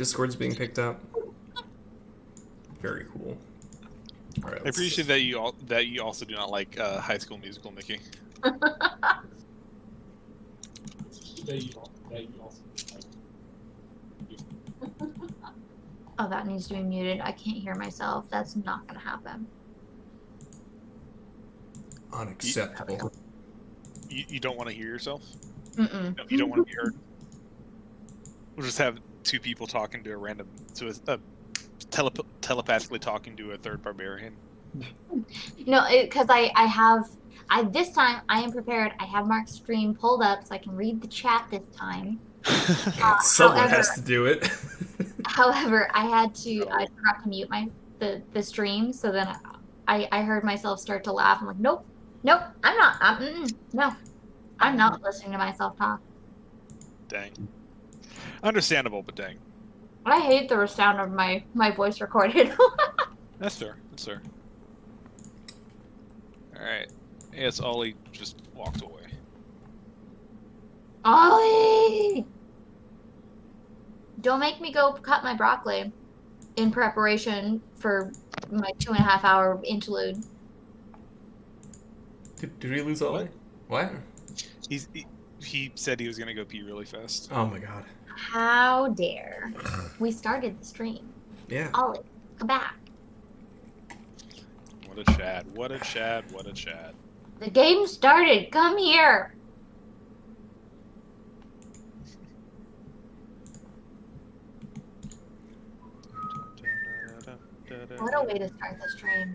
Discord's being picked up. Very cool. All right. I appreciate that you also do not like High School Musical, Mickey. Oh, that needs to be muted. I can't hear myself. That's not gonna happen. Unacceptable. You don't want to hear yourself? Mm-mm. No, you don't want to be heard? We'll just have two people talking to telepathically talking to a third barbarian. No, because this time I am prepared. I have Mark's stream pulled up so I can read the chat this time. Someone has to do it. However, I forgot to mute the stream, so then I heard myself start to laugh. I'm like, nope, I'm not. No, I'm not listening to myself talk. Dang. Understandable, but dang. I hate the sound of my voice recorded. That's fair. That's fair. Alright. Yes, Ollie just walked away. Ollie! Don't make me go cut my broccoli in preparation for my 2.5-hour interlude. Did we lose Ollie? What? He said he was gonna go pee really fast. Oh my god. How dare. We started the stream. Yeah. Ollie, come back. What a Chad. What a Chad. What a Chad. The game started. Come here. What a way to start the stream.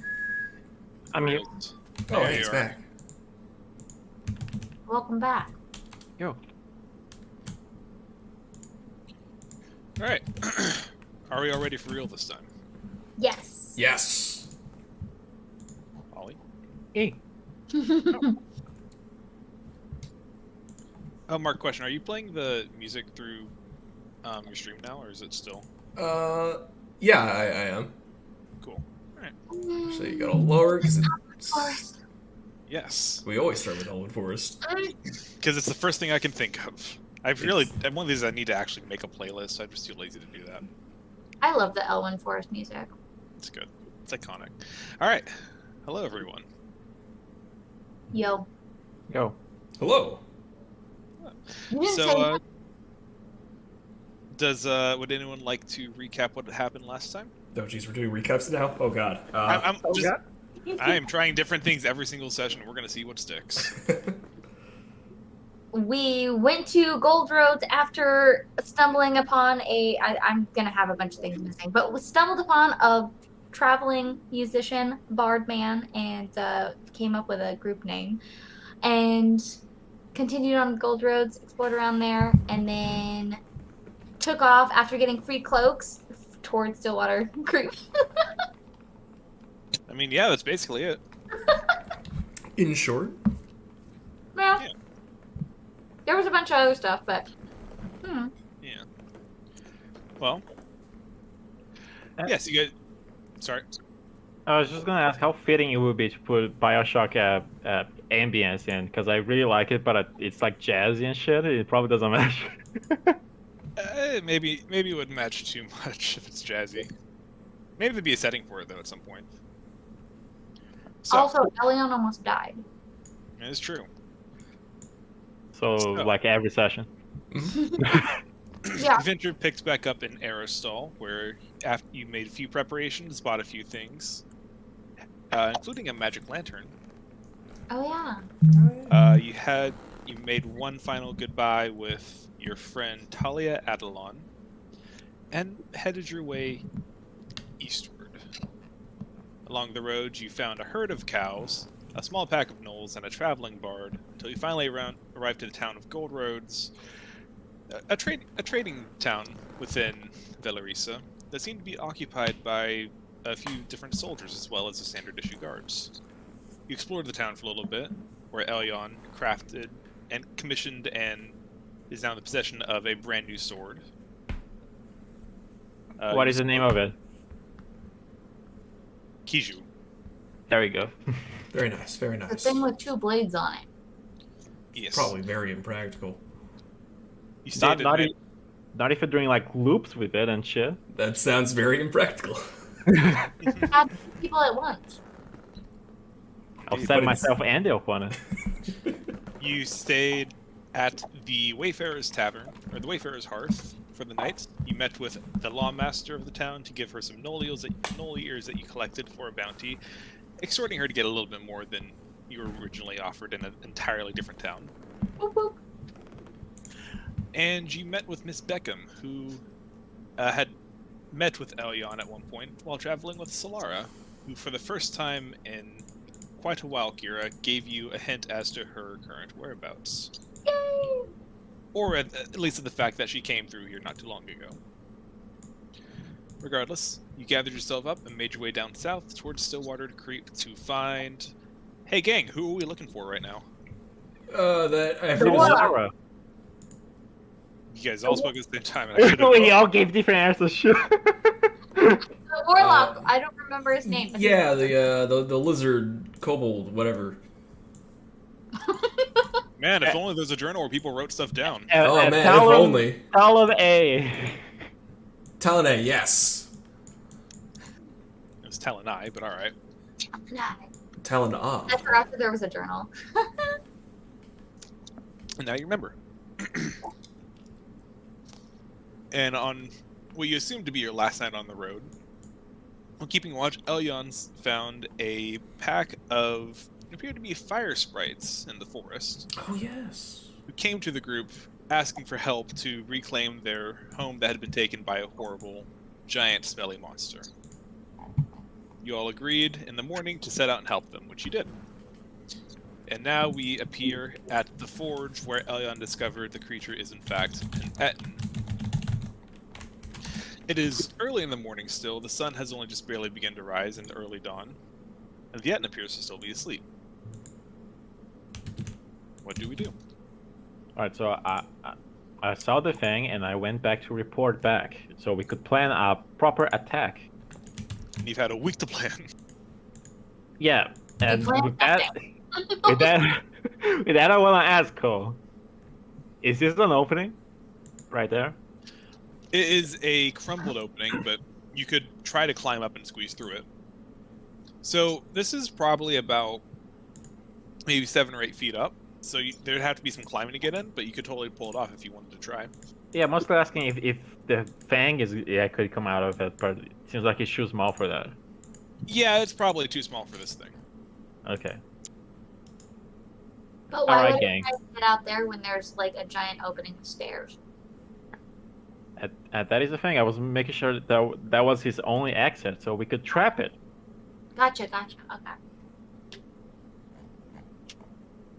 I'm here. Oh, There he's you are. back. Welcome back. Yo. Alright. Are we all ready for real this time? Yes. Yes. Ollie? Hey. Oh, Mark, question. Are you playing the music through your stream now, or is it still? Yeah, I am. Cool. Alright. So you gotta lower, because Forest. Yes. we always start with Elwood Forest. Because it's the first thing I can think of. I'm one of these I need to actually make a playlist. I'm just too lazy to do that. I love the Elwyn Forest music. It's good. It's iconic. Alright. Hello, everyone. Yo. Yo. Hello. You didn't say So, would anyone like to recap what happened last time? Oh jeez, we're doing recaps now? Oh god. I am trying different things every single session. We're gonna see what sticks. we went to Gold Roads after stumbling upon I'm gonna have a bunch of things missing, but we stumbled upon a traveling musician, bard man, and came up with a group name, and continued on Gold Roads, explored around there, and then took off after getting free cloaks towards Stillwater Creek. I mean, yeah, that's basically it. In short. Yeah. There was a bunch of other stuff, but Yeah. Well. Yes, you guys. Sorry. I was just gonna ask how fitting it would be to put Bioshock ambience in, because I really like it, but it's like jazzy and shit. It probably doesn't match. Maybe it wouldn't match too much if it's jazzy. Maybe there'd be a setting for it though at some point. So, also Elion almost died. it's true. So like every session. Yeah. Adventure picks back up in Aerostal, where after you made a few preparations, bought a few things, including a magic lantern. Oh yeah. You made one final goodbye with your friend Talia Adelon, and headed your way eastward. Along the road, you found a herd of cows, a small pack of gnolls, and a traveling bard, until you finally arrived at the town of Gold Roads, a trading town within Velarisa that seemed to be occupied by a few different soldiers as well as the standard issue guards. You explored the town for a little bit, where Elyon crafted and commissioned and is now in the possession of a brand new sword. What is the name of it? Kiju. There we go. Very nice, very The nice. thing with 2 blades on it. Yes. Probably very impractical. You stayed Not if you're doing like loops with it and shit. That sounds very impractical. Have people at once. I'll But set it's- myself and the opponent. You stayed at the Wayfarer's Tavern, or the Wayfarer's Hearth, for the night. You met with the lawmaster of the town to give her some knoll ears that you collected for a bounty, exhorting her to get a little bit more than you were originally offered in an entirely different town. Boop, boop. And you met with Miss Beckham, who had met with Elyon at one point while traveling with Solara, who for the first time in quite a while, Kira, gave you a hint as to her current whereabouts. Yay! Or at least the fact that she came through here not too long ago. Regardless, you gathered yourself up and made your way down south towards Stillwater Creek to find... Hey gang, who are we looking for right now? That I The heard. Warlock. Zara. You guys all spoke at the same time. And I should have We all gave different answers. Shit. The warlock. I don't remember his name. but Yeah, the lizard, kobold, whatever. Man, if only there's a journal where people wrote stuff down. Oh man, if Talon, only. Talon A. Talon, yes. It was Talonai, but alright. Talon, I forgot that there was a journal. And now you remember. And on what you assume to be your last night on the road, while keeping watch, Elyon's found a pack of what appeared to be fire sprites in the forest, Oh yes. who came to the group asking for help to reclaim their home that had been taken by a horrible, giant, smelly monster. You all agreed in the morning to set out and help them, which you did. And now we appear at the forge where Elyon discovered the creature is in fact an Etten. It is early in the morning still, the sun has only just barely begun to rise in the early dawn, and the Etten appears to still be asleep. What do we do? Alright, so I saw the thing and I went back to report back, so we could plan a proper attack. And you've had a week to plan. Yeah, and planned with that, with that, with that, I want to ask Cole: is this an opening right there? It is a crumbled opening, but you could try to climb up and squeeze through it. So this is probably about maybe 7 or 8 feet up. So there'd have to be some climbing to get in, but you could totally pull it off if you wanted to try. Yeah, mostly asking if the fang could come out of it, but it seems like it's too small for that. Yeah, it's probably too small for this thing. Okay. But why Alright, would gang. I get out there when there's like a giant opening stairs? That is the thing. I was making sure that was his only exit, so we could trap it. Gotcha. Okay.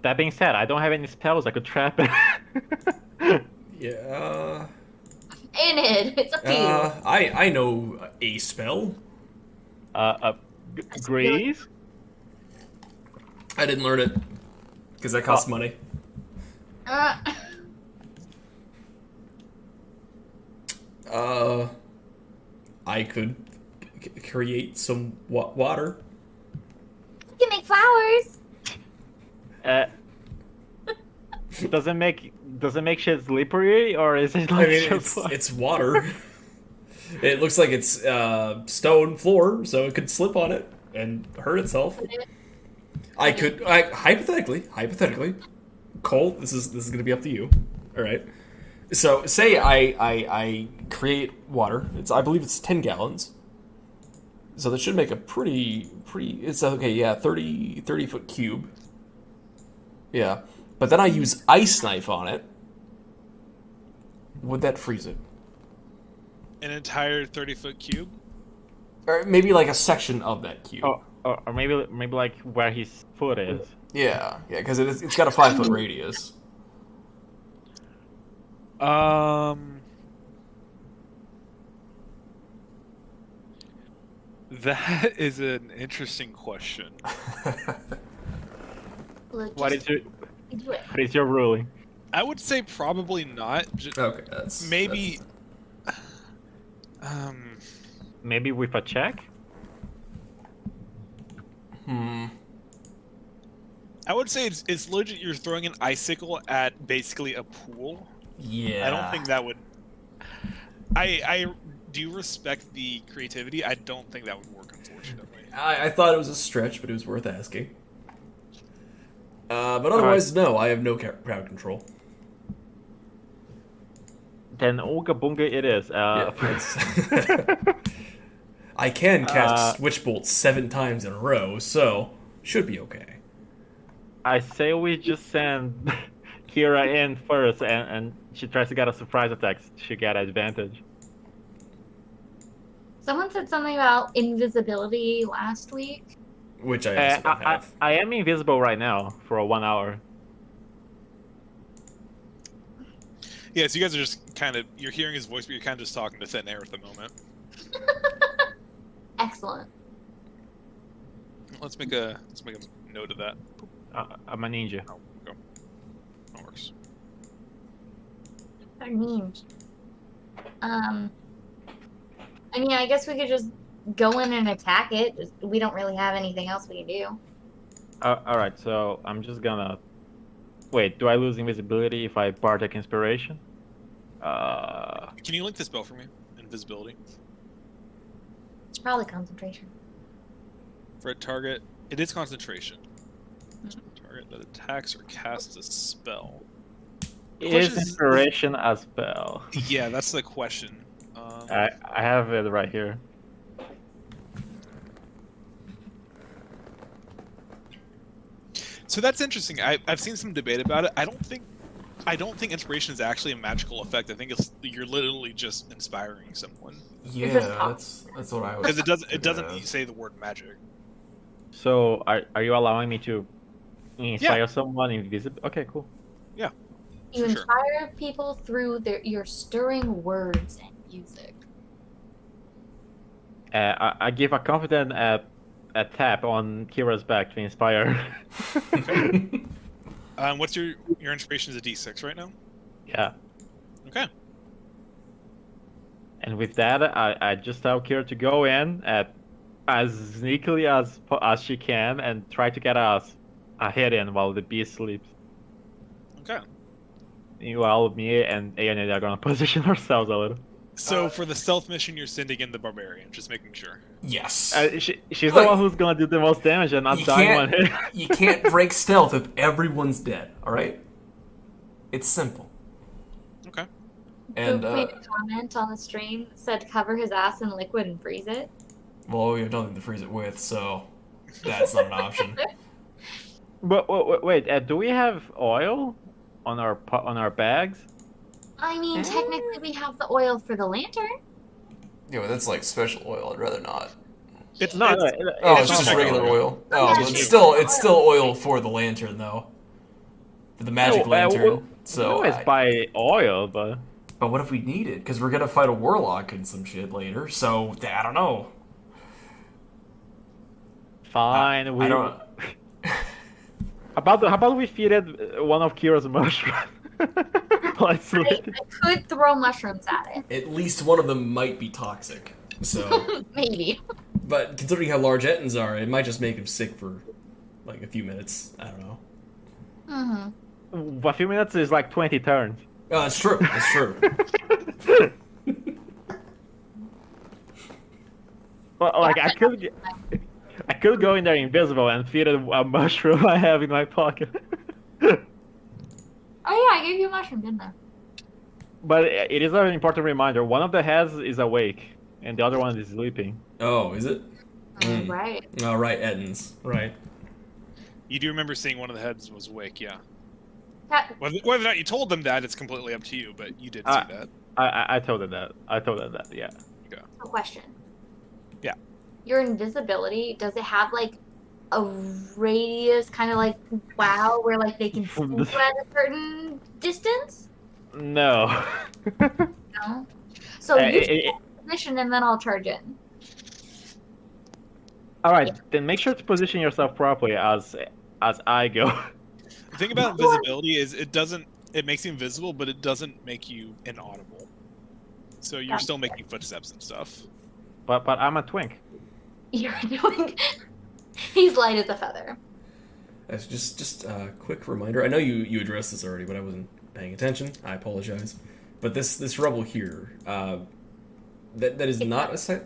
That being said, I don't have any spells I could trap it. Yeah. Enid, it's up to you. I know a spell. Grease? I didn't learn it because that costs money. Uh, I could create some water. you can make flowers. Does it make shit slippery, or is it I like mean, just it's water. It looks like it's stone floor, so it could slip on it and hurt itself. I hypothetically, Cole, this is gonna be up to you. All right. So say I create water. I believe it's 10 gallons. So that should make a pretty. It's okay. Yeah, 30 foot cube. Yeah, but then I use ice knife on it. Would that freeze it? An entire 30-foot cube? Or maybe like a section of that cube. or maybe like where his foot is. Yeah, because it's got a 5 foot radius. That is an interesting question. Look, What just is your do it. what is your ruling? I would say probably not. Okay, that's Maybe. Maybe with a check? I would say it's legit. You're throwing an icicle at basically a pool. Yeah. I don't think that would. I do respect the creativity. I don't think that would work, unfortunately. I thought it was a stretch, but it was worth asking. But otherwise, no, I have no crowd control. Then Ooga Boonga it is. Yeah, I can cast Switch Bolt 7 times in a row, so should be okay. I say we just send Kira in first, and she tries to get a surprise attack. She get advantage. Someone said something about invisibility last week. Which I also don't have. I am invisible right now for 1 hour. Yeah, so you guys are just kind of, you're hearing his voice, but you're kind of just talking to thin air at the moment. Excellent. Let's make a note of that. I'm a ninja. Oh, go. That works. They're mean. I mean, I guess we could just go in and attack it. We don't really have anything else we can do. Alright, so I'm just gonna... Wait, do I lose invisibility if I Bardic Inspiration? Can you link this spell for me? Invisibility. It's probably concentration. For a target, it is concentration. Target that attacks or casts a spell. Is Inspiration a spell? Yeah, that's the question. I have it right here. So that's interesting. I've seen some debate about it. I don't think inspiration is actually a magical effect. I think you're literally just inspiring someone. Yeah, that's what I was. Because it doesn't say the word magic. So are you allowing me to inspire someone invisible? Okay, cool. Yeah. You inspire people through your stirring words and music. I give a confident a tap on Kira's back to inspire. What's your inspiration is a D6 right now? Yeah. Okay. And with that, I just tell Kira to go in as sneakily as she can and try to get a hit in while the beast sleeps. Okay. Meanwhile, me and Aeonid are gonna position ourselves a little. So for the stealth mission, you're sending in the barbarian. Just making sure. Yes. She's the one who's gonna do the most damage and not dying one hit. You can't break stealth if everyone's dead. All right. It's simple. Okay. And Boop made a comment on the stream that said cover his ass in liquid and freeze it. well, we have nothing to freeze it with, so that's not an option. But wait, do we have oil on our bags? I mean, technically we have the oil for the lantern. Yeah, but that's like special oil. I'd rather not. It's just regular oil. Oh, but it's still oil for the lantern though. For the magic lantern. So it's by oil, but what if we need it? Because we're gonna fight a warlock and some shit later. So I don't know. Fine. I don't. How about we feed it one of Kira's mushrooms? I could throw mushrooms at it. At least one of them might be toxic. So maybe. But considering how large Ettins are, it might just make him sick for like a few minutes. I don't know. Mm-hmm. A few minutes is like 20 turns. Oh, that's true. That's true. Well, like I could go in there invisible and feed it a mushroom I have in my pocket. Oh yeah, I gave you a mushroom, didn't I? But it is an important reminder. One of the heads is awake, and the other one is sleeping. Oh, is it? Right. Oh, right, Ettins. Right. You do remember seeing one of the heads was awake, yeah. That, Whether or not you told them that, it's completely up to you, but you did see that. I told her that. I told her that, yeah. Okay. a question. Yeah. Your invisibility, does it have like a radius, kind of like WoW, where like they can see you at a certain distance? No. No. So you position and then I'll charge in. Alright, then make sure to position yourself properly as I go. The thing about invisibility is it makes you invisible, but it doesn't make you inaudible. So you're still making footsteps and stuff. But I'm a twink. You're doing. He's light as a feather. Just a quick reminder. I know you addressed this already, but I wasn't paying attention. I apologize. But this rebel here, That is not a site.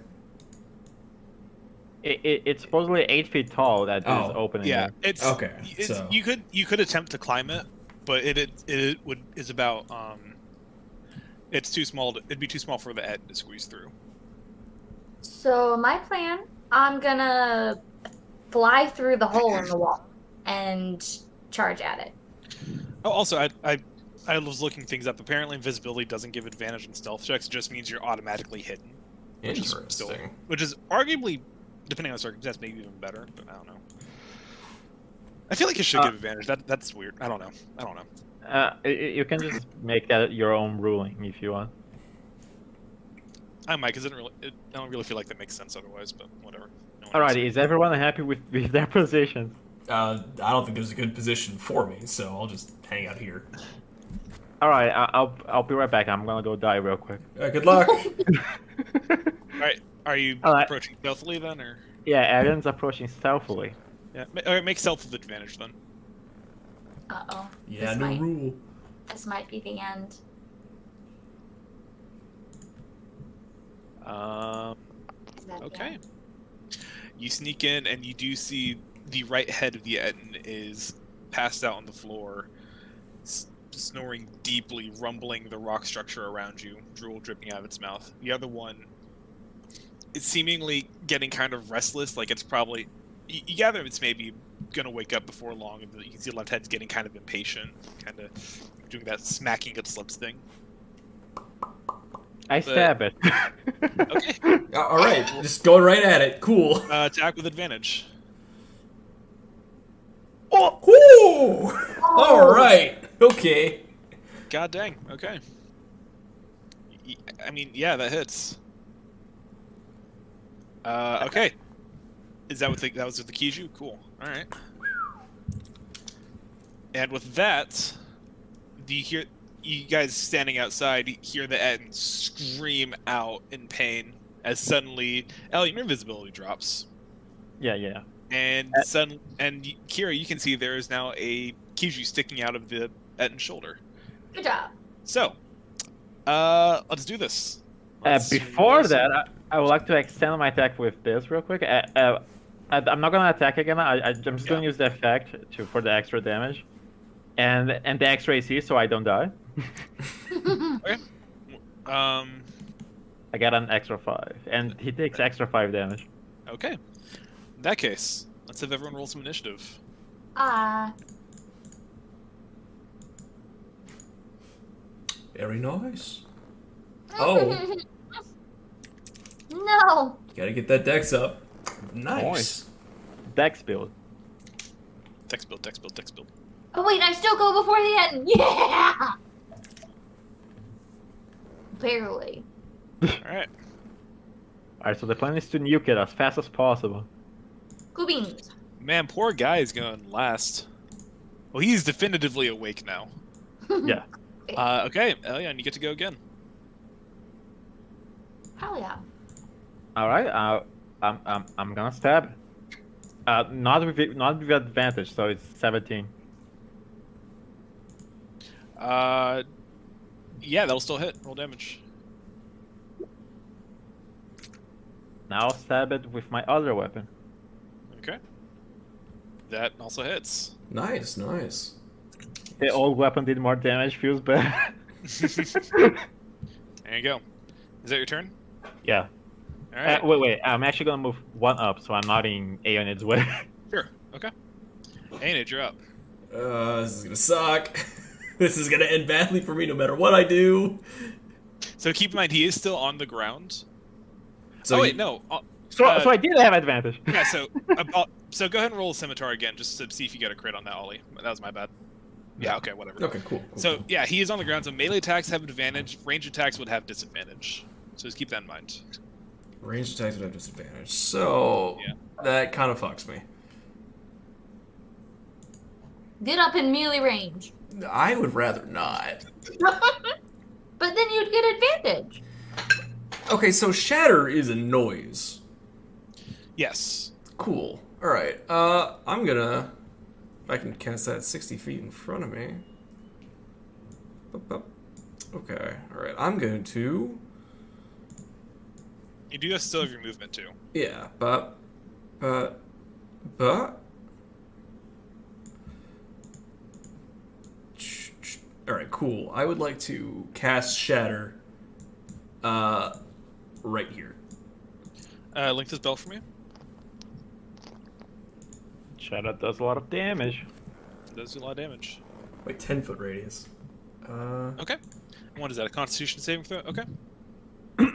It's supposedly 8 feet tall. That Oh, is opening. Yeah, there. it's Okay, It's, so- you could attempt to climb it, but is about it's too small. It'd be too small for the head to squeeze through. So my plan, I'm gonna fly through the hole in the wall and charge at it. Oh, also, I was looking things up. Apparently, invisibility doesn't give advantage on stealth checks. It just means you're automatically hidden, Interesting. which is arguably, depending on the circumstance, maybe even better. But I don't know. I feel like it should give advantage. That's weird. I don't know. You can just make that your own ruling if you want. I might, because I don't really feel like that makes sense otherwise. But whatever. No one Alright, else. is everyone happy with their positions? I don't think there's a good position for me, so I'll just hang out here. Alright, I'll be right back. I'm gonna go die real quick. Good luck. All right. Are you Alright. approaching stealthily then, or Yeah, Aaron's approaching stealthily. yeah? All right, make stealth with advantage then. Uh-oh. Yeah, This no might- rule. This might be the end. Is that the Okay. end? You sneak in and you do see the right head of the Etten is passed out on the floor, snoring deeply, rumbling the rock structure around you, drool dripping out of its mouth. The other one is seemingly getting kind of restless, like it's probably... You gather it's maybe gonna wake up before long, and you can see the left head's getting kind of impatient, kind of doing that smacking its lips thing. I stab it. Okay. All right, just going right at it. Cool. Attack with advantage. Oh, ooh. All right. Okay. God dang. Okay. I mean, yeah, that hits. Okay. Is that what that was with the Kiju? Cool. All right. And with that, you guys standing outside hear the Etten scream out in pain as suddenly Elliot, your invisibility drops. Yeah. And Kira, you can see there is now a Kiju sticking out of the Etten's shoulder. Good job. So, let's do this. Before roll some- that, I would like to extend my attack with this real quick. I'm not gonna attack again. I'm just gonna use the effect for the extra damage, and the extra AC, so I don't die. Okay. I got an extra 5, and he takes extra 5 damage. Okay. In that case, let's have everyone roll some initiative. Very nice. Oh, No. gotta get that dex up. Nice. Dex build. Dex build, dex build, dex build. Oh wait, I still go before the end. Yeah. Barely. Alright. Alright, so the plan is to nuke it as fast as possible. Cool beans. Man, poor guy is going last. Well, he's definitively awake now. Yeah. Okay, Elion, you get to go again. Hell yeah. Alright, I'm gonna stab. Not with advantage, so it's 17. Yeah, that'll still hit. Roll damage. Now I'll stab it with my other weapon. Okay. That also hits. Nice, nice. The old weapon did more damage, feels bad. There you go. Is that your turn? Yeah. Alright. Wait, I'm actually gonna move 1 up, so I'm not in Aeonid's way. Sure. Okay. Aenid, you're up. This is gonna suck. This is gonna end badly for me no matter what I do. So keep in mind, he is still on the ground. So oh, wait, no. So I did have advantage. Yeah, so go ahead and roll a scimitar again, just to see if you get a crit on that Ollie. That was my bad. Yeah, okay, whatever. Okay, cool. So, yeah, he is on the ground, so melee attacks have advantage, range attacks would have disadvantage. So just keep that in mind. Range attacks would have disadvantage. So Yeah. that kind of fucks me. Get up in melee range. I would rather not. But then you'd get advantage. Okay, so shatter is a noise. Yes. Cool. All right. I'm gonna. If I can cast that 60 feet in front of me. Boop, boop. Okay. All right. I'm going to You do still have your movement too. Yeah, but. Alright, cool. I would like to cast Shatter right here. Link this bell for me. Shadow does a lot of damage. Does do a lot of damage. Wait, 10-foot radius. Okay. And what is that? A Constitution saving throw? Okay.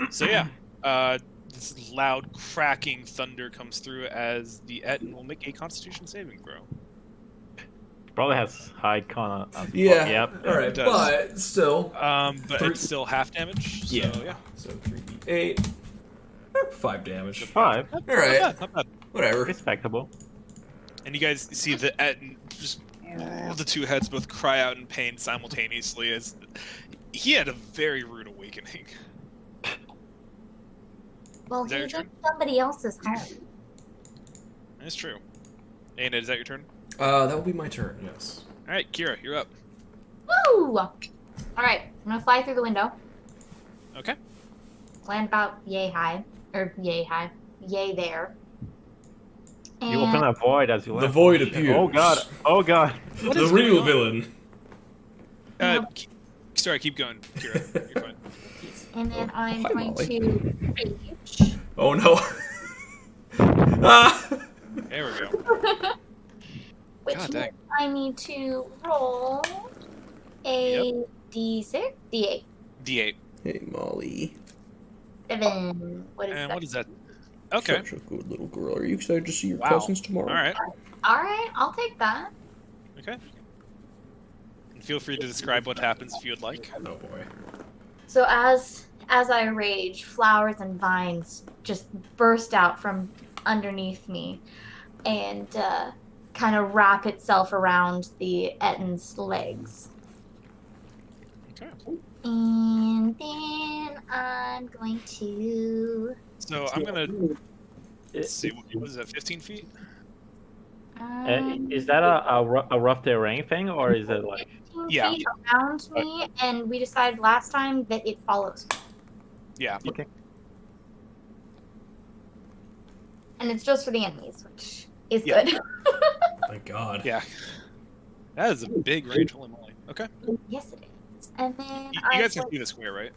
So yeah, this loud cracking thunder comes through as the Etten will make a Constitution saving throw. Probably has high con. Yeah. Yep. Alright, it does. but still. But Three- it's still half damage. So yeah. So 3d8. 5 damage. 5. Alright, Not bad, not bad. whatever. Respectable. And you guys see the Etten just the two heads both cry out in pain simultaneously as he had a very rude awakening. Well, Is that your he's in turn? somebody else's home. That's true. Aina, is that your turn? That will be my turn, yes. All right, Kira, you're up. Woo! Alright, I'm gonna fly through the window. Okay. Land about yay high. Yay there. And You open a void as you The land. void Shit. appears. Oh god. Oh god. What the is real going on? villain. Sorry, keep going, Kira. You're fine. and then I'm Hi, going Molly. to rage. Oh no. Ah! There we go. Which God dang. means I need to roll a D6? D8. D8. Hey, Molly. 7. What is And that? what is that? Okay. Such a good little girl. Are you excited to see your Wow. cousins tomorrow? All right. Alright, I'll take that. Okay. And feel free to describe what happens if you would like. Oh boy. So as I rage, flowers and vines just burst out from underneath me and kind of wrap itself around the Etten's legs. Okay. And then I'm going to So I'm gonna let's see. What is that? 15 feet? Is that a rough terrain thing, or is it like 15 Yeah. feet around me, and we decided last time that it follows me. Yeah. okay? And it's just for the enemies, which is Yeah. good. Thank God. Yeah. That is a big range. Holy moly. Okay. Yes, it is. And then You I guys can will- see the square, right?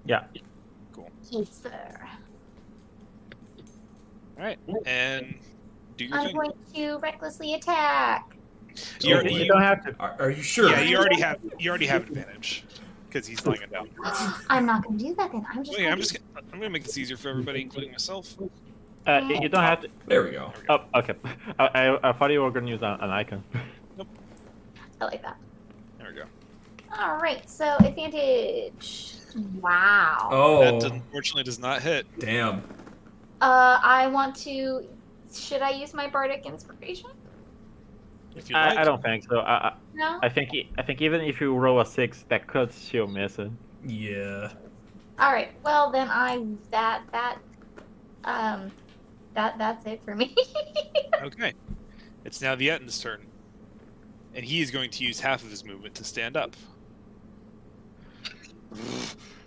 Yeah. Yes, sir. All right. And do your I'm thing. going to recklessly attack. You Oh, already- boy. You don't have to. Are you sure? Yeah, you already have advantage because he's laying it down. I'm not going to do that then. I'm just. Well, yeah, gonna I'm gonna make this easier for everybody, including myself. You don't have to. There we go. Oh, okay. I thought you were gonna use an icon. I like that. There we go. All right, so advantage. Wow. Oh, That unfortunately does not hit. damn. I want to. Should I use my bardic inspiration? If you like. I don't think so. No. I think even if you roll a 6, that could still miss it. Yeah. All right. Well, then that's it for me. Okay. It's now the Etten's turn. And he is going to use half of his movement to stand up.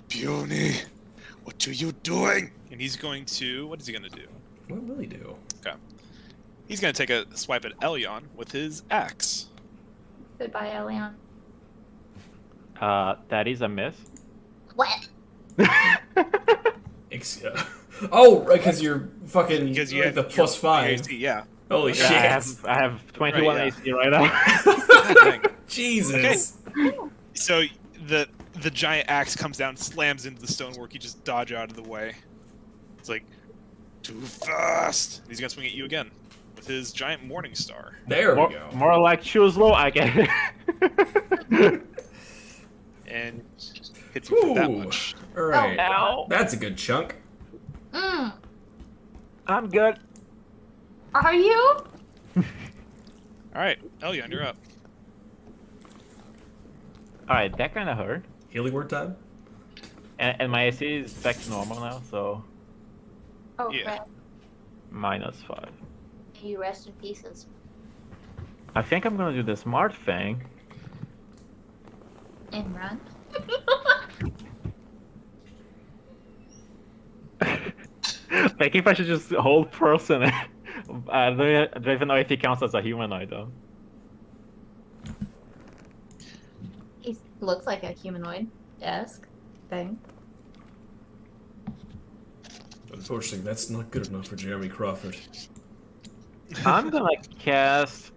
Peony, what are you doing? And he's going to... What is he going to do? What will he do? He's going to take a swipe at Elyon with his axe. Goodbye, Elion. That is a miss. What? Oh, right, because you're fucking Because you like have the plus your 5. AC, yeah. Holy Yeah, shit. I have 21 Right, AC right now. God dang. Jesus. So the giant axe comes down, slams into the stonework. You just dodge out of the way. It's like, too fast. He's going to swing at you again with his giant morning star. There we more, go. more like choose low, I guess. And hits you for that Ooh. much. Alright. Ow. That's a good chunk. Mm. I'm good. Are you? Alright, Elyon, you're up. Alright, that kind of hurt. Healing word time? And my AC is back to normal now, so Oh, Yeah. right. -5. You rest in pieces. I think I'm gonna do the smart thing. And run. Like if I should just hold person. I don't even know if he counts as a humanoid though. He looks like a humanoid-esque thing. Unfortunately, that's not good enough for Jeremy Crawford. I'm gonna cast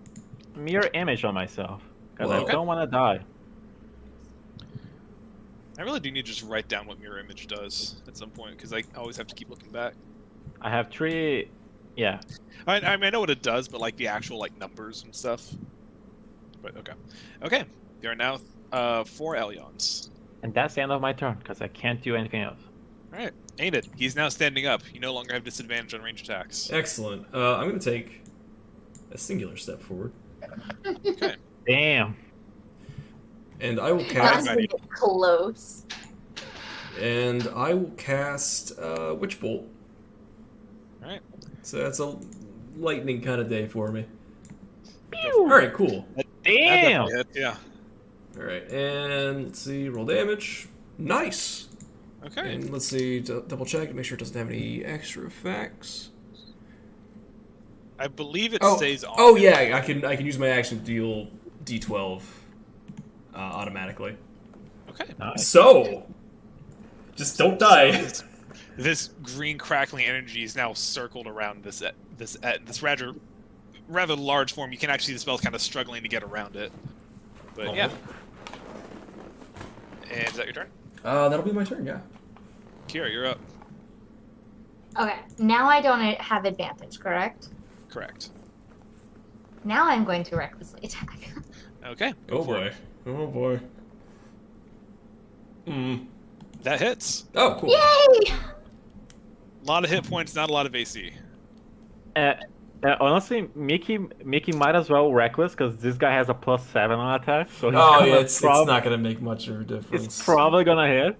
Mirror Image on myself because Whoa. I don't want to die. I really do need to just write down what mirror image does at some point because I always have to keep looking back. I have 3. Yeah. I mean, I know what it does, but like the actual like numbers and stuff. But okay. There are now 4 Elyons. And that's the end of my turn because I can't do anything else. All right, ain't it? He's now standing up. You no longer have disadvantage on range attacks. Excellent. I'm going to take a singular step forward. Okay. Damn. And I will Not cast... even get close. And I will cast Witch Bolt. All right. So that's a lightning kind of day for me. Pew! Alright, cool. Damn. Yeah. Alright, and let's see, roll damage. Nice! Okay. And let's see, double check and make sure it doesn't have any extra effects. I believe it Oh, stays on. oh yeah, I can use my action to deal D12 automatically. Okay. Nice. So, just don't die. This green crackling energy is now circled around this rather large form. You can actually see the spell's kind of struggling to get around it. But yeah. And is that your turn? That'll be my turn, yeah. Kira, you're up. Okay, now I don't have advantage, correct? Correct. Now I'm going to recklessly attack. Okay. Oh for boy. it. Oh boy. Hmm. That hits. Oh, cool. Yay! A lot of hit points, not a lot of AC. Honestly, Mickey might as well reckless because this guy has a +7 on attack. So he's Oh gonna yeah, it's not gonna make much of a difference. It's probably gonna hit.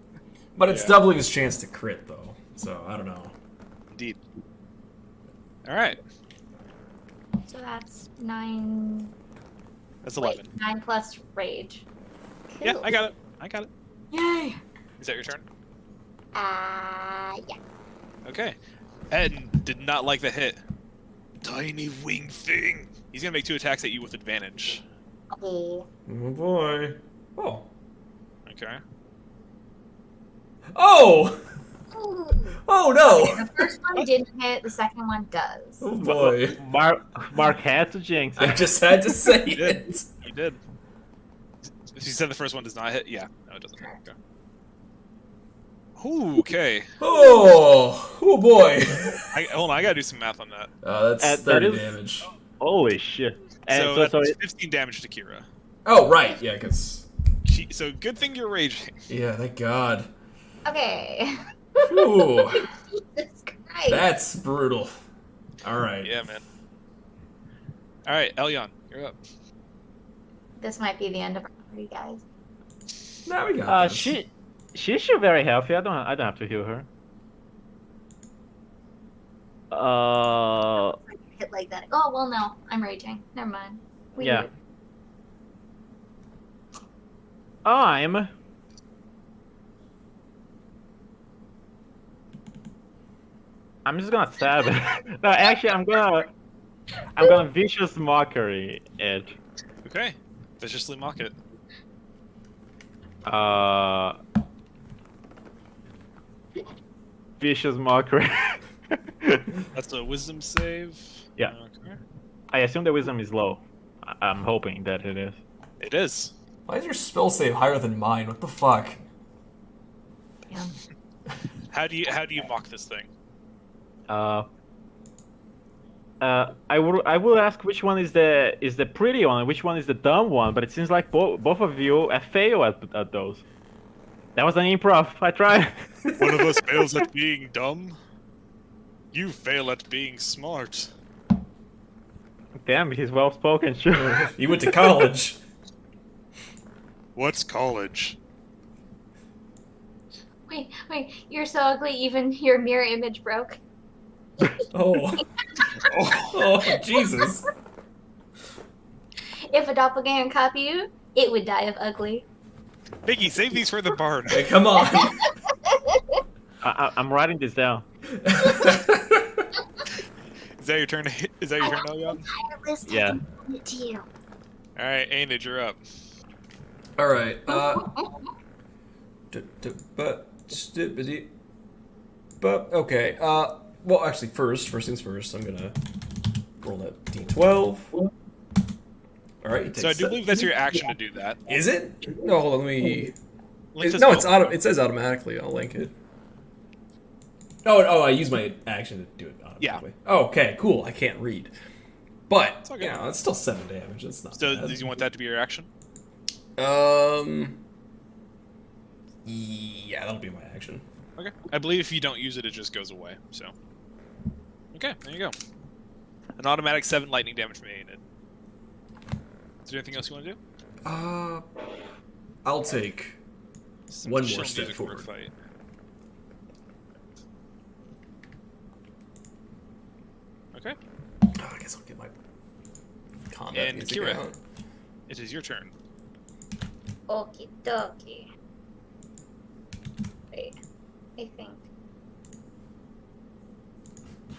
But it's Yeah. doubling his chance to crit though. So I don't know. Indeed. All right. So that's 9. That's 11. Wait, 9 plus rage. Yeah, Cool. I got it. Yay! Is that your turn? Yeah. Okay. Ed did not like the hit. Tiny wing thing. He's gonna make 2 attacks at you with advantage. Okay. Oh boy. Oh. Okay. Oh! Ooh. Oh no! The first one didn't hit, the second one does. Oh boy. Mark had to jinx I it. just had to say You did. it. You did. You said the first one does not hit? Yeah. No, it doesn't. Okay. Ooh, okay. Oh! Oh boy. Hold on, I gotta do some math on that. That's That 30 is- damage. Holy shit! And So, so that's it, 15 damage to Kira. Oh right, yeah, cause So good thing you're raging. yeah, thank God. Okay. Ooh, Jesus Christ. that's brutal. All right. Yeah, man. All right, Elyon, you're up. This might be the end of our party, guys. Now we got this. she's still very healthy. I don't have to heal her. Hit like that. Oh, well, no. I'm raging. Never mind. We Yeah. do it. I'm just gonna stab it. No, actually, I'm gonna vicious mockery it. Okay. Viciously mock it. Vicious mockery. That's a wisdom save. Yeah. Okay. I assume the wisdom is low. I'm hoping that it is. It is. Why is your spell save higher than mine? What the fuck? Yeah. How do you mock this thing? I will ask which one is the pretty one and which one is the dumb one, but it seems like both of you fail at those. That was an improv. I tried. One of us fails at being dumb. You fail at being smart. Damn, he's well spoken. Sure. You went to college. What's college? Wait. You're so ugly, even your mirror image broke. Oh. Oh, Jesus. If a doppelganger copied you, it would die of ugly. Biggie, save these for the bard. Hey, come on. I'm writing this down. Is that your turn? Is that your turn, Elyon? Yeah. To you. All right, Aenid, you're up. All right. Okay. Well, actually, first things first. I'm gonna roll that d12. All right. You take So I do believe that's your action to do that. Is it? No, hold on. Let me. Link to No, it's spell. it says automatically. I'll link it. Oh, I use my action to do it automatically. Yeah. Oh, okay, cool. I can't read, but It's all good. you know, it's still 7 damage. It's not. So bad. do you want that to be your action? Yeah, that'll be my action. Okay. I believe if you don't use it, it just goes away. So. Okay, there you go. An automatic 7 lightning damage from Aenid. Is there anything else you want to do? I'll take Some one chill more step music for a forward. fight. Okay. Oh, I guess I'll get my combat And music Kira. out. It is your turn. Okie dokie. Wait, I think.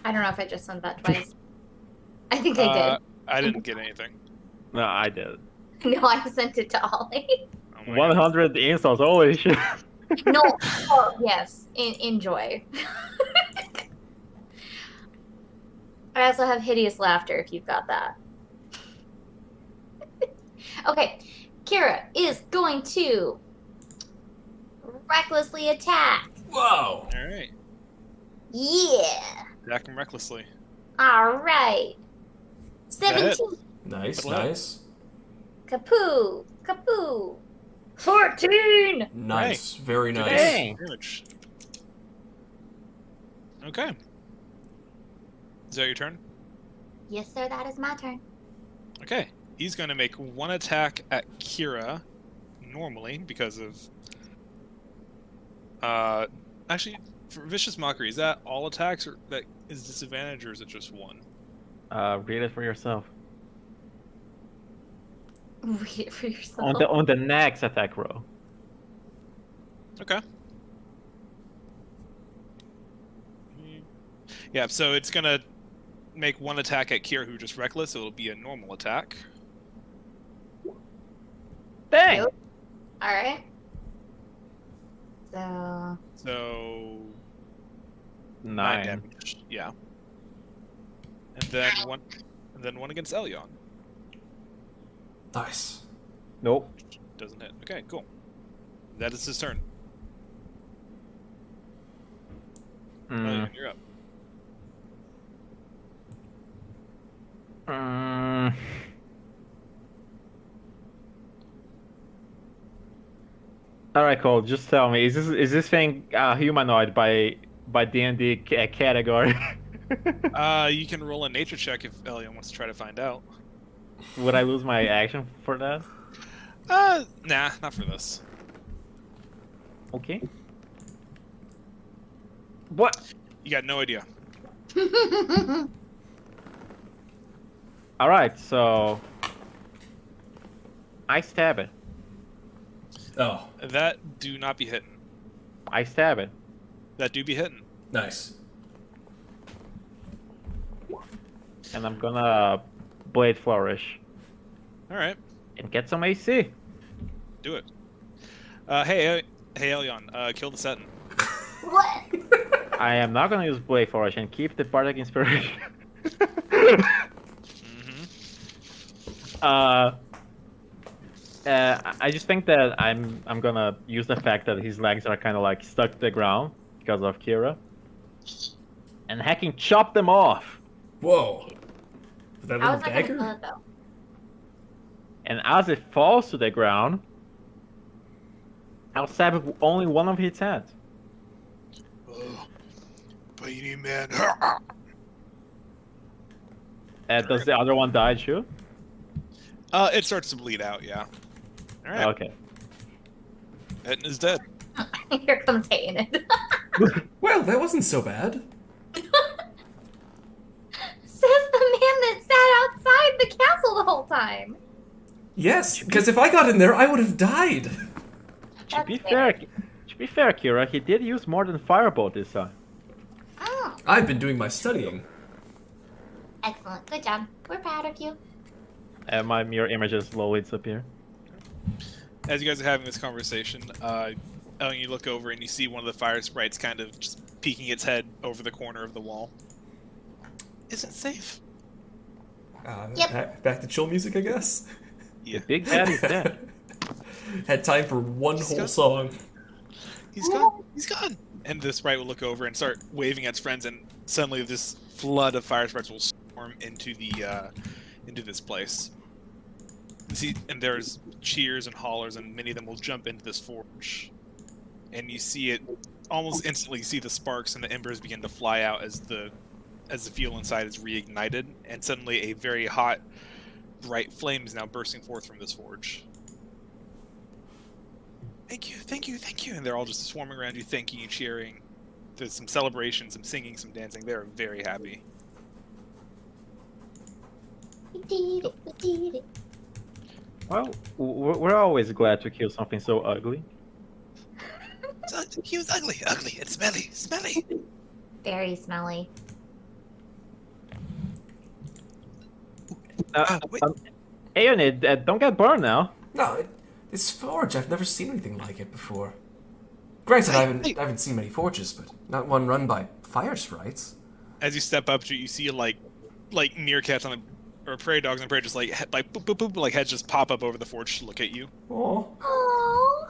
I don't know if I just sent that twice. I think I I didn't get anything. No, I did. did. No, I sent it to Ollie. Oh my God. 100 insults. Holy shit. No, oh, yes, enjoy. I also have hideous laughter if you've got that. Okay, Kira is going to recklessly attack. Whoa! All right. Yeah. Attack him recklessly. All right. that it? 17. Nice, That'll hit. nice, Kapoo. Kapoo. 14. nice, very nice. Dang. Damage. Okay. Is that your turn? Yes, sir, that is my turn. Okay. He's going to make one attack at Kira normally because of. Actually, for Vicious Mockery, is that all attacks or that is disadvantage or is it just one? Read it for yourself. Read it for yourself. On the next attack roll. Okay. Yeah, so it's going to make one attack at Kira who just reckless, so it'll be a normal attack. Dang. Nope. All right. So So 9 9. damage. Yeah. And then one against Elyon. Nice. Nope. Doesn't hit. Okay, cool. That is his turn. Mm. You're up. Mm. All right, Cole. Just tell me, is this thing humanoid by D&D category? You can roll a nature check if Elyon wants to try to find out. Would I lose my action for that? Nah, not for this. Okay. What? You got no idea. All right, so I stab it. Oh, That do not be hitting. I stab it. That do be hitting. nice. And I'm gonna Blade Flourish All right, and get some AC. do it. Hey, Elyon, kill the Seton. what? I am not gonna use Blade Flourish and keep the Bardic Inspiration. Mm-hmm. I just think that I'm gonna use the fact that his legs are kind of like stuck to the ground because of Kira, and hacking chop them off. Whoa. Is that a How little is that going to dagger? kill it, though? And as it falls to the ground, I'll stab it with only one of its heads. Beanie man. Does the other one die too? It starts to bleed out. Yeah. All right. Okay. Etten is dead. Here comes Hated. Well, that wasn't so bad. Says the man that sat outside the castle the whole time. Yes, because if I got in there, I would have died. To be fair, Kira, he did use more than Firebolt this time. Oh. I've been doing my studying. Excellent. Good job. We're proud of you. And my mirror images slowly disappear. As you guys are having this conversation, you look over and you see one of the fire sprites kind of just peeking its head over the corner of the wall. Is it safe? Yep. Back to chill music, I guess. Yeah. Big Daddy's dead. Had time for one whole got- song. He's gone. He's gone. And the sprite will look over and start waving at its friends, and suddenly this flood of fire sprites will storm into the into this place. You see, and there's cheers and hollers, and many of them will jump into this forge. And you see it almost instantly. You see the sparks and the embers begin to fly out as the fuel inside is reignited, and suddenly a very hot, bright flame is now bursting forth from this forge. Thank you, thank you, thank you. And they're all just swarming around you, thanking you, cheering. There's some celebration, some singing, some dancing. They're very happy. We did it. We did it. Well, we're always glad to kill something so ugly. He was ugly, ugly, and smelly, smelly. Very smelly. Wait. Aeonid, don't get burned now. No, this forge, I've never seen anything like it before. Granted, I haven't seen many forges, but not one run by fire sprites. As you step up to it, you see like meerkats on the, or prairie dogs on the prairie, just like boop, boop, boop, like heads just pop up over the forge to look at you. Oh. Oh.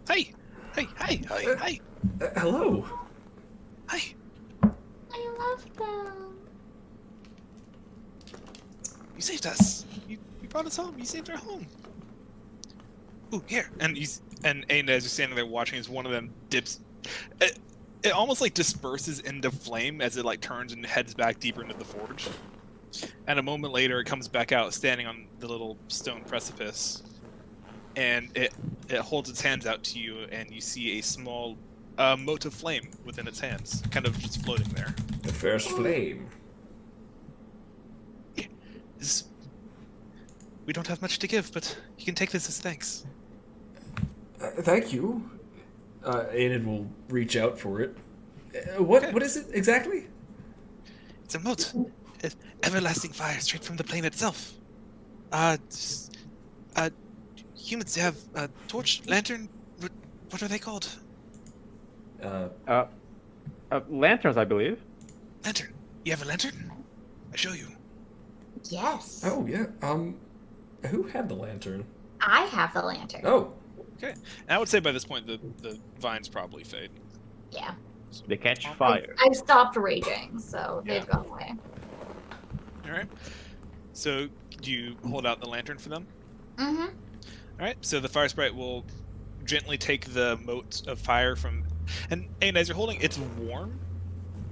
Hey, hey, hey, hey, hey, Hello. hey. I love them. You saved us. You brought us home. You saved our home. Ooh, here. And Aiden, as you're standing there watching, as one of them dips, it almost like disperses into flame as it like turns and heads back deeper into the forge. And a moment later, it comes back out, standing on the little stone precipice, and it holds its hands out to you, and you see a small mote of flame within its hands, kind of just floating there. The first flame. We don't have much to give, but you can take this as thanks. Thank you. Aiden will reach out for it. What is it exactly? It's a mote. Everlasting fire straight from the plane itself. Humans have a torch, lantern. What are they called? Lanterns, I believe. Lantern. You have a lantern? I show you. Yes. Oh yeah. Who had the lantern? I have the lantern. Oh. Okay. And I would say by this point the vines probably fade. Yeah. They catch fire. I've stopped raging, so Yeah. they've gone away. All right. So do you hold out the lantern for them? Mm-hmm. All right. So the fire sprite will gently take the mote of fire from, and as you're holding, it's warm,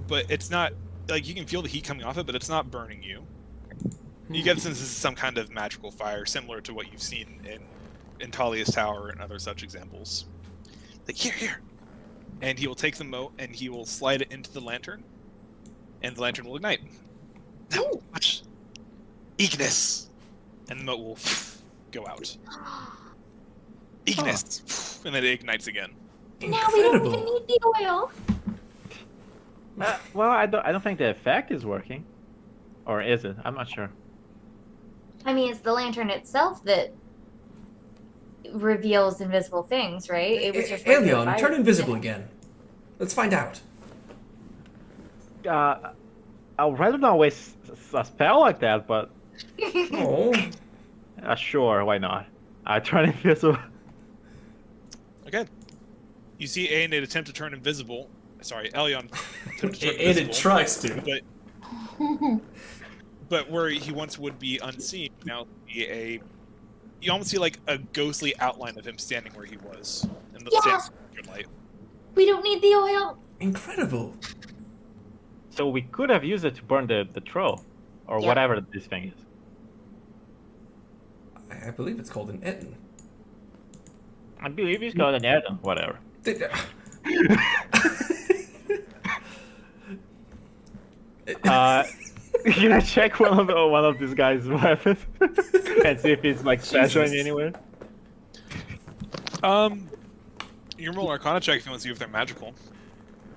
but it's not like you can feel the heat coming off it, but it's not burning you. You get the sense this is some kind of magical fire, similar to what you've seen in Talia's Tower and other such examples. Like, here. And he will take the mote and he will slide it into the lantern, and the lantern will ignite. Now, watch. Ignis! And the mote will go out. Ignis! And then it ignites again. Now we don't Incredible. even need the oil. Well, I don't think the effect is working, or is it? I'm not sure. I mean, it's the lantern itself that reveals invisible things, right? It was just regular Aelion, fire. turn invisible again. Let's find out. I'd rather not waste a spell like that, but Oh. sure, why not? I turn invisible. Okay. You see Aeonid attempt to turn invisible. Sorry, Elion attempt to turn And invisible. it tries to. But where he once would be unseen, now you almost see like a ghostly outline of him standing where he was in the Yes! light. We don't need the oil. Incredible. So we could have used it to burn the troll, or Yep. whatever this thing is. I believe it's called an Etten. I believe it's called an Erdon, whatever. You gonna check one of these guys' weapons and see if it's like special in Jesus. anywhere. You can roll Arcana check if you want to see if they're magical.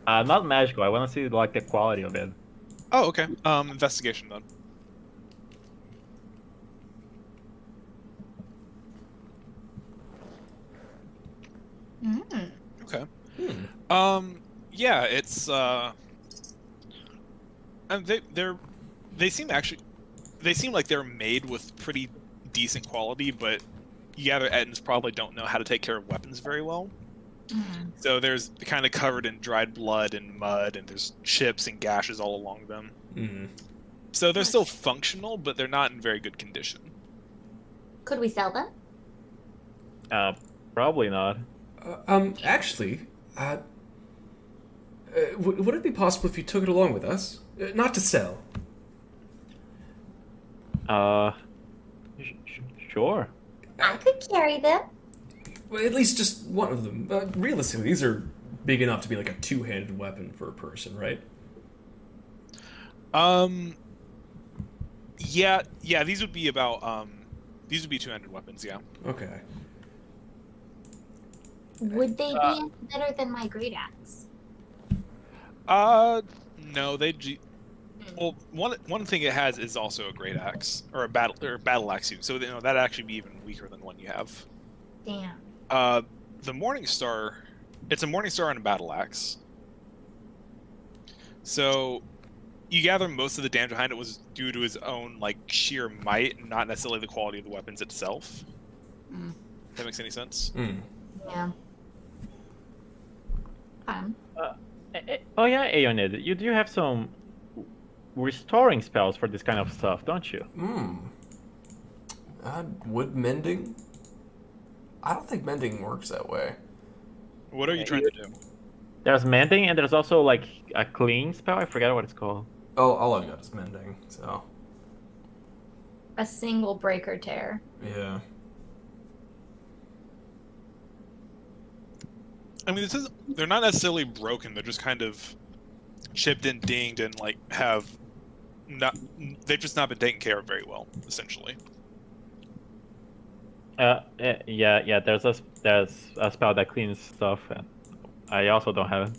Not magical. I want to see like the quality of it. Oh, okay. Investigation done. Mm. Okay. Hmm. Yeah, it's and they seem like they're made with pretty decent quality, but you gather Ettins probably don't know how to take care of weapons very well. Mm. So there's kind of covered in dried blood and mud, and there's chips and gashes all along them. Hmm. So they're still functional, but they're not in very good condition. Could we sell them? Probably not. Actually, would it be possible if you took it along with us? Not to sell. Sure. I could carry them. Well, at least just one of them. Realistically, these are big enough to be like a two-handed weapon for a person, right? Yeah, these would be about these would be two-handed weapons, yeah. Okay. Would they be any better than my great axe? No, well, one thing it has is also a great axe or a battle axe too. So that'd actually be even weaker than the one you have. Damn. The Morning Star, it's a Morning Star and a battle axe. So you gather most of the damage behind it was due to his own like sheer might, not necessarily the quality of the weapons itself. Mm. If that makes any sense. Hmm. Yeah. Oh yeah, Aeonid, you do have some restoring spells for this kind of stuff, don't you? Hmm. Wood mending? I don't think mending works that way. What are you trying to do? There's mending, and there's also like a clean spell. I forget what it's called. Oh, all I've got is mending, so A single break or tear. yeah. I mean, they're not necessarily broken. They're just kind of chipped and dinged, and like they've just not been taken care of very well, essentially. Yeah. There's a spell that cleans stuff, and I also don't have it.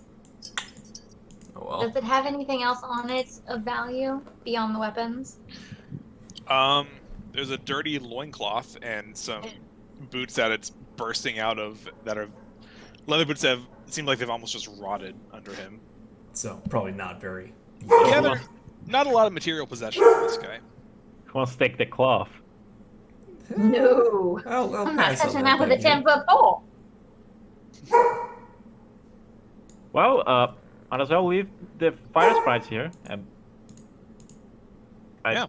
Oh well. Does it have anything else on it of value beyond the weapons? There's a dirty loincloth and some boots that it's bursting out of that are leather boots that seem like they've almost just rotted under him. So probably not very. Yeah, there's not a lot of material possession for this guy. Who wants to take the cloth? No. I'll I'm not pass on touching that with a thank you. 10-foot pole. Well, might as well leave the fire sprites here. And Yeah.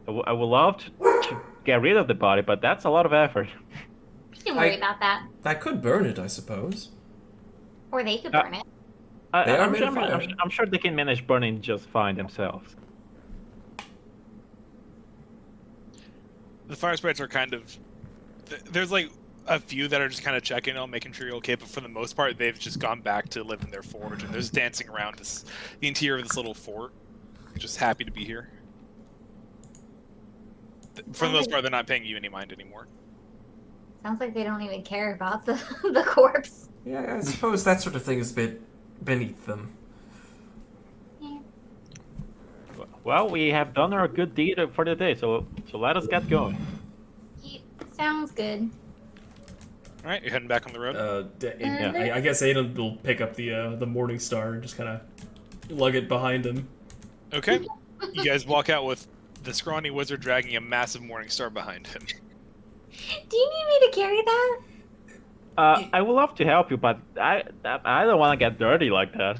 I would love to get rid of the body, but that's a lot of effort. Don't worry I- about that. That could burn it, I suppose. Or they could burn it. They are I'm made sure, of fire. I'm sure they can manage burning just fine themselves. The fire sprites are kind of there's like a few that are just kind of checking on, making sure you're okay, but for the most part, they've just gone back to live in their forge and they're just dancing around the interior of this little fort, just happy to be here. For the most part, they're not paying you any mind anymore. Sounds like they don't even care about the the corpse. Yeah, I suppose that sort of thing is a bit beneath them. Yeah. Well, we have done our good deed for the day, so let us get going. Sounds good. All right, you're heading back on the road. I guess Aiden will pick up the Morning Star and just kind of lug it behind him. Okay, you guys walk out with the scrawny wizard dragging a massive morning star behind him. Do you need me to carry that? I would love to help you, but I don't want to get dirty like that.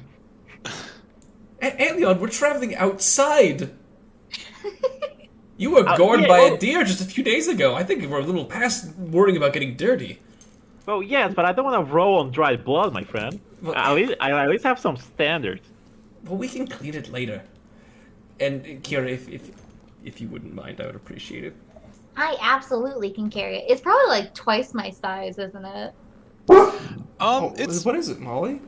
Aelion, we're traveling outside. You were gored by a deer just a few days ago. I think we're a little past worrying about getting dirty. Well, yes, but I don't want to roll on dried blood, my friend. Well, I at least have some standards. Well, we can clean it later. And Kira, if you wouldn't mind, I would appreciate it. I absolutely can carry it. It's probably like twice my size, isn't it? It's what is it, Molly?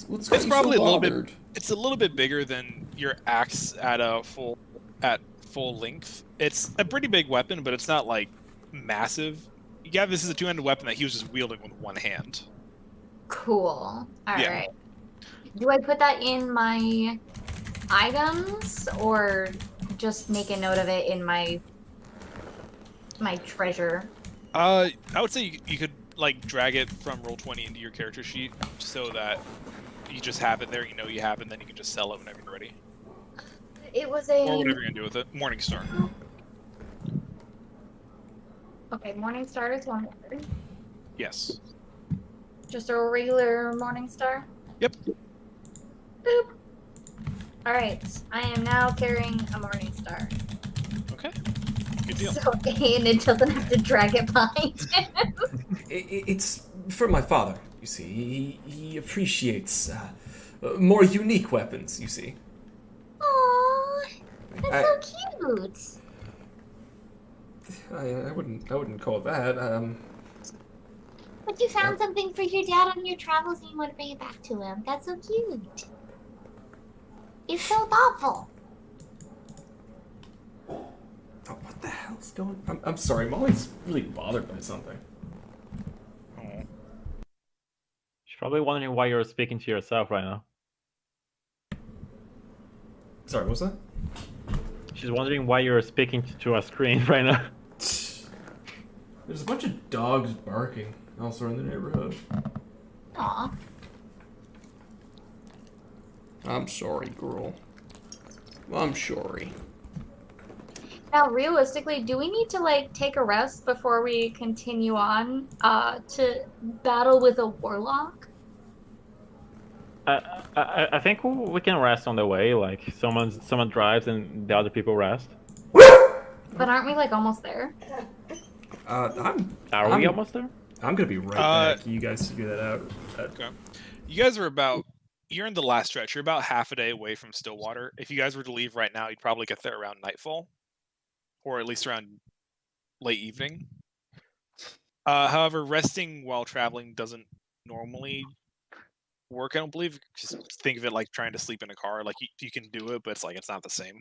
What's got it's you probably so a little bit. bothered? It's a little bit bigger than your axe at full length. It's a pretty big weapon, but it's not like massive. Yeah, this is a two-handed weapon that he was just wielding with one hand. Cool. All right. Yeah. Do I put that in my items or just make a note of it in my treasure? I would say you could like drag it from Roll20 into your character sheet so that you just have it there. You know you have it, and then you can just sell it whenever you're ready, It was or a whatever you're gonna do with it. Morningstar. okay. Morning Star is 100. Yes. Just a regular Morning Star. Yep. Boop. All right. I am now carrying a Morning Star. Okay. Good deal. So and it doesn't have to drag it behind him. It's for my father, you see. He appreciates more unique weapons, you see. Aww, that's so cute. I wouldn't call it that. But you found something for your dad on your travels and you want to bring it back to him. That's so cute. It's so thoughtful. Oh, what the hell's going on? I'm sorry, Molly's really bothered by something. Oh. She's probably wondering why you're speaking to yourself right now. Sorry, what was that? She's wondering why you're speaking to a screen right now. There's a bunch of dogs barking elsewhere in the neighborhood. Aw. I'm sorry, girl. I'm sorry. Now, realistically, do we need to like take a rest before we continue on to battle with a warlock? I think we can rest on the way. Like someone drives and the other people rest. But aren't we like almost there? Are we almost there? I'm gonna be right back. You guys figure that out. Okay. You guys are you're in the last stretch. You're about half a day away from Stillwater. If you guys were to leave right now, you'd probably get there around nightfall, or at least around late evening. However, resting while traveling doesn't normally work, I don't believe. Just think of it like trying to sleep in a car. Like you can do it, but it's not the same.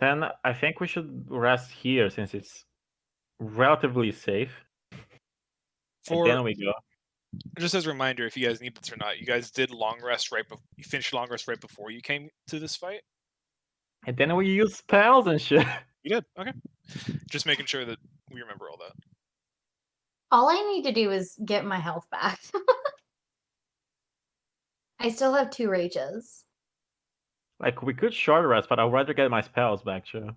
Then I think we should rest here since it's relatively safe. And then we go. Just as a reminder, if you guys need this or not, you guys did long rest you finished long rest right before you came to this fight. And then we use spells and shit. You did? Okay. Just making sure that we remember all that. All I need to do is get my health back. I still have 2 rages. Like we could short rest, but I'd rather get my spells back too.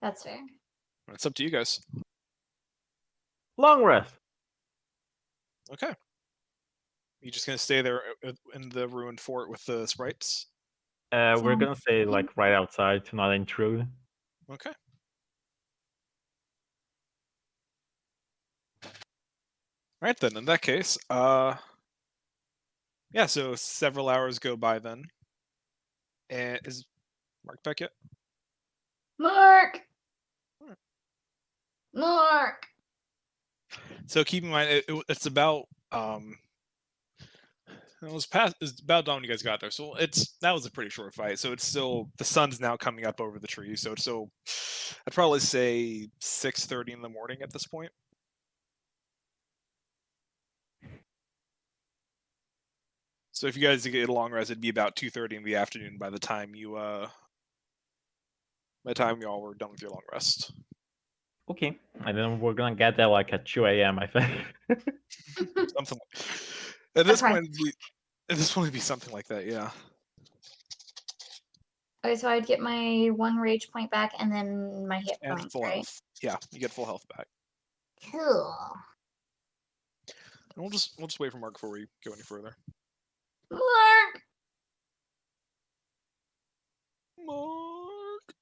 That's fair. It's up to you guys. Long rest. Okay. You just gonna stay there in the ruined fort with the sprites? We're gonna stay like right outside to not intrude. Okay. Right then, in that case, yeah, so several hours go by then. And is Mark back yet? Mark! Mark! So keep in mind, it's about it's about dawn when you guys got there. So that was a pretty short fight. So it's still, the sun's now coming up over the trees. So it's still, I'd probably say 6:30 in the morning at this point. So if you guys get a long rest, it'd be about 2:30 in the afternoon by the time y'all were done with your long rest. Okay, and then we're gonna get there like at 2 a.m. I think. Something at this point, it'd be something like that, yeah. Okay, so I'd get my 1 rage point back and then my hit And points, full right? health. Yeah, you get full health back. Cool. And we'll just wait for Mark before we go any further. Mark! Mark.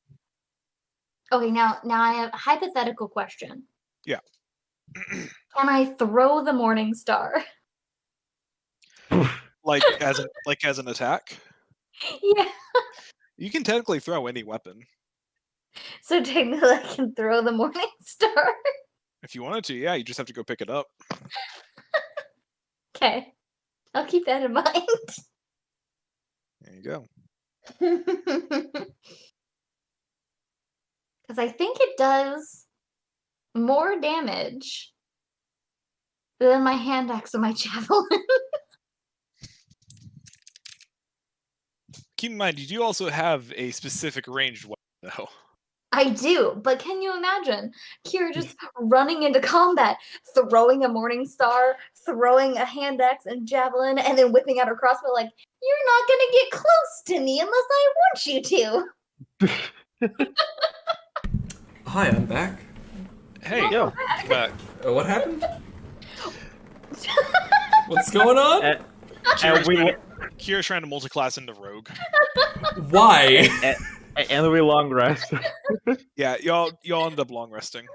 Okay, now I have a hypothetical question. Yeah. Can I throw the Morning Star? like as an attack? Yeah. You can technically throw any weapon. So technically I can throw the Morning Star. If you wanted to, yeah, you just have to go pick it up. Okay. I'll keep that in mind. There you go. Because I think it does more damage than my hand axe and my javelin. keep in mind, you do also have a specific ranged weapon, though. I do, but can you imagine Kira just running into combat, throwing a Morning Star, throwing a hand axe and javelin, and then whipping out her crossbow like, you're not gonna get close to me unless I want you to. Hi, I'm back. Hey, Yo. back. What happened? What's going on? And Kira's, we trying to multi-class into rogue. Why? and we long rest. Yeah, y'all end up long resting.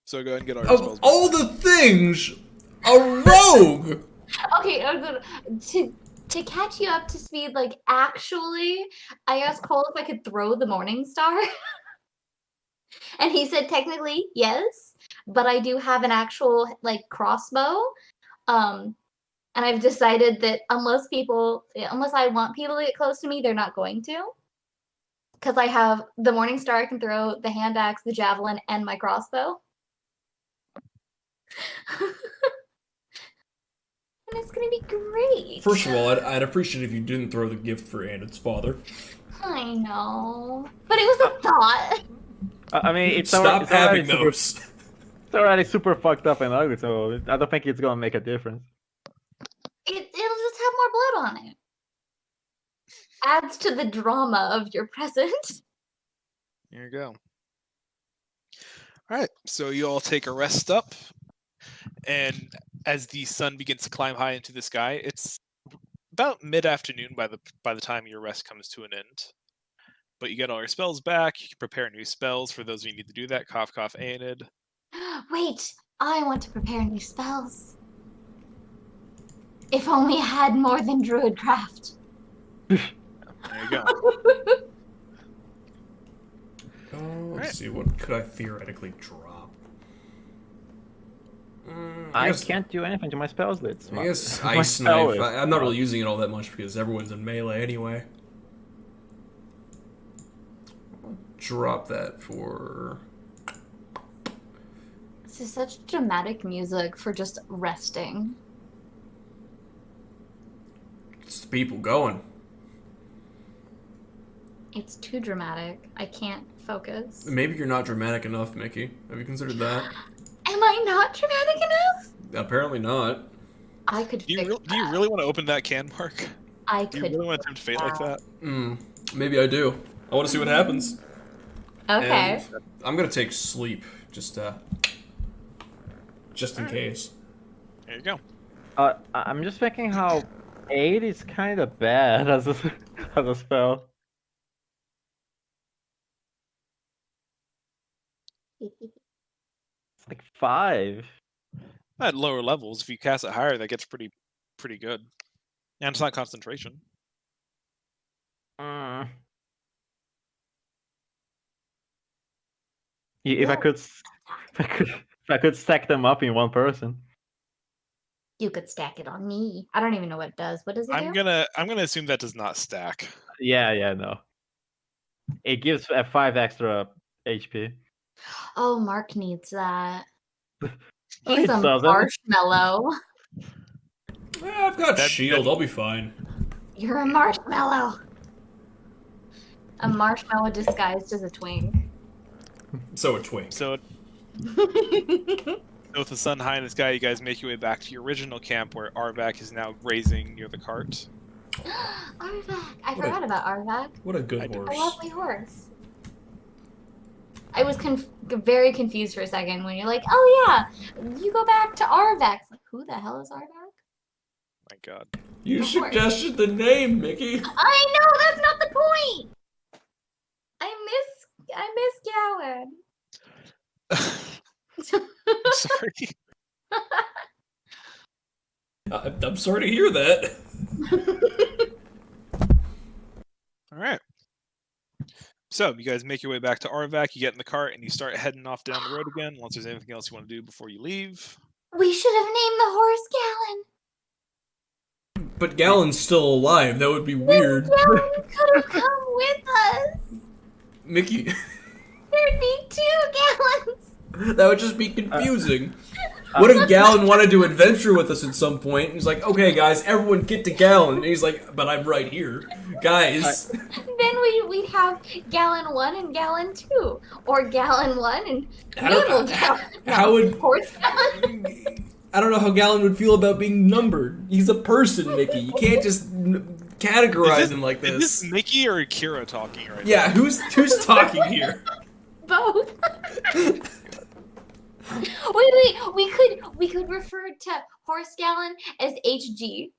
So go ahead and get all your Of spells. all the things, a rogue. Okay, to catch you up to speed, like, actually, I asked Cole if I could throw the Morning Star. And he said technically yes, but I do have an actual, like, crossbow. And I've decided that unless I want people to get close to me, they're not going to. Because I have the Morning Star I can throw, the hand axe, the javelin, and my crossbow. And it's gonna be great. First of all, I'd appreciate if you didn't throw the gift for Anna's father. I know, but it was a thought. I mean, it's Stop having super, those. it's already super fucked up and ugly, so I don't think it's gonna make a difference. It'll just have more blood on it. Adds to the drama of your present. There you go. Alright, so you all take a rest up, and as the sun begins to climb high into the sky, it's about mid-afternoon by the time your rest comes to an end. But you get all your spells back, you can prepare new spells for those of you who need to do that. Cough, cough, Aenid. Wait, I want to prepare new spells. If only I had more than Druidcraft. There you go. Let's see, what could I theoretically drop? I can't do anything to my spells list. I guess my Ice spell Knife. list. I'm not really using it all that much because everyone's in melee anyway. Drop that for... This is such dramatic music for just resting. It's the people going. It's too dramatic. I can't focus. Maybe you're not dramatic enough, Mickey. Have you considered that? Am I not dramatic enough? Apparently not. I could Do you fix that. really want to open that can, Mark? I Do you could. really want to tempt fate like that? Maybe I do. I want to see what happens. Okay. And I'm gonna take sleep, just in case. There you go. I'm just thinking how 8 is kind of bad as a spell. It's like 5. At lower levels, if you cast it higher, that gets pretty good. And it's not concentration. If I could stack them up in one person. You could stack it on me. I don't even know what it does. What does it I'm do? gonna assume that does not stack. Yeah, no. It gives 5 extra HP. Oh, Mark needs that. It He's a doesn't. marshmallow. I've got That- shield. I'll be fine. You're a marshmallow. A marshmallow disguised as a twink. So a twink. So with the sun high in the sky, you guys make your way back to your original camp where Arvak is now grazing near the cart. Arvak. I What a- forgot about Arvak. What a good I did. A horse. lovely horse. I was very confused for a second when you're like, oh yeah, you go back to Arvak. It's like, who the hell is Arvak? My God. You Of course. suggested the name, Mickey. I know, that's not the point! I miss Gowan. Sorry. I'm sorry to hear that. All right. So you guys make your way back to Arvak. You get in the cart and you start heading off down the road again. Unless there's anything else you want to do before you leave. We should have named the horse Gallon. But Gallon's still alive. That would be weird. Gallon could have come with us. Mickey, There'd be 2 Gallons. that would just be confusing. What if Galen wanted to adventure with us at some point? And he's like, okay, guys, everyone get to Galen. And he's like, but I'm right here. Guys. Then we'd have Gallon 1 and Gallon 2. Or Gallon 1 and Noodle Gallon. How would... Horse Gallon. I don't know how Galen would feel about being numbered. He's a person, Mickey. You can't just categorize him like this. Is this Mickey or Akira talking right Yeah, who's talking here? Both. Wait, we could refer to Horse Gallon as HG.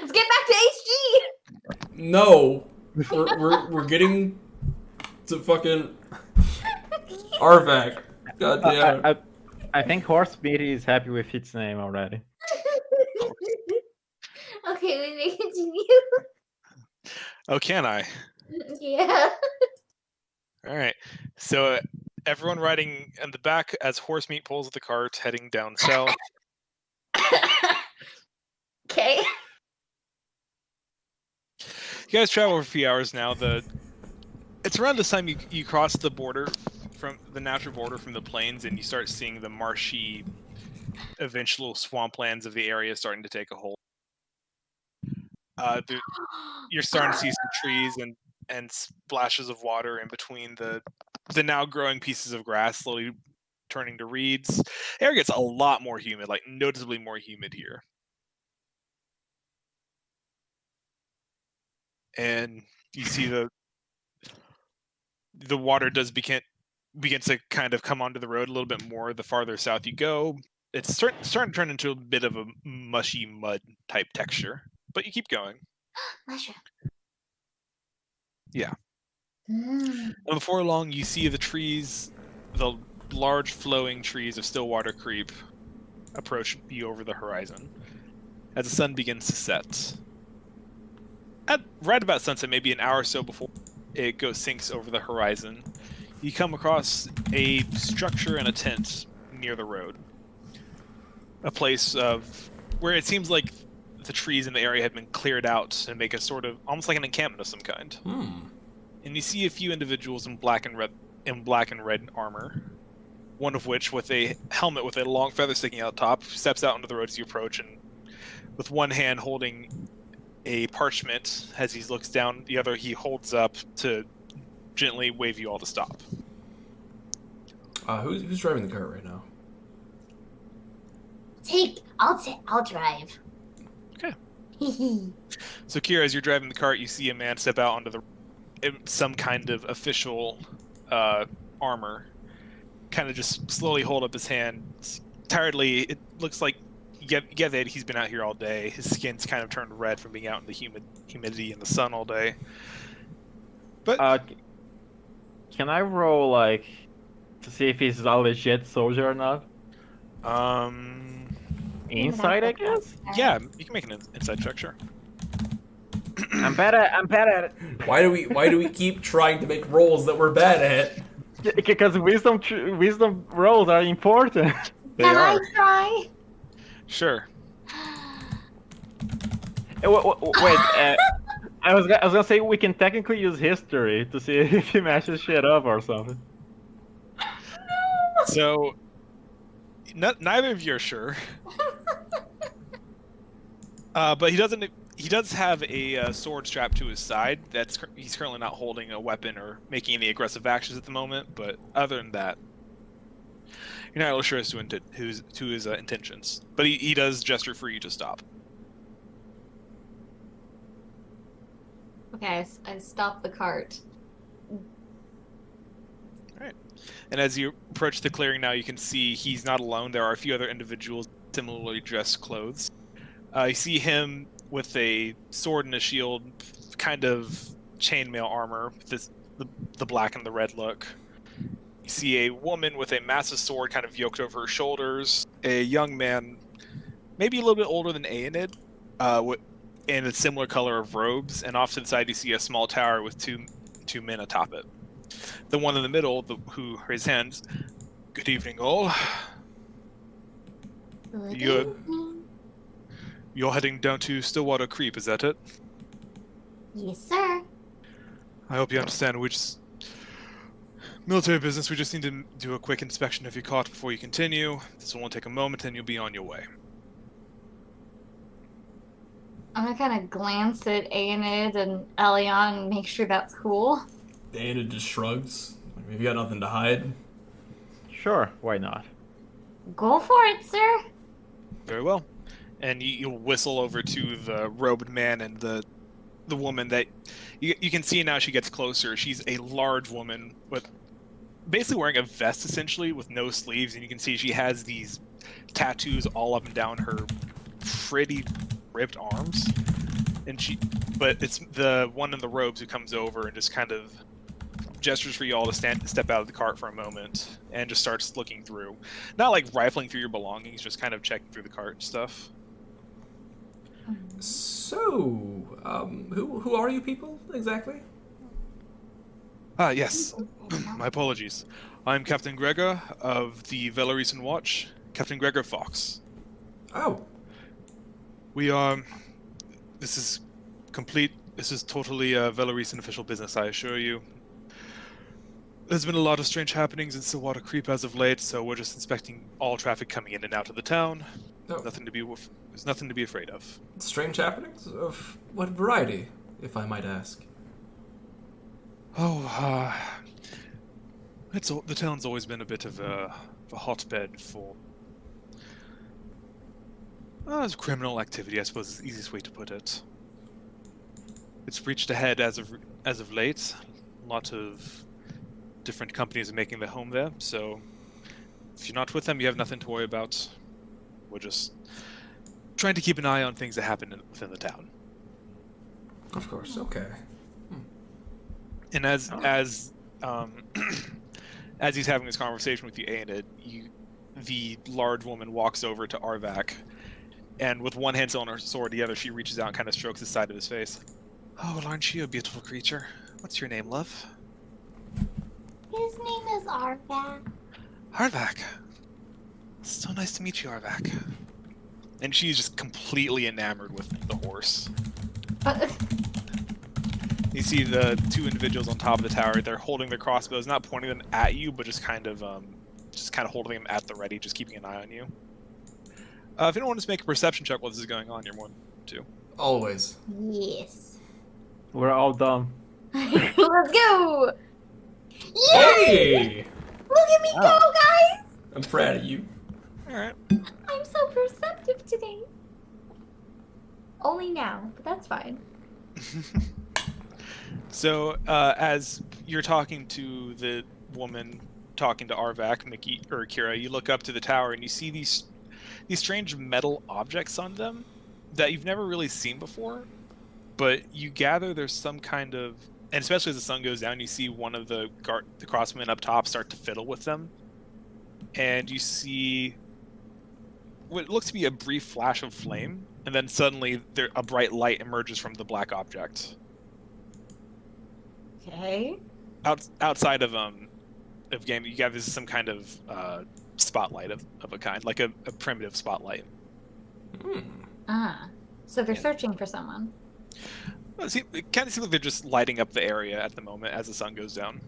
Let's get back to HG. No, we're getting to fucking Arvac. God damn it. I think Horse Meaty is happy with its name already. Okay, we may continue. Oh, can I? Yeah. All right. So everyone riding in the back as Horsemeat pulls the cart heading down south. Okay. You guys travel for a few hours now. It's around this time you cross the border from the natural border from the plains, and you start seeing the marshy, eventual swamplands of the area starting to take a hold. You're starting to see some trees and splashes of water in between the now growing pieces of grass, slowly turning to reeds. The air gets a lot more humid, like noticeably more humid here. And you see the water does begin to kind of come onto the road a little bit more the farther south you go. It's starting to turn into a bit of a mushy mud type texture, but you keep going. Mushroom. Yeah. Mm. And before long, you see the trees, the large flowing trees of Stillwater Creep approach you over the horizon as the sun begins to set. Right about sunset, maybe an hour or so before it sinks over the horizon, you come across a structure and a tent near the road. A place where it seems like the trees in the area have been cleared out and make a sort of almost like an encampment of some kind. And you see a few individuals in black and red armor. One of which, with a helmet with a long feather sticking out top, steps out onto the road as you approach, and with one hand holding a parchment as he looks down, the other he holds up to gently wave you all to stop. Who's driving the car right now? I'll drive. Okay. So Kira, as you're driving the cart, you see a man step out onto some kind of official armor, kind of just slowly hold up his hand. Tiredly, it looks like you get that he's been out here all day. His skin's kind of turned red from being out in the humidity and the sun all day. But can I roll to see if he's a legit soldier or not? Inside, I guess. Yeah, you can make an inside check, sure. I'm bad at it. Why do we keep trying to make rolls that we're bad at? Because wisdom rolls are important. Can I try? Sure. Wait, I was gonna say we can technically use history to see if he matches shit up or something. So, neither of you are sure. But he doesn't. He does have a sword strapped to his side. He's currently not holding a weapon or making any aggressive actions at the moment. But other than that, you're not really sure as to his intentions. But he does gesture for you to stop. Okay, I stopped the cart. All right. And as you approach the clearing now, you can see he's not alone. There are a few other individuals similarly dressed clothes. You see him with a sword and a shield, kind of chainmail armor, the black and the red look. You see a woman with a massive sword kind of yoked over her shoulders. A young man, maybe a little bit older than Aenid, in a similar color of robes. And off to the side, you see a small tower with two men atop it. The one in the middle, who his hands. Good evening, all. You're heading down to Stillwater Creep, is that it? Yes, sir. I hope you understand Military business, we just need to do a quick inspection of your cart before you continue. This will only take a moment and you'll be on your way. I'm gonna kind of glance at Aenid and Elion and make sure that's cool. Dana just shrugs. Like, have you got nothing to hide? Sure, why not? Go for it, sir. Very well. And you'll whistle over to the robed man and the woman that you can see now. She gets closer. She's a large woman with basically wearing a vest essentially with no sleeves, and you can see she has these tattoos all up and down her pretty ripped arms. But it's the one in the robes who comes over and just kind of gestures for you all to step out of the cart for a moment and just starts looking through. Not like rifling through your belongings, just kind of checking through the cart and stuff. So, who are you people exactly? Yes. My apologies. I'm Captain Gregor of the Velarisen Watch. Captain Gregor Fox. Oh, We are... This is complete... This is totally Velarisen official business, I assure you. There's been a lot of strange happenings in Stillwater Creep as of late, so we're just inspecting all traffic coming in and out of the town. Oh. There's nothing to be afraid of. Strange happenings? Of what variety, if I might ask? Oh, the town's always been a bit of a hotbed for criminal activity, I suppose is the easiest way to put it. It's reached ahead as of late. A lot of different companies are making their home there, so if you're not with them, you have nothing to worry about. We're just trying to keep an eye on things that happen within the town. Of course, okay. And as he's having this conversation with you, Aenid, the large woman walks over to Arvak, and with one hand still on her sword, the other she reaches out and kind of strokes the side of his face. Oh, well, aren't you a beautiful creature? What's your name, love? His name is Arvak. Arvak. So nice to meet you, Arvak. And she's just completely enamored with the horse. You see the two individuals on top of the tower. They're holding their crossbows, not pointing them at you, but just kind of holding them at the ready, just keeping an eye on you. If anyone wants to make a perception check while this is going on, you're more than to. Always. Yes. We're all dumb. Let's go! Yeah! Hey! Look at me go, guys! I'm proud of you. Alright. I'm so perceptive today. Only now, but that's fine. So, as you're talking to the woman talking to Arvak, Mickey, or Kira, you look up to the tower and you see these strange metal objects on them that you've never really seen before, but you gather there's some kind of, and especially as the sun goes down, you see one of the crossmen up top start to fiddle with them, and you see what looks to be a brief flash of flame, and then suddenly a bright light emerges from the black object. Okay. Outside of game, you got this some kind of spotlight of a kind, like a primitive spotlight. So they're searching for someone. Well, it kind of seems like they're just lighting up the area at the moment as the sun goes down.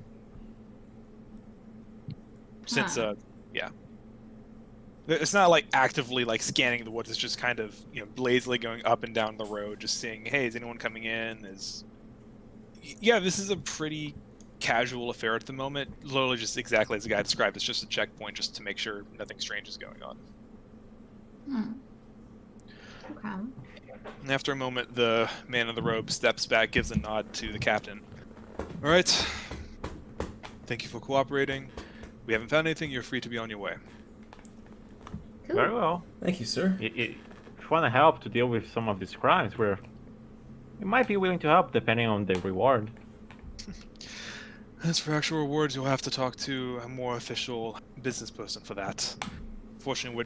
Since yeah, it's not like actively like scanning the woods. It's just kind of lazily going up and down the road, just seeing, hey, is anyone coming in? Yeah, this is a pretty casual affair at the moment. Literally just exactly as the guy described. It's just a checkpoint just to make sure nothing strange is going on. Okay. And after a moment, the man in the robe steps back, gives a nod to the captain. All right. Thank you for cooperating. We haven't found anything. You're free to be on your way. Cool. Very well. Thank you, sir. If you want to help to deal with some of these crimes, we might be willing to help depending on the reward. As for actual rewards, you'll have to talk to a more official business person for that. Fortunately,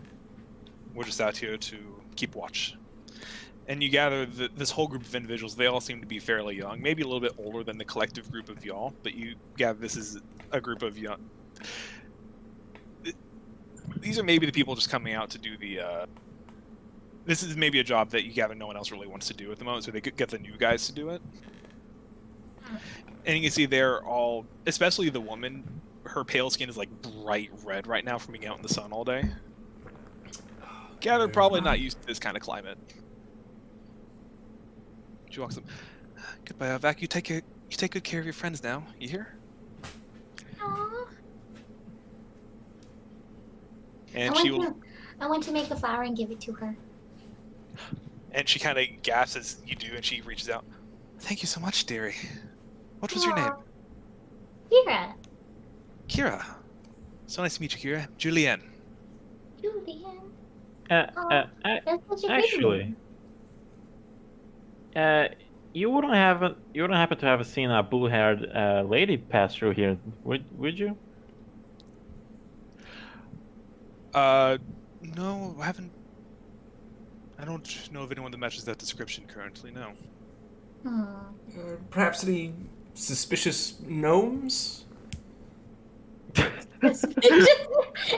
we're just out here to keep watch. And you gather that this whole group of individuals, they all seem to be fairly young, maybe a little bit older than the collective group of y'all, but you gather this is a group of young... These are maybe the people just coming out to do the... This is maybe a job that you gather no one else really wants to do at the moment, so they could get the new guys to do it. And you can see they're all, especially the woman, her pale skin is like bright red right now from being out in the sun all day. Gather probably not used to this kind of climate. She walks up. Goodbye, Avak. You take good care of your friends now. You hear? Aw. And she will. I went to make a flower and give it to her. And she kind of gasps as you do, and she reaches out. Thank you so much, dearie. What was your name? Kira. Kira. So nice to meet you, Kira. Julianne. Julian. That's That's such a good actually, you wouldn't happen to have seen a blue-haired lady pass through here, would you? No, I haven't. I don't know of anyone that matches that description currently, no. Perhaps any suspicious gnomes? Suspicious?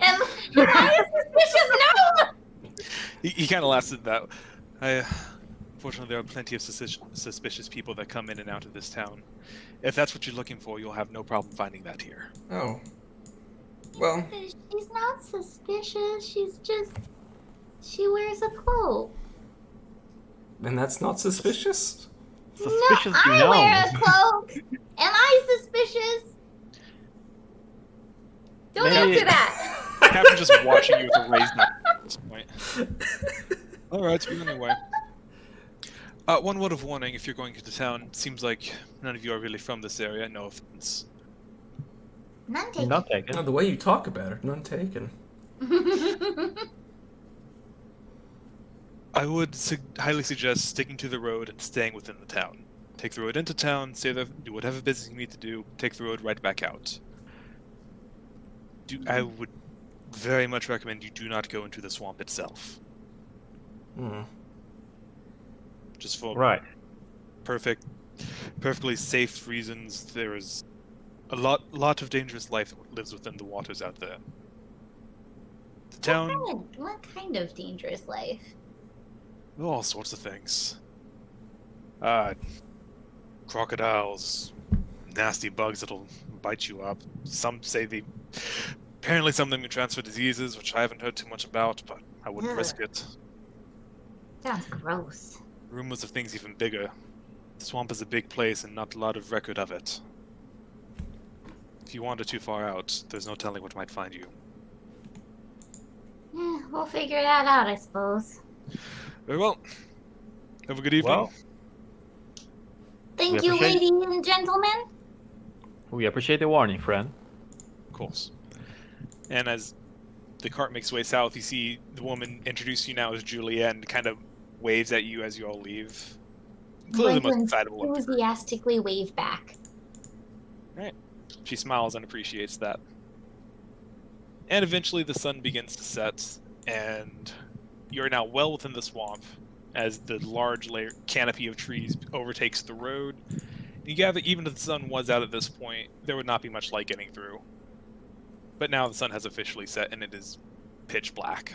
Am I a suspicious gnome? He kind of laughs at that. Fortunately, there are plenty of suspicious people that come in and out of this town. If that's what you're looking for, you'll have no problem finding that here. Oh. Well, She's not suspicious. She wears a cloak. then that's not suspicious? Suspicious no, I gnome. wear a cloak. Am I suspicious? Don't Maybe- answer that. Captain just watching you with a raised knife at this point. Alright, speak anyway. One word of warning if you're going into town. Seems like none of you are really from this area. No offense. None taken. Not taken. No, the way you talk about it, none taken. I would highly suggest sticking to the road and staying within the town. Take the road into town, stay there, do whatever business you need to do, take the road right back out. I would very much recommend you do not go into the swamp itself. Hmm. Just for Right. perfectly safe reasons. There is a lot of dangerous life that lives within the waters out there. The town, What kind of dangerous life? all sorts of things. Crocodiles, nasty bugs that'll bite you up. Some say apparently some of them can transfer diseases, which I haven't heard too much about, but I wouldn't Ugh. risk it. Sounds gross. Rumors of things even bigger. The swamp is a big place and not a lot of record of it. If you wander too far out, there's no telling what might find you. We'll figure that out, I suppose. Very well. Have a good evening. Well, Thank We you, appreciate- ladies and gentlemen. we appreciate the warning, friend. Of course. And as the cart makes way south, you see the woman introduced you now as Julianne, kind of waves at you as you all leave. Clearly the most Going to excitable one. enthusiastically wave back. She smiles and appreciates that. And eventually the sun begins to set, and you're now well within the swamp as the large canopy of trees overtakes the road. You gather even if the sun was out at this point, there would not be much light getting through. But now the sun has officially set and it is pitch black.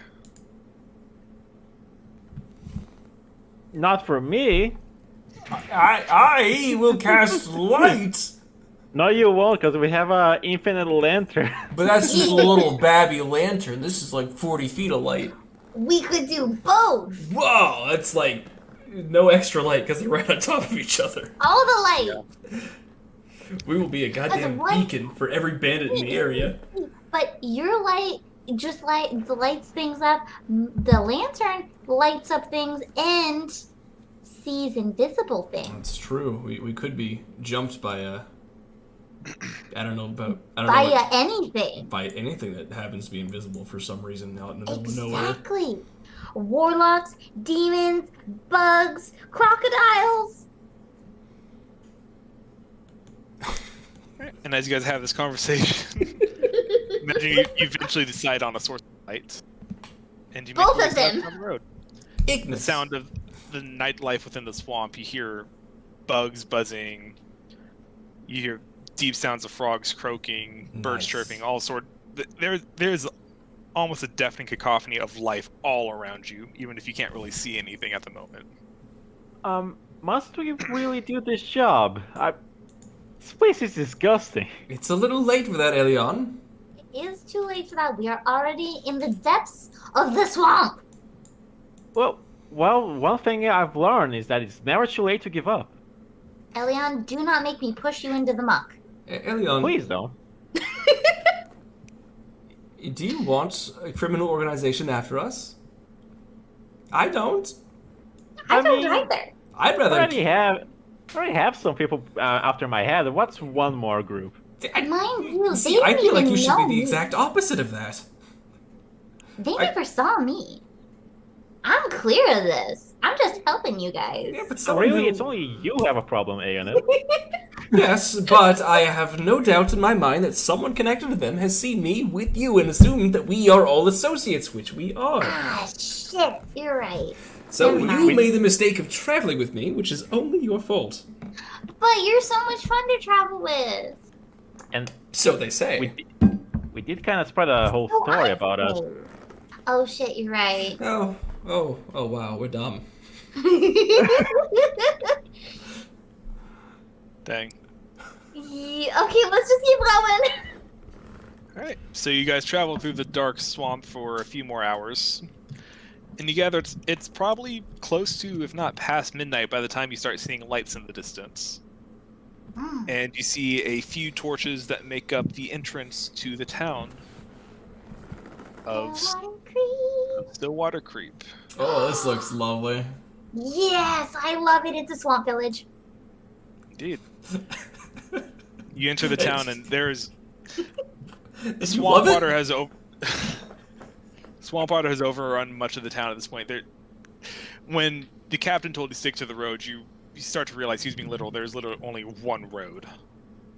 Not for me. I will cast light, No, you won't, because we have a infinite lantern. but that's just a little babby lantern. This is like 40 feet of light. We could do both. Whoa, that's like no extra light because they're right on top of each other. All the light. We will be a goddamn what? beacon for every bandit in the area. But your light just lights things up. The lantern lights up things and sees invisible things. That's true. We could be jumped by a. I don't know about. I don't By know what- anything. by anything that happens to be invisible for some reason out in the middle of nowhere. Exactly. Warlocks, demons, bugs, crocodiles. And as you guys have this conversation, imagine you eventually decide on a source of light. And you make Both your of way south them. down the road. The Ignis. sound of the nightlife within the swamp. You hear bugs buzzing. You hear deep sounds of frogs croaking, birds Nice. chirping, all sort. There's almost a deafening cacophony of life all around you, even if you can't really see anything at the moment. Must we really do this job? This place is disgusting. It's a little late for that, Elion. It is too late for that. We are already in the depths of the swamp. Well, one thing I've learned is that it's never too late to give up. Elion, do not make me push you into the muck. Elion, Please don't. do you want a criminal organization after us? I don't. I don't mean, either. I'd I rather. already have some people after my head. What's one more group? Mind you, See, they I didn't feel like even you should know be the me. exact opposite of that. They never saw me. I'm clear of this. I'm just helping you guys. Yeah, but So someone really, who- it's only you who have a problem, Aeon. Yes, but I have no doubt in my mind that someone connected to them has seen me with you and assumed that we are all associates, which we are. Ah, shit. You're right. So never you mind. made the mistake of traveling with me, which is only your fault. But you're so much fun to travel with. And So they say. we did kind of spread a whole So story I about us. say. Oh shit, you're right. Oh, wow, we're dumb. Dang. Yeah, okay, let's just keep going. Alright, so you guys travel through the dark swamp for a few more hours. And you gather it's probably close to, if not past midnight, by the time you start seeing lights in the distance. And you see a few torches that make up the entrance to the town of Stillwater Creep. Oh, this looks lovely. Yes, I love it. It's a swamp village. Indeed. You enter the town and there's You love swamp it? water has swamp water has overrun much of the town at this point. When the captain told you to stick to the road, you start to realize he was being literal. There's literally only one road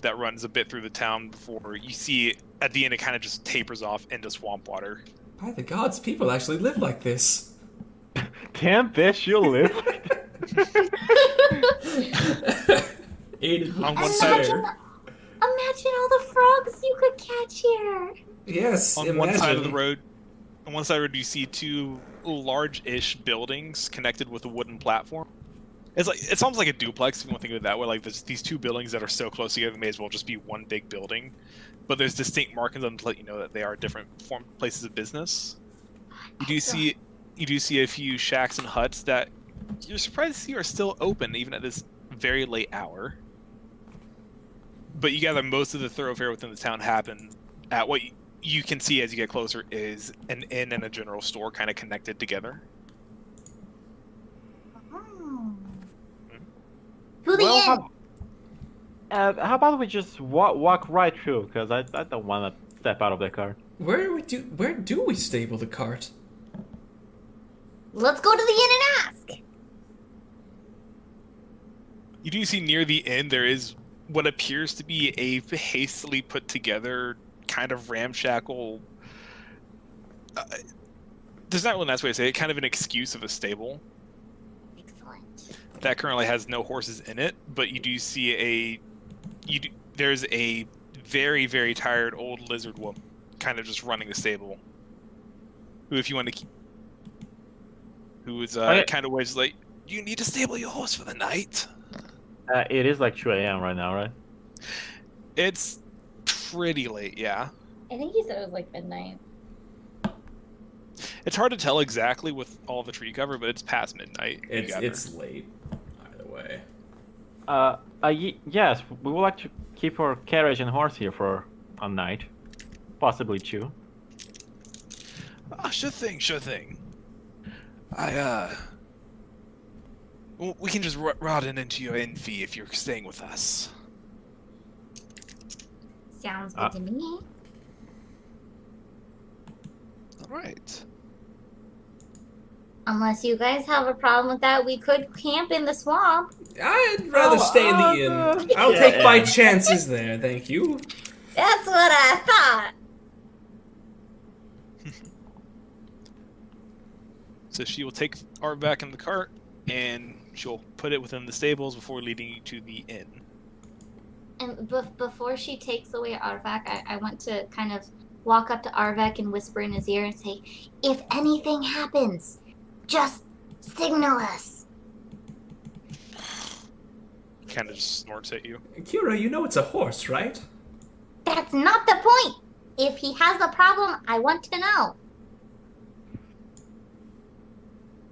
that runs a bit through the town before you see at the end it kind of just tapers off into swamp water. By the gods, people actually live like this. Damn bitch, you'll live. Aided On with one despair. side- Imagine all the frogs you could catch here. Yes, On one side of the road, you see two large-ish buildings connected with a wooden platform. It's almost like a duplex if you want to think of it that way. Like there's these two buildings that are so close together, they may as well just be one big building. But there's distinct markings on them to let you know that they are different places of business. You do see a few shacks and huts that you're surprised to see are still open even at this very late hour. But you gather most of the thoroughfare within the town happen at what you can see as you get closer is an inn and a general store kind of connected together. To the end. How about we just walk right through? Because I don't want to step out of the car. Where do we stable the cart? Let's go to the inn and ask. You do see near the inn there is what appears to be a hastily put together kind of ramshackle. There's not really a nice way to say it. Kind of an excuse of a stable Excellent. that currently has no horses in it, but you do see there's a very, very tired old lizard woman kind of just running the stable. Who, if you want to keep, who is kind of ways like, you need to stable your horse for the night. It is like 2 a.m. right now, right? It's pretty late, yeah. I think he said it was like midnight. It's hard to tell exactly with all the tree cover, but it's past midnight. you gather. It's late. Either way. Yes, we would like to keep our carriage and horse here for a night, possibly 2. Sure thing. We can just ride into your inn fee if you're staying with us. Sounds good to me. Alright. Unless you guys have a problem with that, we could camp in the swamp. I'd rather stay in the inn. I'll take my chances there, thank you. That's what I thought. So she will take Art back in the cart, and she'll put it within the stables before leading you to the inn. And before she away away Arvak, I want to kind of walk up to Arvak and whisper in his ear and say, if anything happens, just signal us. kind of just snorts at you. Kira, you know it's a horse, right? That's not the point. If he has a problem, I want to know.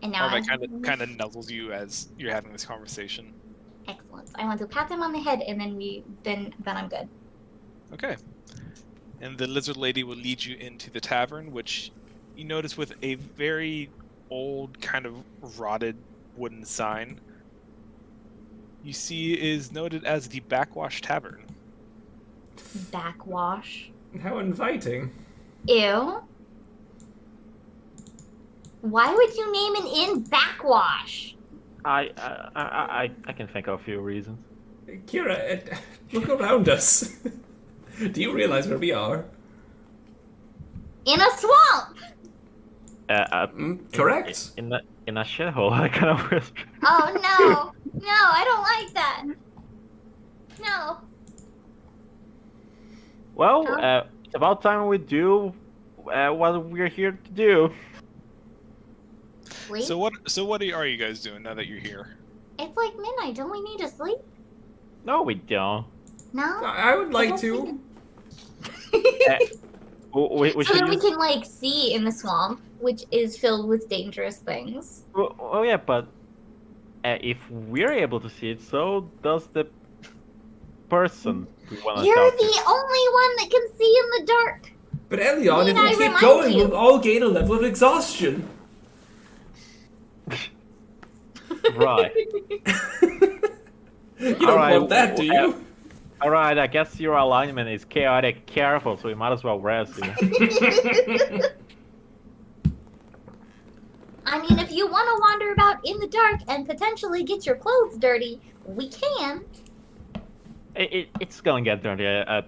And now Arvet kind of nuzzles you as you're having this conversation. Excellent. I want to pat him on the head, and then I'm good. Okay. And the lizard lady will lead you into the tavern, which you notice with a very old, kind of rotted wooden sign. You see is noted as the Backwash Tavern. Backwash. How inviting. Ew. Why would you name an inn Backwash? I can think of a few reasons. Kira, look around us. Do you realize where we are? In a swamp! Correct. In a shithole, I kind of whisper. Oh no! No, I don't like that. No. Well, it's about time we do what we're here to do. Sleep? So what are you guys doing now that you're here? It's like midnight. Don't we need to sleep? No, we don't. No? I would like to. We So should then we use... can like see in the swamp, which is filled with dangerous things. Oh yeah, but if we're able to see it, so does the person we want to You're talk to. the only one that can see in the dark. But Elion, Need if I we keep remind going, you? we'll all gain a level of exhaustion. Right. You don't Alright, want that, do you? Alright, I guess your alignment is chaotic careful, so we might as well rest you. I mean, if you want to wander about in the dark and potentially get your clothes dirty, we can. It's gonna get dirty at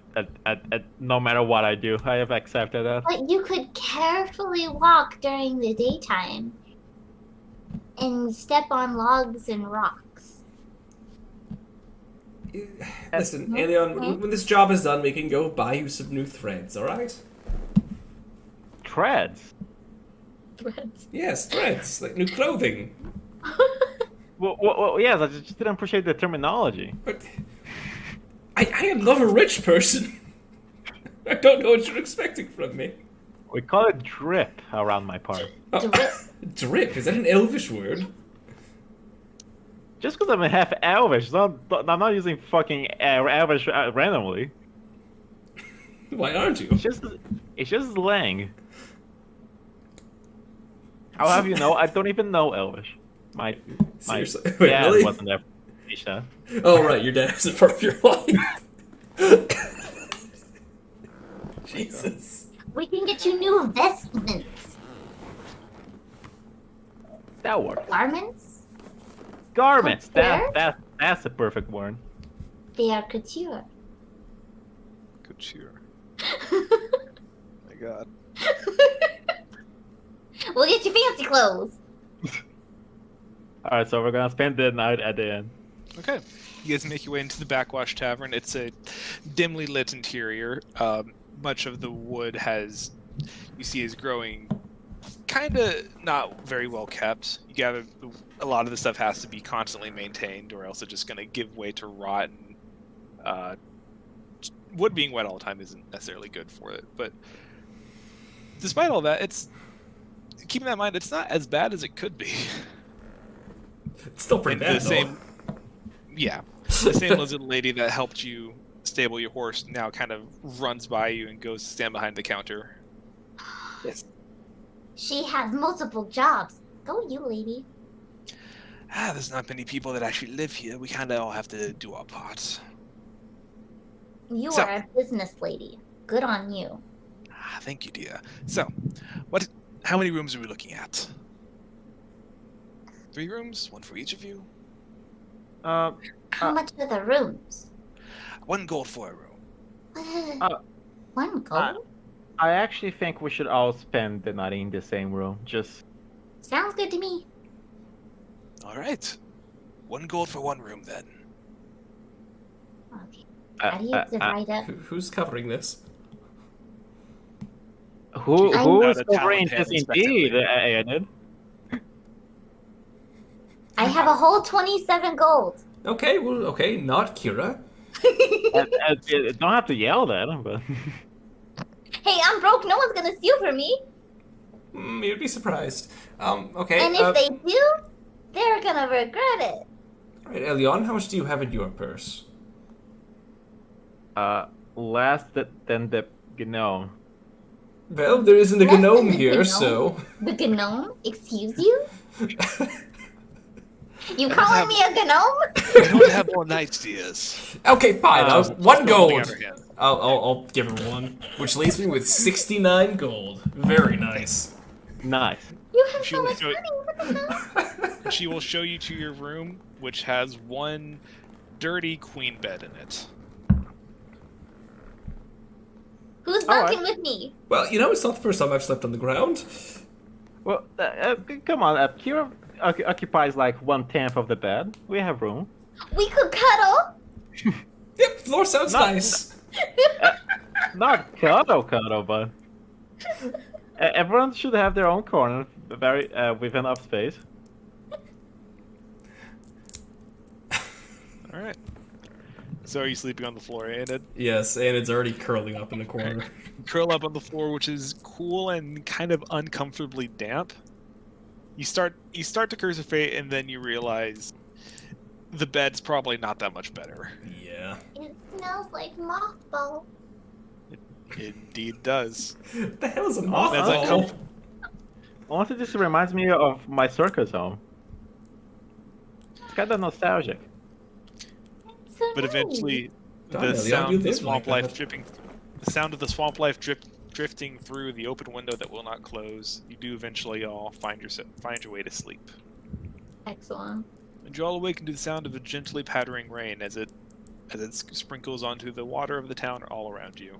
no matter what I do. I have accepted that. But you could carefully walk during the daytime and step on logs and rocks. Listen, Elion, when this job is done, we can go buy you some new threads, alright? Treads? Threads. Yes, threads, like new clothing. Well, yes, I just didn't appreciate the terminology. But I am not a rich person. I don't know what you're expecting from me. We call it drip around my part. Oh, Drip. drip, is that an elvish word? Just because I'm half elvish, I'm not using fucking elvish randomly. Why aren't you? It's just slang. I'll have you know, I don't even know elvish. My Seriously? dad Wait, really? wasn't there. Isha. Oh, right, your dad isn't part of your life. Jesus. We can get you new vestments. That works. Garments? Garments. Couture? That's a perfect word. They are couture. Good cheer. My God. We'll get you fancy clothes. All right, so we're gonna spend the night at the inn. Okay. You guys make your way into the Backwash Tavern. It's a dimly lit interior. Much of the wood you see is growing kind of not very well kept. You gather a lot of the stuff has to be constantly maintained or else it's just going to give way to rot. And wood being wet all the time isn't necessarily good for it. But despite all that, keeping that in mind, it's not as bad as it could be. It's still pretty bad, The same lizard lady that helped you stable your horse now kind of runs by you and goes to stand behind the counter. Yes. She has multiple jobs. Go you, lady. There's not many people that actually live here. We kind of all have to do our parts. You So- are a business lady. Good on you. Thank you, dear. So, how many rooms are we looking at? 3 rooms? 1 for each of you? How much are the rooms? 1 gold for a room. 1 gold? I actually think we should all spend the night in the same room. Just Sounds good to me. All right. 1 gold for 1 room, then. Okay. How do you divide up? Who's covering this? who I'm who not is a talent covering hand this indeed, inspector. Aiden? I have a whole 27 gold. Okay, well, okay, not Kira. Don't have to yell then, but Hey, I'm broke. No one's gonna steal from me. You'd be surprised. Okay. And if they do, they're gonna regret it. All right, Elion, how much do you have in your purse? less than the gnome. Well, there isn't a Less than gnome the here, gnome? so. The gnome? Excuse you? You don't calling have- me a gnome? I don't have more knights, dears. Okay, fine. One Holding gold. out her hand. I'll give her one, which leaves me with 69 gold. Very nice. Nice. You have She so will much show- money. What the hell? She will show you to your room, which has one dirty queen bed in it. Who's All bunking with me? Well, you know, it's not the first time I've slept on the ground. Well, come on. Kira occupies like 1/10 of the bed. We have room. We could cuddle. Yep, floor sounds Not- nice. Not cuddle, but everyone should have their own corner, very with enough space. All right. So are you sleeping on the floor, Anid? Yes, and it's already curling up in the corner. Curl up on the floor, which is cool and kind of uncomfortably damp. You start to curse your fate, and then you realize the bed's probably not that much better. Yeah. It smells like mothball. It indeed does. The hell is a That's mothball? like Honestly, this reminds me of my circus home. It's kind of nostalgic. It's so But nice. eventually, Darn, the Ellie, how sound do you of the live swamp like life that? dripping, the sound of the swamp life drifting through the open window that will not close. You do eventually all find your way to sleep. Excellent. And you all awaken to the sound of a gently pattering rain as it sprinkles onto the water of the town all around you.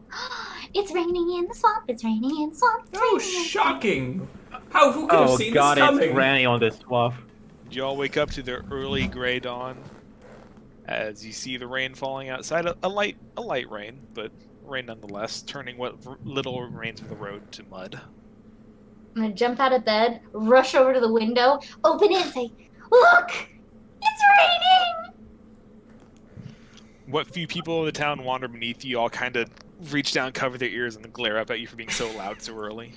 It's raining in the swamp. It's raining in the swamp. It's Oh, raining in the swamp. shocking! Who could have Oh seen god, this coming? it's raining on this swamp. You all wake up to the early gray dawn as you see the rain falling outside. A light rain, but rain nonetheless, turning what little remains of the road to mud. I'm gonna jump out of bed, rush over to the window, open it, and say, "Look, it's raining!" What few people in the town wander beneath you all kind of reach down, cover their ears, and glare up at you for being so loud so early.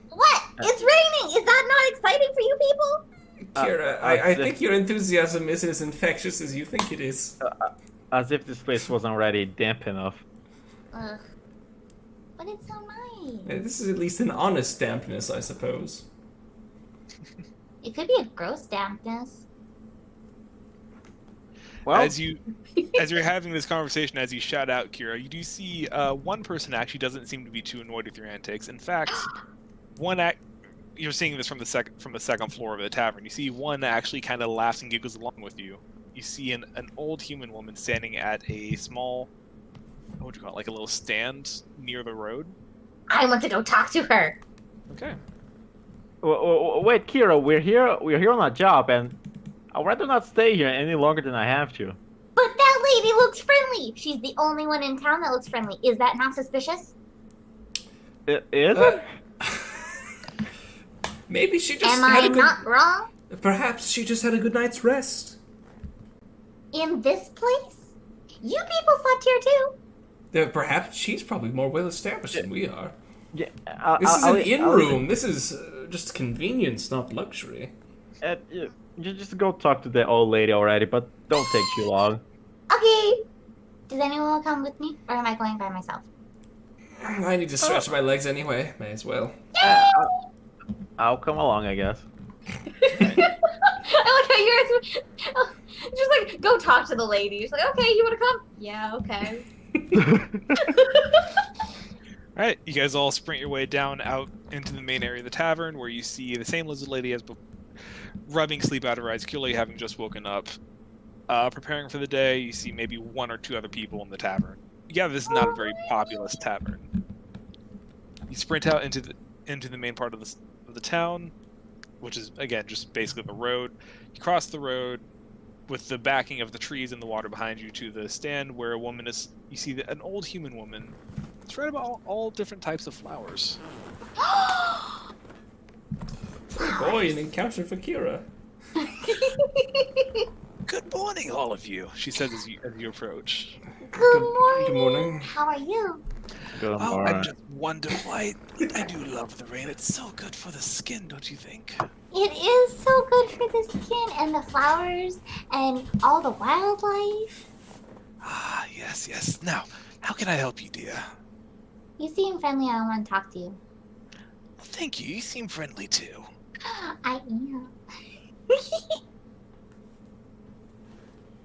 What? It's raining. Is that not exciting for you people? Kira, I think your enthusiasm isn't as infectious as you think it is. As if this place wasn't already damp enough. Ugh. But it's so nice. This is at least an honest dampness, I suppose. It could be a gross dampness. Well, As you're having this conversation, as you shout out, Kira, you do see one person actually doesn't seem to be too annoyed with your antics. In fact, you're seeing this from the second floor of the tavern. You see one actually kind of laughs and giggles along with you. You see an old human woman standing at a small, what would you call it, like a little stand near the road. I want to go talk to her. Okay. wait, Kira, we're here on a job, and I'd rather not stay here any longer than I have to. But that lady looks friendly. She's the only one in town that looks friendly. Is that not suspicious? Is it? Maybe she just Am had I a good... not wrong? Perhaps she just had a good night's rest. In this place? You people slept here too. Perhaps she's probably more well established than we are. Yeah, This is an inn room. This is just convenience, not luxury. You just go talk to the old lady already, but don't take too long. Okay. Does anyone want to come with me? Or am I going by myself? I need to stretch my legs anyway. May as well. I'll come along, I guess. I like how you're just like, go talk to the lady. She's like, okay, you want to come? Yeah, okay. Alright, you guys all sprint your way down out into the main area of the tavern where you see the same lizard lady as before, rubbing sleep out of her eyes, clearly having just woken up. Preparing for the day, you see maybe one or two other people in the tavern. Yeah, this is not a very populous tavern. You sprint out into the main part of the town, which is, again, just basically the road. You cross the road with the backing of the trees and the water behind you to the stand where a woman is. You see an old human woman. It's right about all different types of flowers. Boy, an encounter for Kira. Good boy. morning, all of you, she says as you approach. Good morning. Good morning. How are you? Good Oh, morning. I'm just wonderful. I do love the rain. It's so good for the skin, don't you think? It is so good for the skin and the flowers and all the wildlife. Ah, yes, yes. Now, how can I help you, dear? You seem friendly. I want to talk to you. Thank you. You seem friendly, too. I am.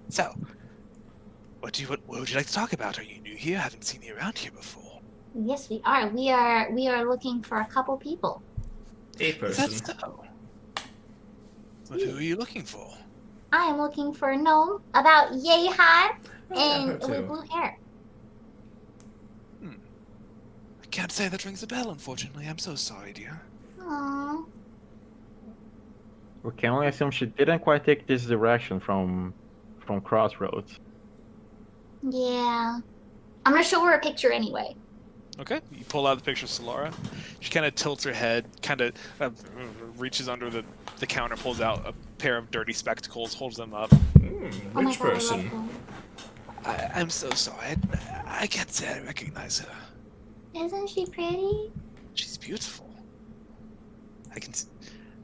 So, what would you like to talk about? Are you new here? I haven't seen you around here before. Yes, we are. We are looking for a couple people. A Is person. that so? But who are you looking for? I am looking for a gnome about yay high Oh, yeah, her and too. with blue hair. I can't say that rings a bell, unfortunately. I'm so sorry, dear. Aww. We can only assume she didn't quite take this direction from Crossroads. Yeah. I'm gonna show her a picture anyway. Okay, you pull out the picture of Solara. She kind of tilts her head, kind of reaches under the counter, pulls out a pair of dirty spectacles, holds them up. Oh my Rich god, I person. love I'm so sorry. I can't say I recognize her. her. Isn't she pretty? She's beautiful.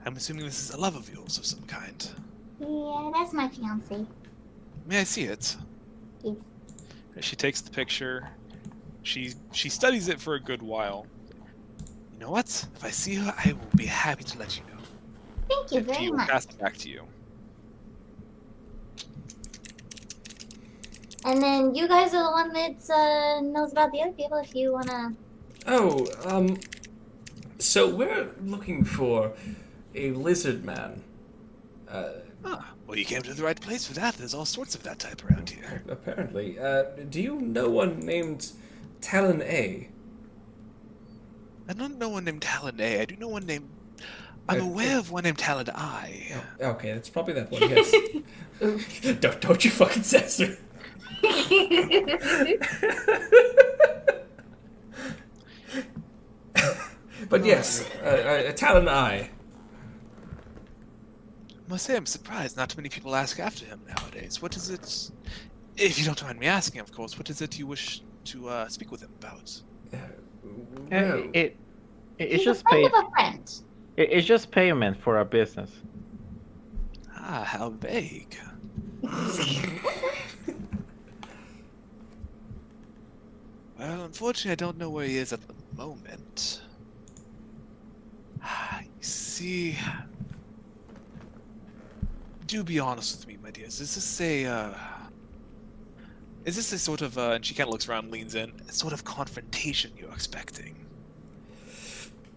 I'm assuming this is a love of yours of some kind. Yeah, that's my fiance. May I see it? Yes. She takes the picture. She studies it for a good while. You know what? If I see her, I will be happy to let you know. Thank you She very will much. pass it back to you. And then you guys are the one that knows about the other people if you wanna. Oh, so we're looking for a lizard man. Well, you came to the right place for that. There's all sorts of that type around here. Apparently. Do you know one named Talon A? I don't know one named Talon A. I do know one named... I'm aware of one named Talon I. Okay, that's probably that one, yes. don't you fucking censor. But yes, Talon I. I must say I'm surprised not too many people ask after him nowadays. What is it... If you don't mind me asking, of course, what is it you wish to speak with him about? Well, It's He's just a friend pay. of a friend. It's just payment for our business. Ah, how vague. Well, unfortunately, I don't know where he is at the moment. You see... Do be honest with me, my dears. Is this a sort of, and she kind of looks around, leans in, a sort of confrontation you're expecting?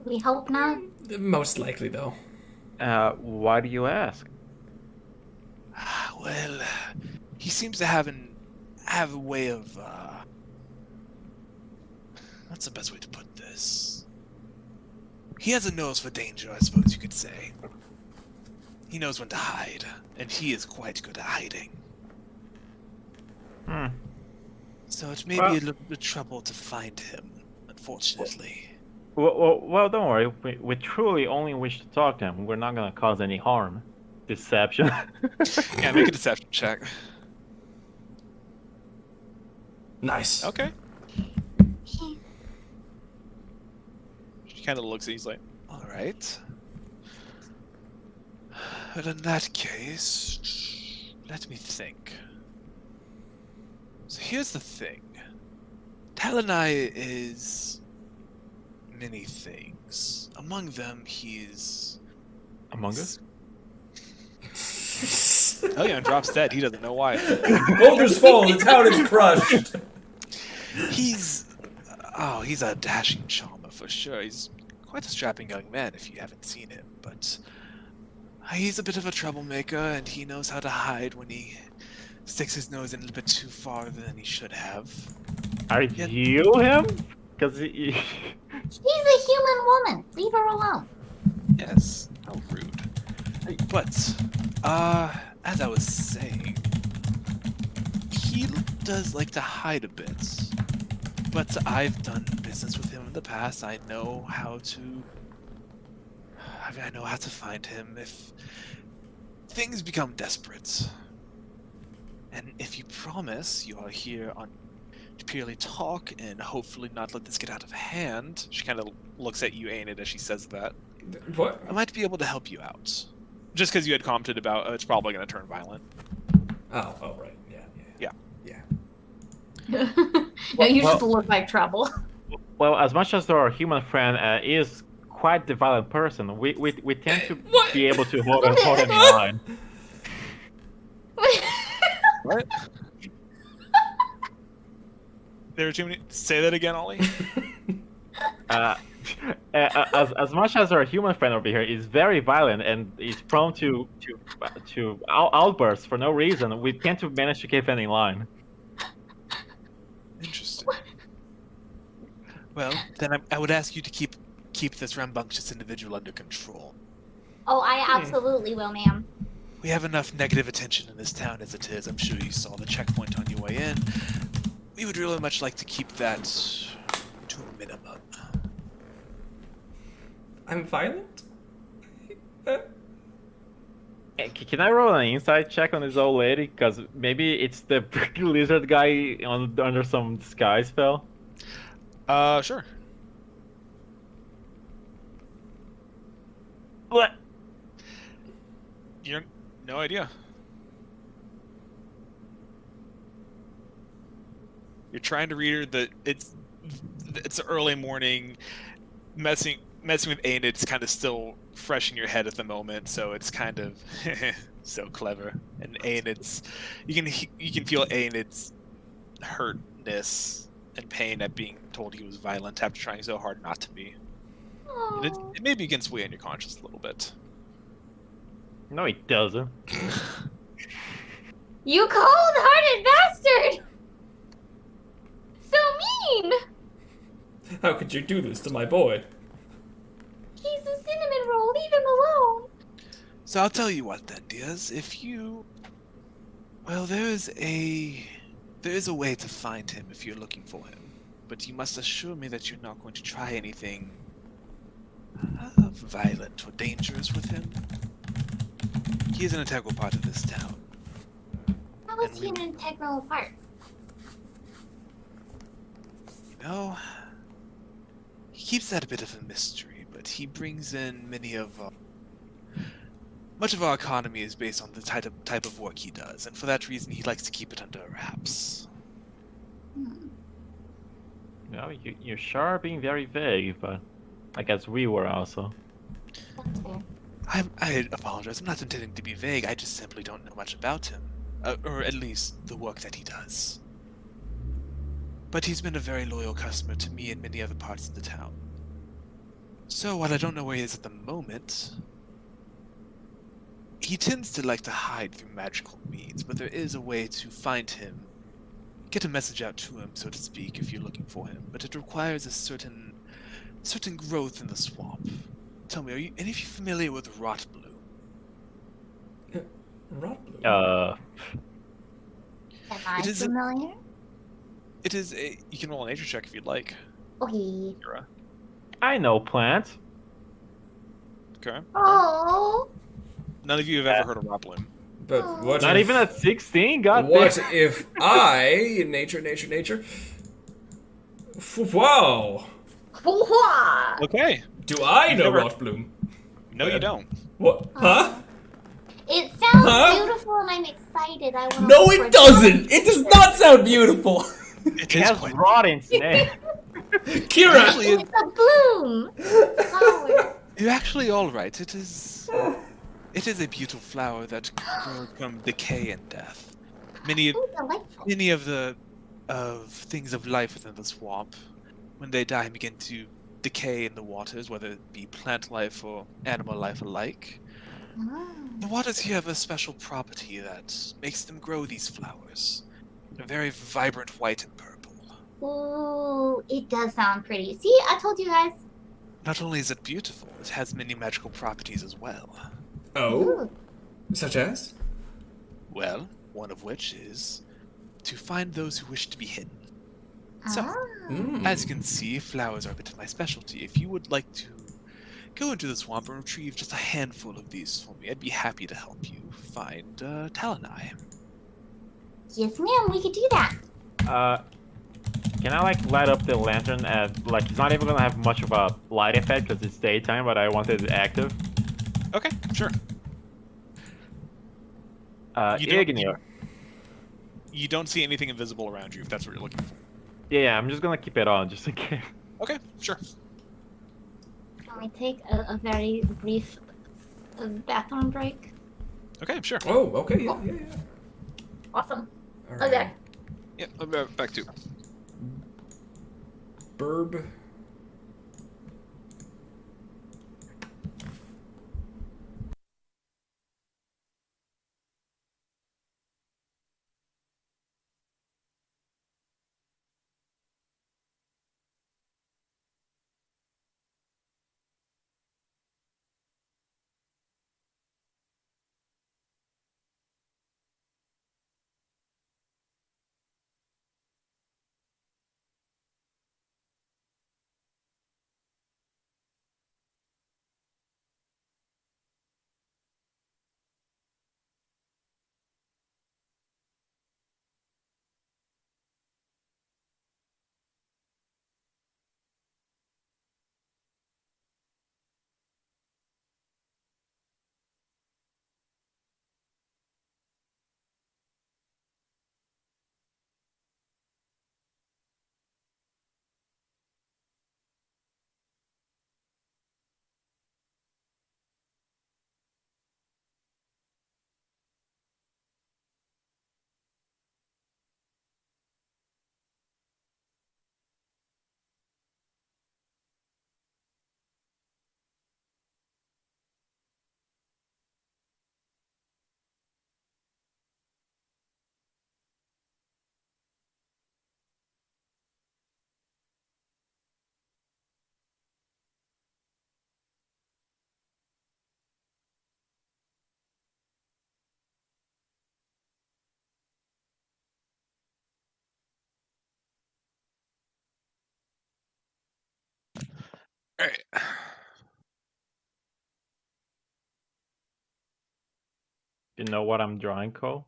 We hope not. most likely, though. Why do you ask? Well, he seems to have a way of, what's the best way to put this? He has a nose for danger, I suppose you could say. He knows when to hide, and he is quite good at hiding. Hmm. So it may be Well- a little bit of trouble to find him, unfortunately. Well, don't worry. We truly only wish to talk to him. We're not gonna cause any harm. Deception. Yeah, make a deception check. Nice. Okay. She kind of looks at you, he's like, alright. But in that case, let me think. So here's the thing. Talonai is many things. Among them, he's... Among Us? Oh yeah, and drops dead. He doesn't know why. Boulders fall, the town is crushed. He's a dashing charmer for sure. He's quite a strapping young man if you haven't seen him, but he's a bit of a troublemaker, and he knows how to hide when he sticks his nose in a little bit too far than he should have. Are Yeah. you him? Because She's a human woman. Leave her alone. Yes, how rude. But, as I was saying, he does like to hide a bit. But I've done business with him in the past. I know how to find him if things become desperate. promise you are here on to purely talk and hopefully not let this get out of hand. She kind of looks at you, Aenid, as she says that. What? I might be able to help you out. Just because you had commented about it's probably going to turn violent. Oh, right. Yeah. No, you just Well- look like trouble. Well, as much as our human friend is quite the violent person, we tend to What? be able to hold him in line. What? There were too many. Say that again, Ollie. As much as our human friend over here is very violent and is prone to outbursts for no reason, we tend to manage to keep him in line. Interesting. Well, then I would ask you to keep this rambunctious individual under control. Oh, I absolutely will, ma'am. We have enough negative attention in this town as it is. I'm sure you saw the checkpoint on your way in. We would really much like to keep that to a minimum. I'm violent? Can I roll an insight check on this old lady? Because maybe it's the lizard guy under some disguise spell. Sure. What? You're no idea. You're trying to read her that it's early morning. Messing with Aenid is kind of still fresh in your head at the moment, so it's kind of so clever. And Aenid's you can feel Aenid's hurtness and pain at being told he was violent after trying so hard not to be. And it maybe begins to weigh on your conscience a little bit. No, it doesn't. You cold-hearted bastard! So mean! How could you do this to my boy? He's a cinnamon roll, leave him alone! So I'll tell you what then, Diaz. Well, there is a way to find him if you're looking for him. But you must assure me that you're not going to try anything violent or dangerous with him. He is an integral part of this town. How is he an integral part? You know, he keeps that a bit of a mystery, but he brings in much of our economy is based on the type of work he does, and for that reason he likes to keep it under wraps. No, you sure are being very vague, but I guess we were also. That's fair. I apologize. I'm not intending to be vague. I just simply don't know much about him, or at least the work that he does. But he's been a very loyal customer to me and many other parts of the town. So while I don't know where he is at the moment, he tends to like to hide through magical means, but there is a way to find him, get a message out to him, so to speak, if you're looking for him. But it requires a certain growth in the swamp. Tell me, are any of you familiar with rot bloom? Rot blue. Am I It is- familiar? It is you can roll a nature check if you'd like. Okay. Kira. I know plants. Okay. Oh! None of you have ever heard of rot bloom. But what Not if, even at 16. God What damn. if I nature? Wow. Hoo-ha! Okay. Do I You've know never- rot bloom? No, you don't. What? Huh? It sounds Huh? beautiful and I'm excited. I want No, it doesn't. It does not sound beautiful. It It is has quite. rot in its name. Kira. Actually, It's a bloom! It's a flower. You're actually all right. It is a beautiful flower that grows from decay and death. Many Oh, delightful. of the things of life within the swamp, when they die, begin to decay in the waters, whether it be plant life or animal life alike. The waters here have a special property that makes them grow these flowers. They're very vibrant white and purple. Ooh, it does sound pretty. See, I told you guys. Not only is it beautiful, it has many magical properties as well. Oh, Ooh. such as? Well, one of which is to find those who wish to be hidden. So, Ah. as you can see, flowers are a bit of my specialty. If you would like to go into the swamp and retrieve just a handful of these for me, I'd be happy to help you find Talonai. Yes, ma'am. We could do that. Can I like light up the lantern at like it's not even gonna have much of a light effect because it's daytime, but I wanted it active. Okay, sure. You don't- Ignore. You don't see anything invisible around you if that's what you're looking for. Yeah, I'm just gonna keep it on just in case. Okay, sure. Can we take a very brief bathroom break? Okay, sure. Oh, okay, yeah. Awesome. All Okay. right. Yeah, I'll be back to. Burb. All right. You know what I'm drawing, Cole?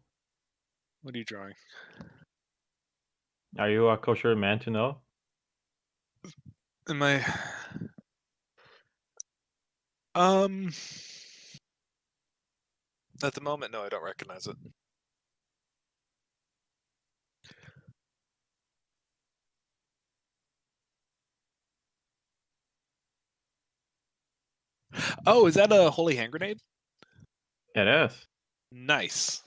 What are you drawing? Are you a kosher man to know? Am I? Um. At the moment, no, I don't recognize it. Oh, is that a holy hand grenade? It is. Nice.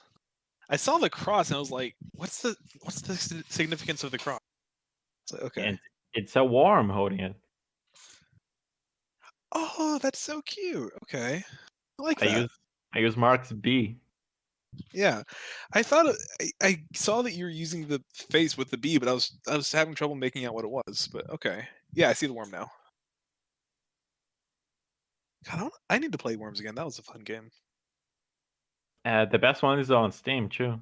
I saw the cross and I was like, what's the significance of the cross? It's like, okay. And it's a worm holding it. Oh, that's so cute. Okay. I like I that. use Mark's B. Yeah. I thought I saw that you were using the face with the B, but I was having trouble making out what it was. But okay. Yeah, I see the worm now. God, I need to play Worms again. That was a fun game. The best one is on Steam too.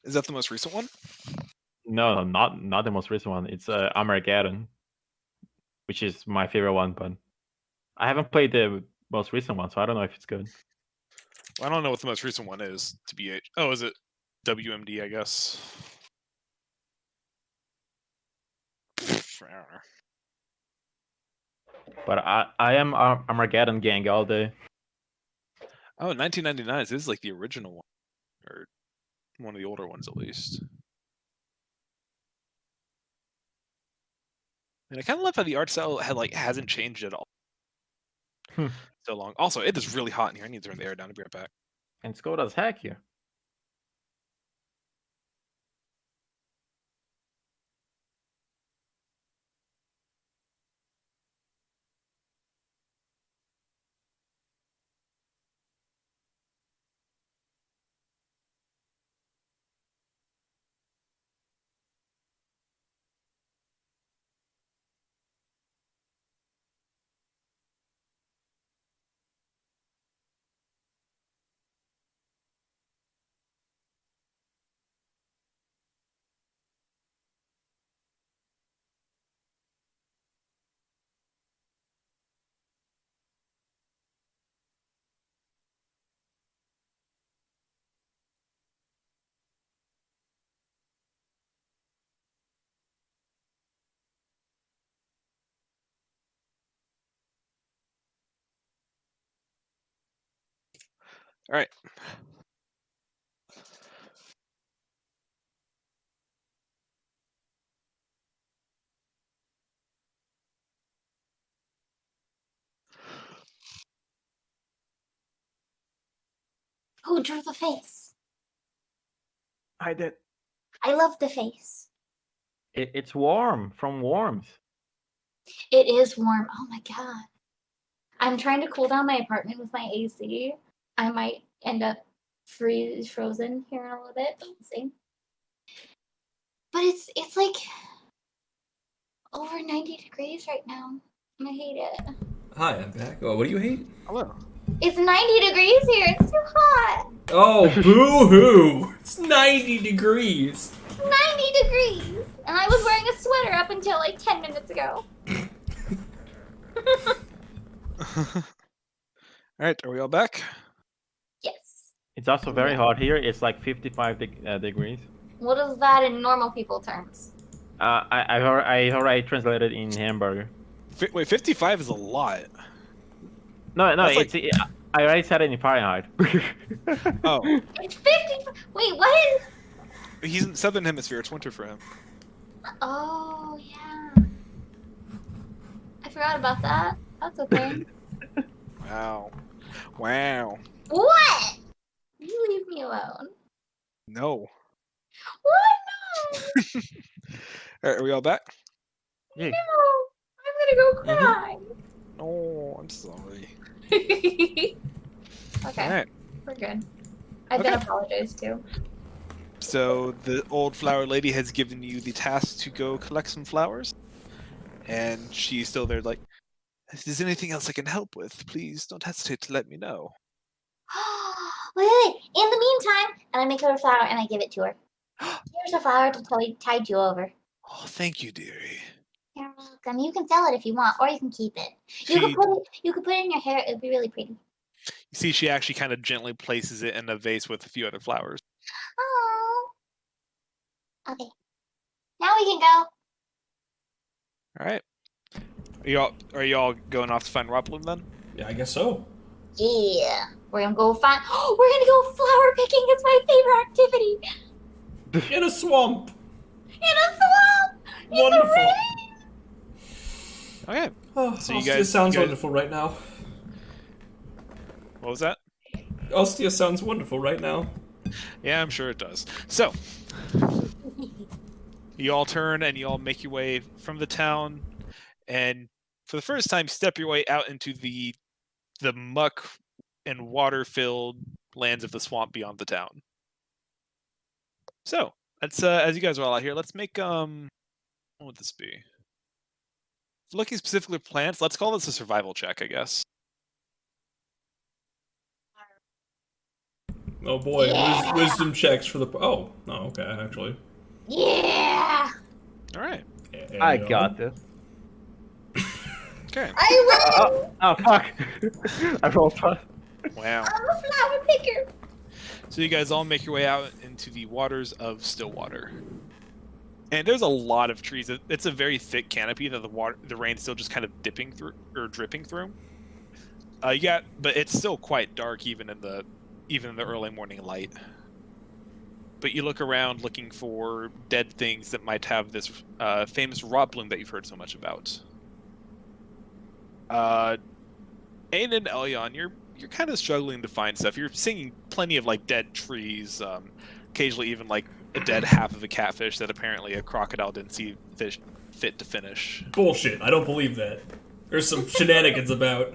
Is that the most recent one? No, not the most recent one. It's Armageddon, which is my favorite one, but I haven't played the most recent one, so I don't know if it's good. Well, I don't know what the most recent one is. To be oh, is it WMD? I guess. I don't know. But I am Armageddon gang all day. Oh, 1999 this is like the original one, or one of the older ones at least. And I kind of love how the art style hasn't changed at all. So long. Also, it is really hot in here. I need to turn the air down to be right back. And it's cold as heck here. All right. Who drew the face? I did. I love the face. It's warm from Worms. It is warm. Oh my god. I'm trying to cool down my apartment with my AC. I might end up frozen here in a little bit, but we'll see. But it's like over 90 degrees right now. And I hate it. Hi, I'm back. Oh, what do you hate? Hello. It's 90 degrees here. It's too hot. Oh, boo-hoo! It's 90 degrees. 90 degrees. And I was wearing a sweater up until like 10 minutes ago. All right, are we all back? Yes. It's also very hot here. It's like 55 degrees. What is that in normal people terms? I already translated in hamburger. Wait, 55 is a lot. No, That's it's I already said it in Fahrenheit. Oh, It's 50. Wait, what? he's in the southern hemisphere. It's winter for him. Oh, yeah. I forgot about that. That's okay. Wow. Wow. What? You leave me alone. No. What? No. All right, are we all back? Yeah. No. I'm gonna go cry. Oh, I'm sorry. Okay. All right. We're good. I did Okay. apologize too. So the old flower lady has given you the task to go collect some flowers, and she's still there, like, if there's anything else I can help with, please don't hesitate to let me know. Wait. In the meantime, and I make her a flower and I give it to her. Here's a flower to tide you over. Oh, thank you, dearie. You're welcome. You can sell it if you want, or you can keep it. You She, could put it in your hair. It would be really pretty. you see, she actually kind of gently places it in a vase with a few other flowers. Oh. Okay. Now we can go. All right. Are you all going off to find Roplum then? Yeah, I guess so. Yeah. We're gonna go find. We're gonna go flower picking. It's my favorite activity. In a swamp. In a swamp. In the Wonderful. rain. Okay. Oh, So you Ostia guys- sounds you guys- wonderful right now. What was that? Ostia sounds wonderful right now. Yeah, I'm sure it does. So, you all turn and you all make your way from the town, and for the first time, step your way out into the muck and water-filled lands of the swamp beyond the town. So, let's as you guys are all out here, let's make what would this be? Looking specifically at plants, let's call this a survival check, I guess. Oh boy, Yeah. wisdom checks for the. Oh, no, okay, actually. Yeah. All right. I got this. Okay. I win. Oh fuck! I rolled plus. Wow. I'm a flower picker. So you guys all make your way out into the waters of Stillwater. And there's a lot of trees. It's a very thick canopy that the rain's still just kind of dipping through or dripping through. But it's still quite dark even in the early morning light. But you look around looking for dead things that might have this famous Roplum that you've heard so much about. Aiden and Elyon, you're kind of struggling to find stuff. You're seeing plenty of like dead trees, occasionally even like a dead half of a catfish that apparently a crocodile didn't see fit to finish. Bullshit. I don't believe that. There's some shenanigans about.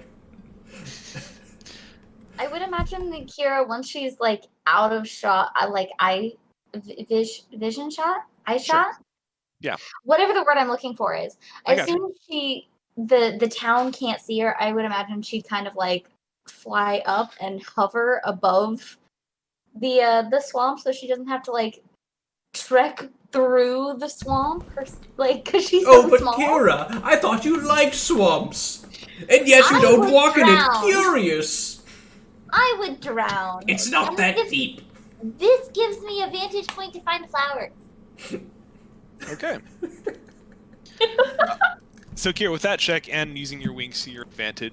I would imagine that Kira, once she's like out of shot, vision shot, eye Sure. shot. Yeah. Whatever the word I'm looking for is. I As got soon as the town can't see her, I would imagine she'd kind of like fly up and hover above the swamp, so she doesn't have to like trek through the swamp, or like because she's so Oh, but small. Kira, I thought you liked swamps. And yet you I don't would walk in it. drown. Curious. I would drown. It's not And that this- deep. This gives me a vantage point to find a flower. Okay. So, Kira, with that check and using your wings to your advantage,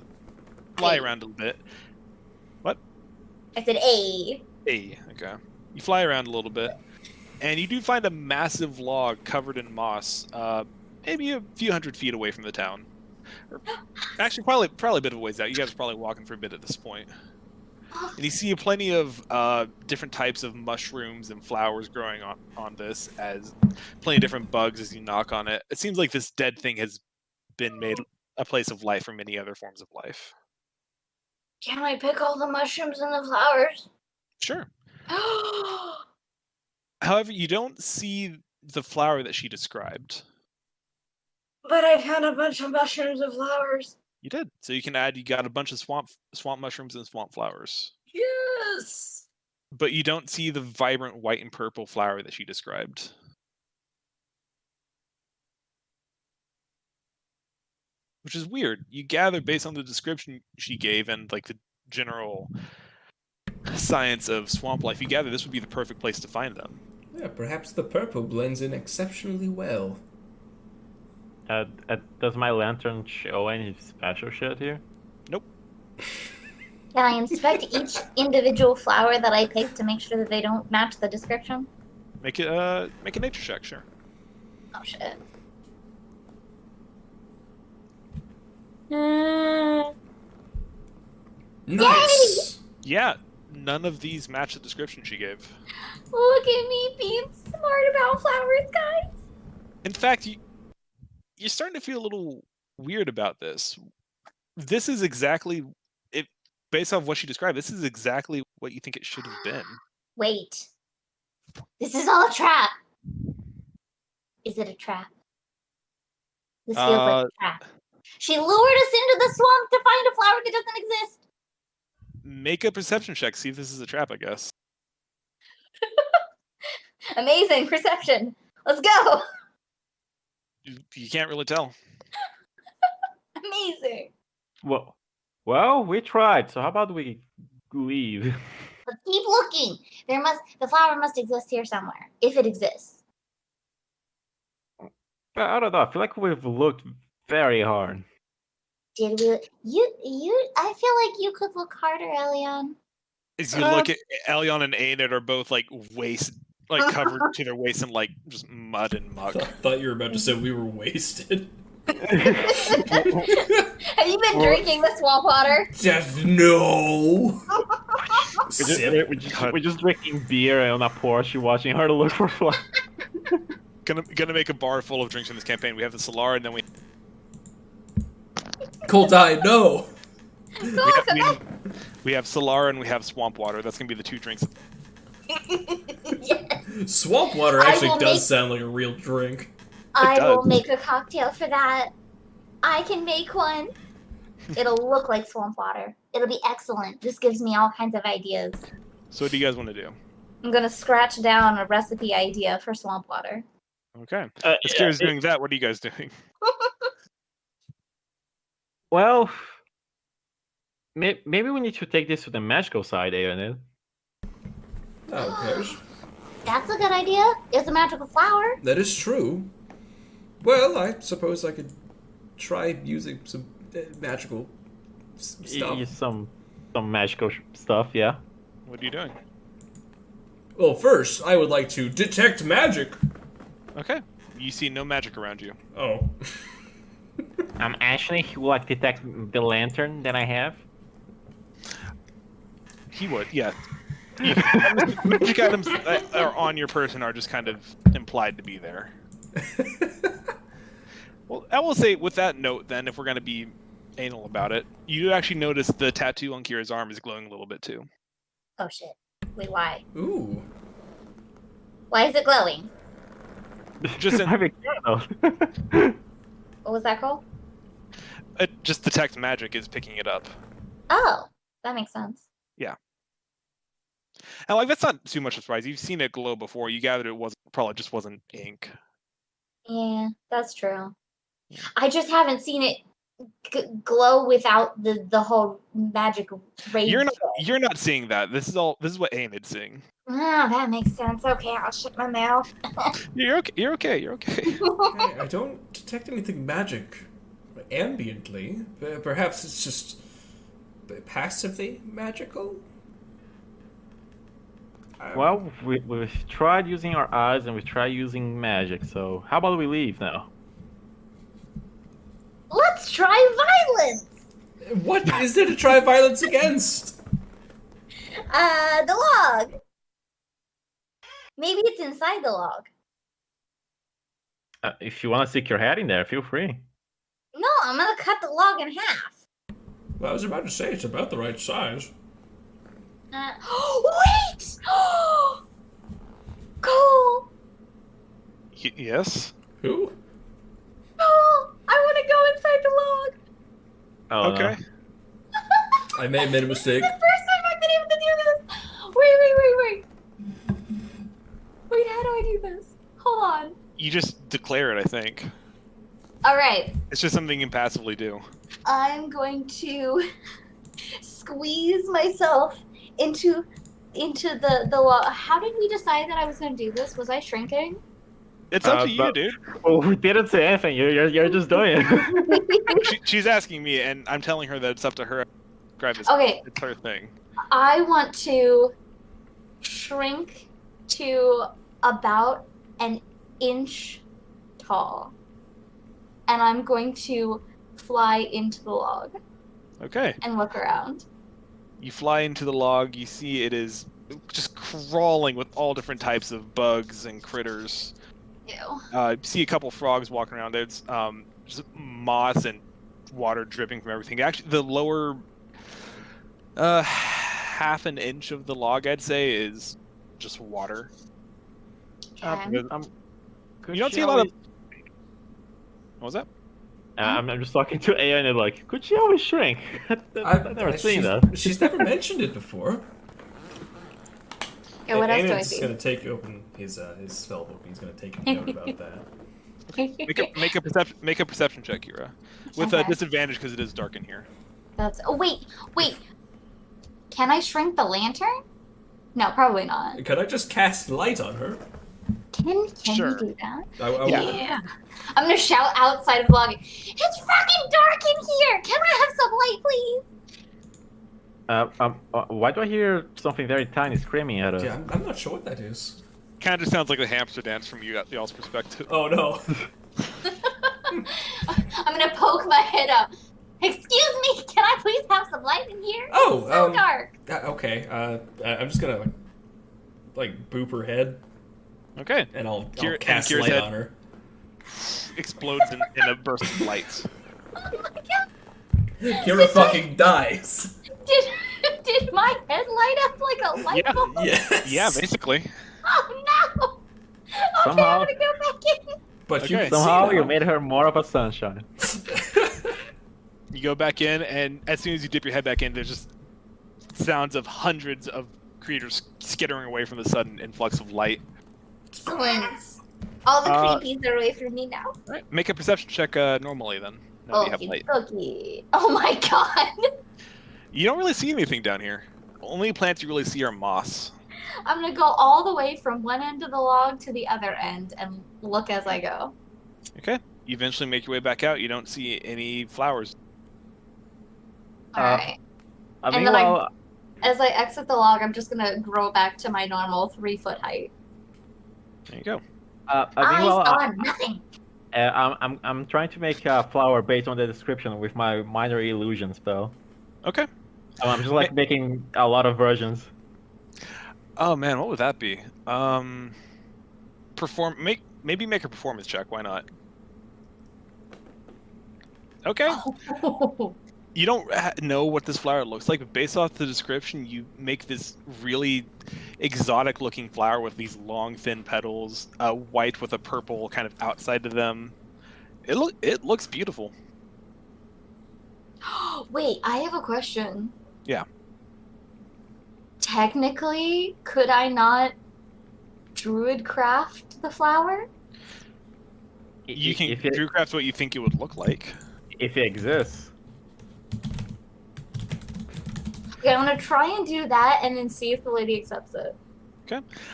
fly around a little bit. What? I said A. Hey, okay. You fly around a little bit, and you do find a massive log covered in moss, maybe a few hundred feet away from the town. Or, actually, probably a bit of a ways out. You guys are probably walking for a bit at this point. And you see plenty of different types of mushrooms and flowers growing on this, as plenty of different bugs as you knock on it. It seems like this dead thing has been made a place of life for many other forms of life. Can I pick all the mushrooms and the flowers? Sure. However, you don't see the flower that she described. But I found a bunch of mushrooms and flowers. You did. So you can add, you got a bunch of swamp mushrooms and swamp flowers. Yes. But you don't see the vibrant white and purple flower that she described. Which is weird. You gather based on the description she gave and like the general science of swamp life, you gather this would be the perfect place to find them. Yeah, perhaps the purple blends in exceptionally well. Does my lantern show any special shit here? Nope. Can I inspect each individual flower that I pick to make sure that they don't match the description? Make a nature check, sure. Oh shit. Nice! Yeah, none of these match the description she gave. Look at me being smart about flowers, guys. In fact, you're starting to feel a little weird about this. This is exactly it. Based off what she described, this is exactly what you think it should have been. Wait. This is all a trap. Is it a trap? This feels like a trap. She lured us into the swamp to find a flower that doesn't exist. Make a perception check. See if this is a trap, I guess. Amazing perception. Let's go. You can't really tell. Amazing. Well, we tried. So how about we leave? Let's keep looking. The flower must exist here somewhere, if it exists. I don't know. I feel like we've looked very hard. Did we? I feel like you could look harder, Elion. As you look at Elion and Aenid are both like covered to their waist in like just mud and muck. I thought you were about to say we were wasted. Have you been drinking the swamp water? No. We're just drinking beer on a porch, watching her to look for flowers. Gonna make a bar full of drinks in this campaign. We have the Solar, and then Cold Eye, no. we have Solar and we have swamp water. That's gonna be the two drinks. Yes. Swamp water actually does sound like a real drink. I will make a cocktail for that. I can make one. It'll look like swamp water. It'll be excellent. This gives me all kinds of ideas. So what do you guys want to do? I'm gonna scratch down a recipe idea for swamp water. Okay. As Kira's doing that, what are you guys doing? Well, maybe we need to take this to the magical side, Aenid. Oh, gosh. That's a good idea. It's a magical flower. That is true. Well, I suppose I could try using some magical stuff. Some magical stuff, yeah. What are you doing? Well, first, I would like to detect magic. Okay. You see no magic around you. Oh. Ashley, you like detect the lantern that I have? He would, yeah. Magic items that are on your person are just kind of implied to be there. Well, I will say, with that note, then, if we're going to be anal about it, you actually notice the tattoo on Kira's arm is glowing a little bit, too. Oh shit. Wait, why? Ooh. Why is it glowing? Just in, What was that called? just detect magic is picking it up. Oh, that makes sense. And like that's not too much of a surprise. You've seen it glow before. You gathered it probably just wasn't ink. Yeah, that's true. I just haven't seen it glow without the whole magic rage. You're not seeing that. This is what Aenid's seeing. Ah, that makes sense. Okay, I'll shut my mouth. You're okay. You're okay. You're okay. I don't detect anything magic ambiently. Perhaps it's just passively magical? Well, we've tried using our eyes and we've tried using magic, so how about we leave now? Let's try violence. What is there to try violence against? The log. Maybe it's inside the log. If you want to stick your head in there, feel free. No, I'm gonna cut the log in half. Well, I was about to say it's about the right size. Wait! Cole! Yes. Who? Cole! I want to go inside the log. Oh, Okay. No. I may have made a mistake. The first time I've been able to do this. Wait. Wait, how do I do this? Hold on. You just declare it, I think. Alright. It's just something you can passively do. I'm going to squeeze myself into the log. How did we decide that I was going to do this? Was I shrinking? It's up to you, but- dude. Well, we didn't say anything. You're just doing it. She's asking me, and I'm telling her that it's up to her. Describe this. Okay. It's her thing. I want to shrink to about an inch tall. And I'm going to fly into the log Okay. and look around. You fly into the log. You see it is just crawling with all different types of bugs and critters. Ew. You see a couple frogs walking around. There's just moss and water dripping from everything. Actually, the lower half an inch of the log, I'd say, is just water. Okay. You don't see a lot of. What was that? I'm just talking to AI and they're like, could she always shrink? I've never seen that. She's never mentioned it before. Yeah, what else do I Aemond's see? gonna take open his spell book. He's gonna take a note about that. Make a perception check, Kira, with a Okay. disadvantage because it is dark in here. That's. Oh wait. Can I shrink the lantern? No, probably not. Could I just cast light on her? Can Sure. you do that? Yeah. Yeah. I'm gonna shout outside of the log. It's fucking dark in here. Can I have some light, please? Why do I hear something very tiny screaming at us? Yeah, I'm not sure what that is. Kind of just sounds like the hamster dance from y'all's perspective. Oh no. I'm gonna poke my head up. Excuse me, can I please have some light in here? Oh, It's so dark. Okay. I'm just gonna like boop her head, Okay. and I'll Kira- cast and Kira's light head- on her. Explodes in a burst of lights. Oh my god. Kira fucking dies. Did my head light up like a light Yeah. bulb? Yes. Yeah, basically. Oh no! Okay, Somehow- I'm gonna go back in. But you Okay. can Somehow see you now. made her more of a sunshine. You go back in, and as soon as you dip your head back in, there's just sounds of hundreds of creatures skittering away from the sudden influx of light. Excellent. All the creepies are away from me now. All right. Make a perception check normally then. Now that you have Okie light. dokie. Oh my god. You don't really see anything down here. Only plants you really see are moss. I'm gonna go all the way from one end of the log to the other end and look as I go. Okay. You eventually make your way back out. You don't see any flowers. Alright. I mean, then well, As I exit the log, I'm just gonna grow back to my normal 3-foot height. There you go. I mean, well, saw nothing. I'm trying to make a flower based on the description with my minor illusion spell. Okay. So I'm just like making a lot of versions. Oh man, what would that be? Maybe make a performance check. Why not? Okay. You don't know what this flower looks like, but based off the description, you make this really exotic-looking flower with these long, thin petals, white with a purple kind of outside to them. It looks beautiful. Wait, I have a question. Yeah. Technically, could I not druid craft the flower? You can if it, drew craft what you think it would look like. if it exists. Okay, I'm gonna try and do that and then see if the lady accepts it.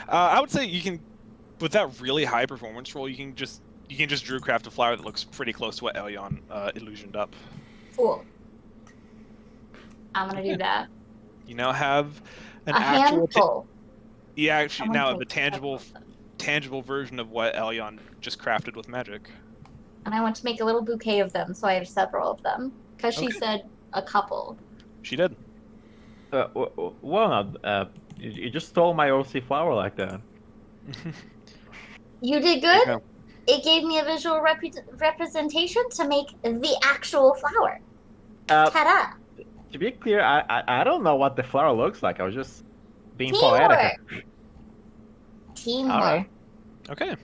I would say you can, with that really high performance roll, you can just drew craft a flower that looks pretty close to what Elyon illusioned up. Cool. I'm gonna do that. You now have an A actual handful. Yeah, actually, I now want the to make several tangible of them. version of what Elyon just crafted with magic. And I want to make a little bouquet of them, so I have several of them. Because she Okay. said a couple. She did. Well, no, you just stole my OC flower like that. You did There you good. go. It gave me a visual representation to make the actual flower. Uh, Ta-da! to be clear, I don't know what the flower looks like. I was just being Teamwork. poetic. Teamwork. All right. Okay.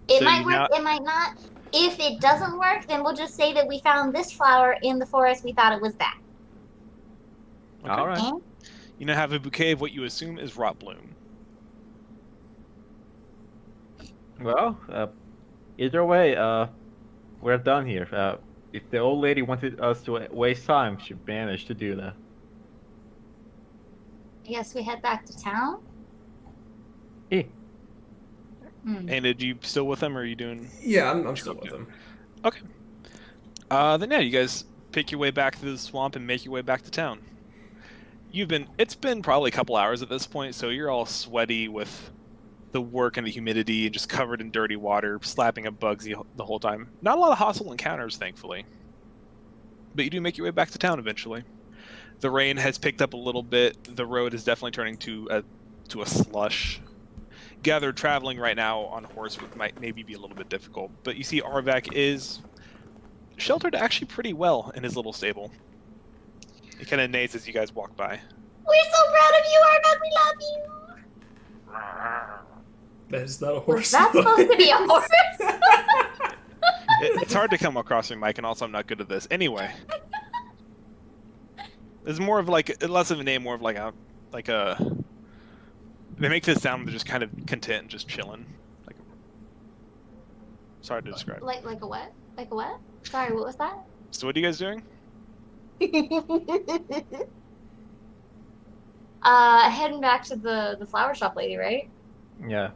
It So might you work, now- it might not. If it doesn't work, then we'll just say that we found this flower in the forest. We thought it was that. Okay. All right. Okay? You now have a bouquet of what you assume is rot bloom. Well, either way, we're done here. If the old lady wanted us to waste time, she managed to do that. I guess we head back to town. Eh. And did you still with them, or are you doing? Yeah, I'm still with him. Okay. Then yeah, you guys pick your way back through the swamp and make your way back to town. It's been probably a couple hours at this point, so you're all sweaty with the work and the humidity and just covered in dirty water, slapping at bugs the whole time. Not a lot of hostile encounters, thankfully. But you do make your way back to town eventually. The rain has picked up a little bit. The road is definitely turning to a slush. Gather traveling right now on horse might maybe be a little bit difficult, but you see Arvak is sheltered actually pretty well in his little stable. He kind of neighs as you guys walk by. We're so proud of you, Arvak. We love you. That is not a Was horse. that supposed to be a horse? It's hard to come across your mic, and also I'm not good at this. Anyway, it's more of like less of a name, more of like a. They make this sound they're just kind of content and just chilling. Like, it's hard to describe. like a what? Like a what? Sorry, what was that? So what are you guys doing? Heading back to the flower shop lady, right? Yeah.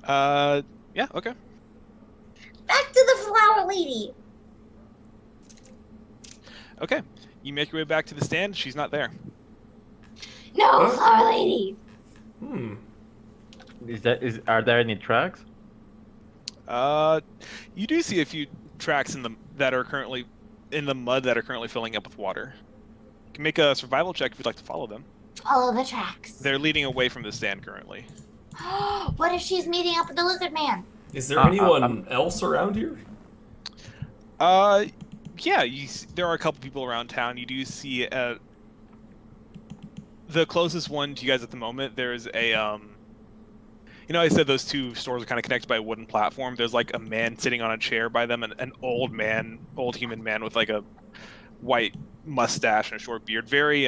Yeah, okay. Back to the flower lady. Okay. You make your way back to the stand. She's not there. No, Huh? flower lady. Hmm. Are there any tracks? You do see a few tracks that are currently in the mud that are currently filling up with water. You can make a survival check if you'd like to follow them. Follow the tracks. They're leading away from the stand currently. What if she's meeting up with the lizard man? Is there anyone else around here? Yeah, there are a couple people around town. You do see the closest one to you guys at the moment. There's a I said those two stores are kind of connected by a wooden platform. There's like a man sitting on a chair by them, and an old human man with like a white mustache and a short beard. Very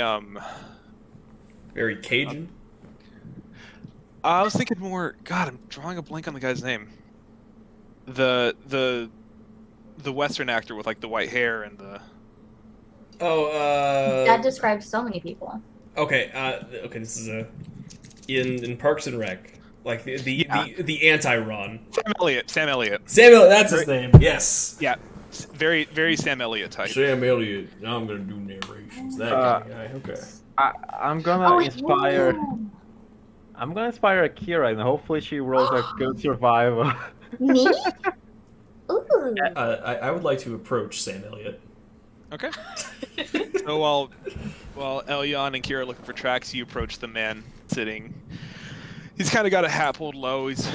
Very Cajun. I was thinking more. God, I'm drawing a blank on the guy's name. The Western actor with like the white hair and the. That describes so many people. Okay. Okay. This is in Parks and Rec, like the anti-Ron. Sam Elliott. Samuel, that's his name. Yes. Yeah, very very Sam Elliott type. Sam Elliott. Now I'm gonna do narrations. That kind of guy. Okay. I'm gonna inspire. yeah. I'm gonna inspire Akira, and hopefully she rolls a good survival. Me? Ooh. I would like to approach Sam Elliott. Okay. So while Elyon and Kira are looking for tracks, you approach the man sitting. He's kind of got a hat pulled low. He's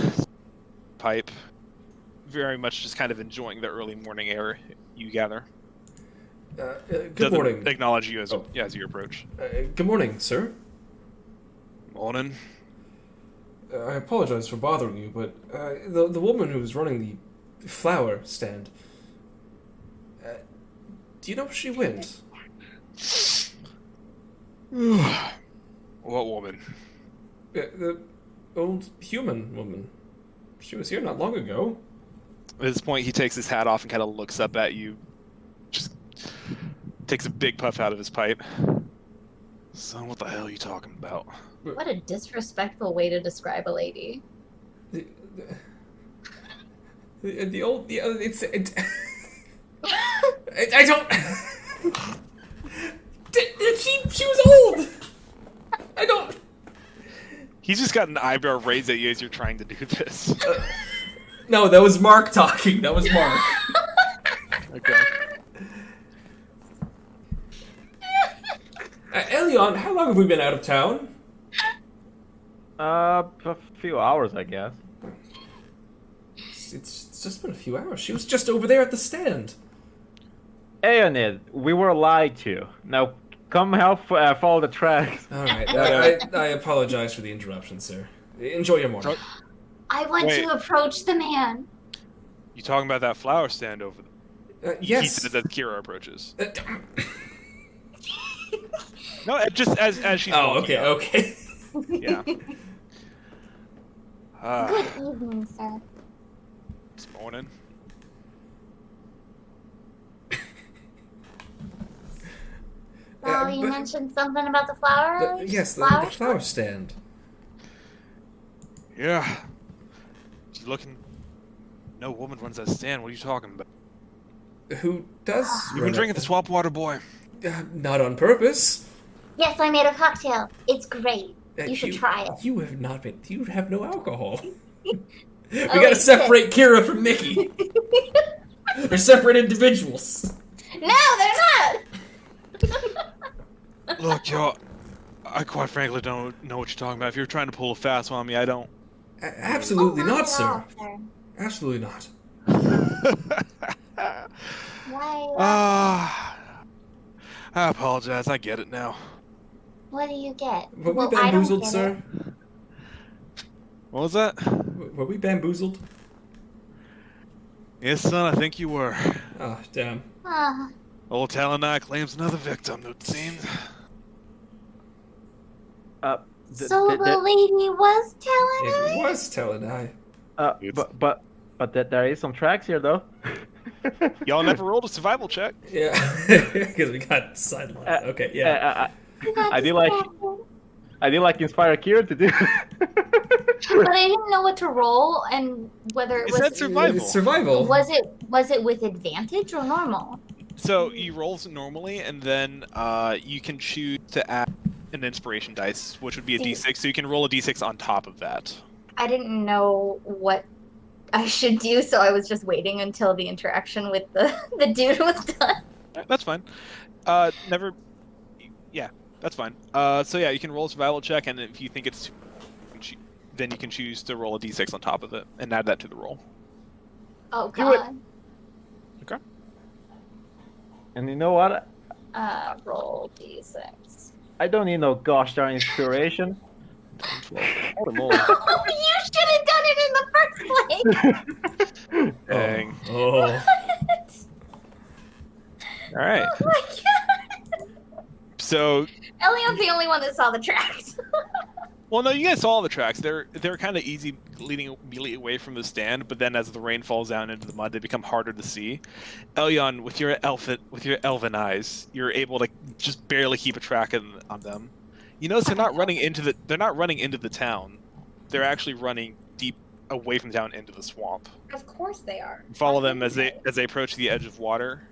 pipe, very much just kind of enjoying the early morning air. You gather. Good Doesn't morning. acknowledge you as Oh. as you approach. Good morning, sir. Morning. I apologize for bothering you, but the woman who's running the flower stand. Do you know where she went? What woman? The old human woman. She was here not long ago. At this point, he takes his hat off and kind of looks up at you. Just takes a big puff out of his pipe. Son, what the hell are you talking about? What a disrespectful way to describe a lady. The old I don't. She was old. I don't. He's just got an eyebrow raised at you as you're trying to do this. No, that was Mark talking. That was Mark. Okay. Elion, how long have we been out of town? A few hours, I guess. It's just been a few hours. She was just over there at the stand. Aeonid, we were lied to. Now, come help follow the tracks. All right. I apologize for the interruption, sir. Enjoy your morning. I want Wait. to approach the man. You talking about that flower stand over there? He Yes. says as Kira approaches. No, just as she's Oh, walking okay, up. okay. Yeah. Good evening, sir. This morning. Well, you but- mentioned something about the flowers? Yes, the Flowers? flower stand. Yeah. You looking? No woman runs that stand. What are you talking about? Who does? You've run been drinking it? the swamp water, boy. Not on purpose. Yes, I made a cocktail. It's great. You should try it. You have not been. You have no alcohol. we Oh, gotta wait, separate Kira from Mickey. They're separate individuals. No, they're not! Look, y'all. I quite frankly don't know what you're talking about. If you're trying to pull a fast one on me, I don't. Absolutely Oh, not not, at sir. all, sir. Absolutely not. Why, Ah. I apologize. I get it now. what do you get? Were Well, we I don't bamboozled, get sir? What was that? Were we bamboozled? Yes, son. I think you were. Oh, damn. it. Ah, Old Talonai claims another victim. It seems. so the lady was telling It me? was telling I. But there is some tracks here, though. Y'all never rolled a survival check. Yeah, because we got sidelined. Okay, yeah. I did like inspire Kira to do. But I didn't know what to roll and whether it Is that was survival? It's survival. was it with advantage or normal? So you roll normally, and then you can choose to add an inspiration dice, which would be a d6. So you can roll a d6 on top of that. I didn't know what I should do, so I was just waiting until the interaction with the dude was done. That's fine. Never. Yeah, that's fine. So yeah, you can roll a survival check, and if you think it's, then you can choose to roll a d6 on top of it and add that to the roll. Oh Do it. god. Okay. And you know what? Roll d6. I don't need no gosh darn inspiration. Oh, You should have done it in the first place. Dang. Oh. What? All right. Oh my god. So, Elion's the only one that saw the tracks. well, no, you guys saw all the tracks. They're kind of easy leading immediately away from the stand, but then as the rain falls down into the mud, they become harder to see. Elion, with your elven eyes, you're able to just barely keep a track on them. You notice they're not running into the town. They're actually running deep away from town into the swamp. Of course they are. Follow them as they approach the edge of water.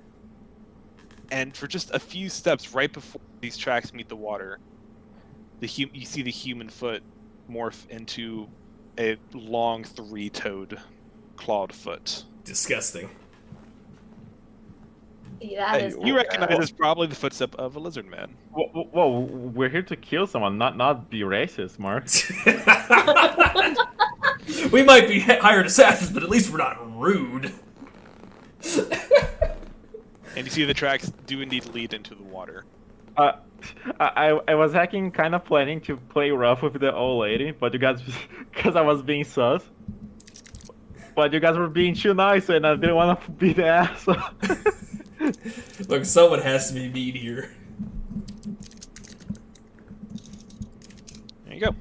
And for just a few steps right before these tracks meet the water, you see the human foot morph into a long three-toed clawed foot. Disgusting. That is You recognize as probably the footstep of a lizard man. Whoa, we're here to kill someone, not be racist, Mark. We might be hired assassins, but at least we're not rude. And you see the tracks do indeed lead into the water. I was hacking, kind of planning to play rough with the old lady, but you guys, because I was being sus. But you guys were being too nice, and I didn't want to be the asshole. Look, someone has to be mean here. There you go.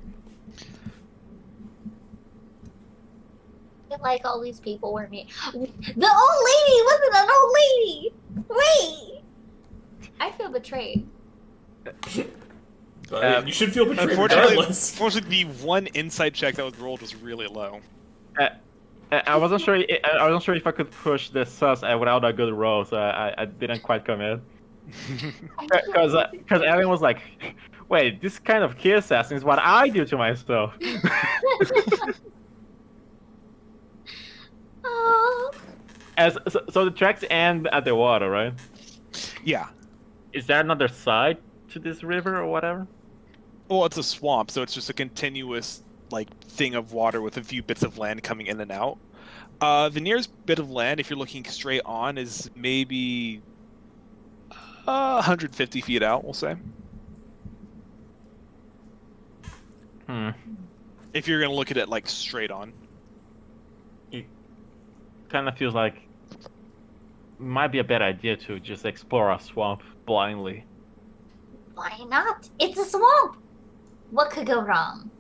I feel like all these people were me. The old lady wasn't an old lady. Wait. I feel betrayed. You should feel betrayed Unfortunately, regardless. the one insight check that was rolled was really low. I wasn't sure. I wasn't sure if I could push the sus without a good roll, so I didn't quite come in. Because Alien was like, Wait, this kind of key assassin is what I do to myself. Oh, So the tracks end at the water, right? Yeah. Is there another side to this river or whatever? Well, it's a swamp, so it's just a continuous like thing of water with a few bits of land coming in and out. The nearest bit of land, if you're looking straight on, is maybe 150 feet out, we'll say. Hmm. If you're gonna look at it like straight on. Kind of feels like might be a bad idea to just explore a swamp blindly. why not? It's a swamp. What could go wrong?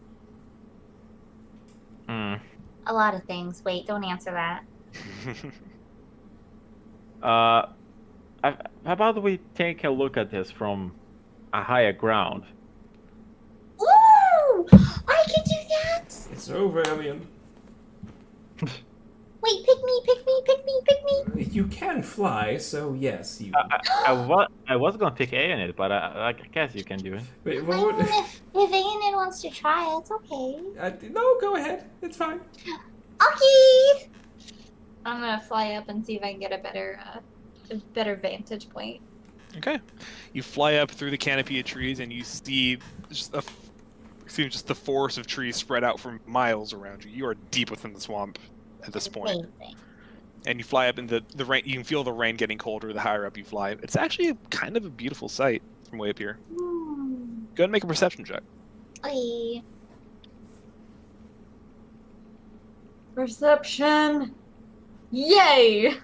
Hmm. A lot of things. Wait, don't answer that. How about we take a look at this from a higher ground? Ooh! I can do that! It's over, Alien. Wait, pick me, pick me, pick me, pick me! You can fly, so yes, you. I was gonna pick A in it, but I guess you can do it. Wait, I what? mean, if Aiden wants to try, it's okay. No, go ahead. It's fine. Okay! I'm gonna fly up and see if I can get a better vantage point. Okay. You fly up through the canopy of trees and you see just just the forest of trees spread out for miles around you. You are deep within the swamp at this point. Amazing. And you fly up in the rain. You can feel the rain getting colder the higher up you fly. It's actually kind of a beautiful sight from way up here. Hmm. Go ahead and make a perception check. Okay. Perception! Yay!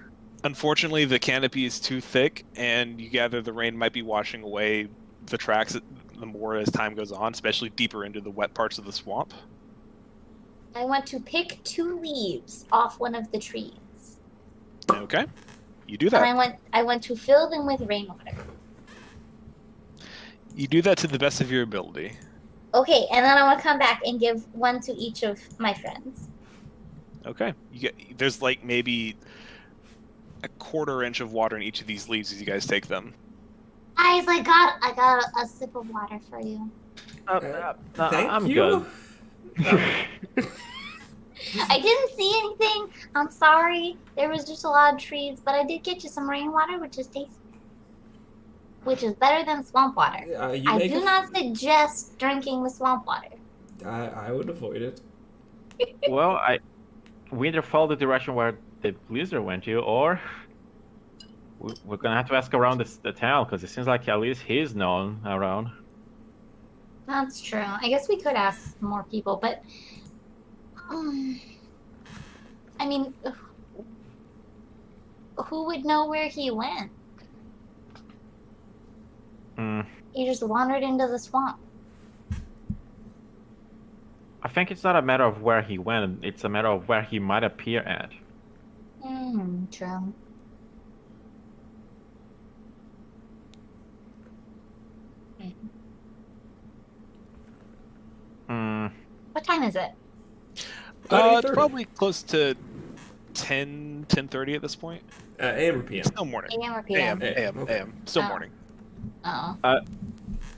Unfortunately, the canopy is too thick, and you gather the rain might be washing away the tracks the more as time goes on, especially deeper into the wet parts of the swamp. I want to pick 2 leaves off one of the trees. Okay, you do And that. I want to fill them with rainwater. You do that to the best of your ability. Okay, and then I want to come back and give 1 to each of my friends. Okay, there's like maybe a quarter inch of water in each of these leaves as you guys take them. Guys, I got a sip of water for you. Thank I'm you. good. I didn't see anything. I'm sorry. There was just a lot of trees, but I did get you some rainwater, which is tasty. Which is better than swamp water. You I make do not suggest drinking the swamp water. I would avoid it. Well, we either follow the direction where the blizzard went to, or we're gonna have to ask around the town, because it seems like at least he's known around. That's true. I guess we could ask more people, but I mean, who would know where he went? Hmm. He just wandered into the swamp. I think it's not a matter of where he went, it's a matter of where he might appear at. True. Hmm. What time is it? About It's 8:30. probably close to 10:30 at this point. AM or PM? Still morning. AM or PM? AM. Okay. Still Oh. morning. Oh.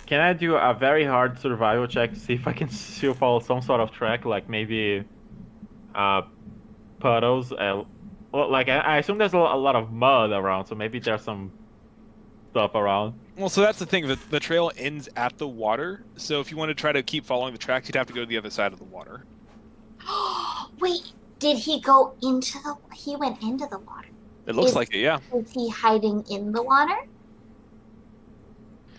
Can I do a very hard survival check to see if I can still follow some sort of track, like maybe puddles? Like I assume there's a lot of mud around, so maybe there's some stuff around. Well, so that's the thing. The trail ends at the water. So if you want to try to keep following the tracks, you'd have to go to the other side of the water. Wait, did he go into the... He went into the water. It looks Is- like it, yeah. Was he hiding in the water?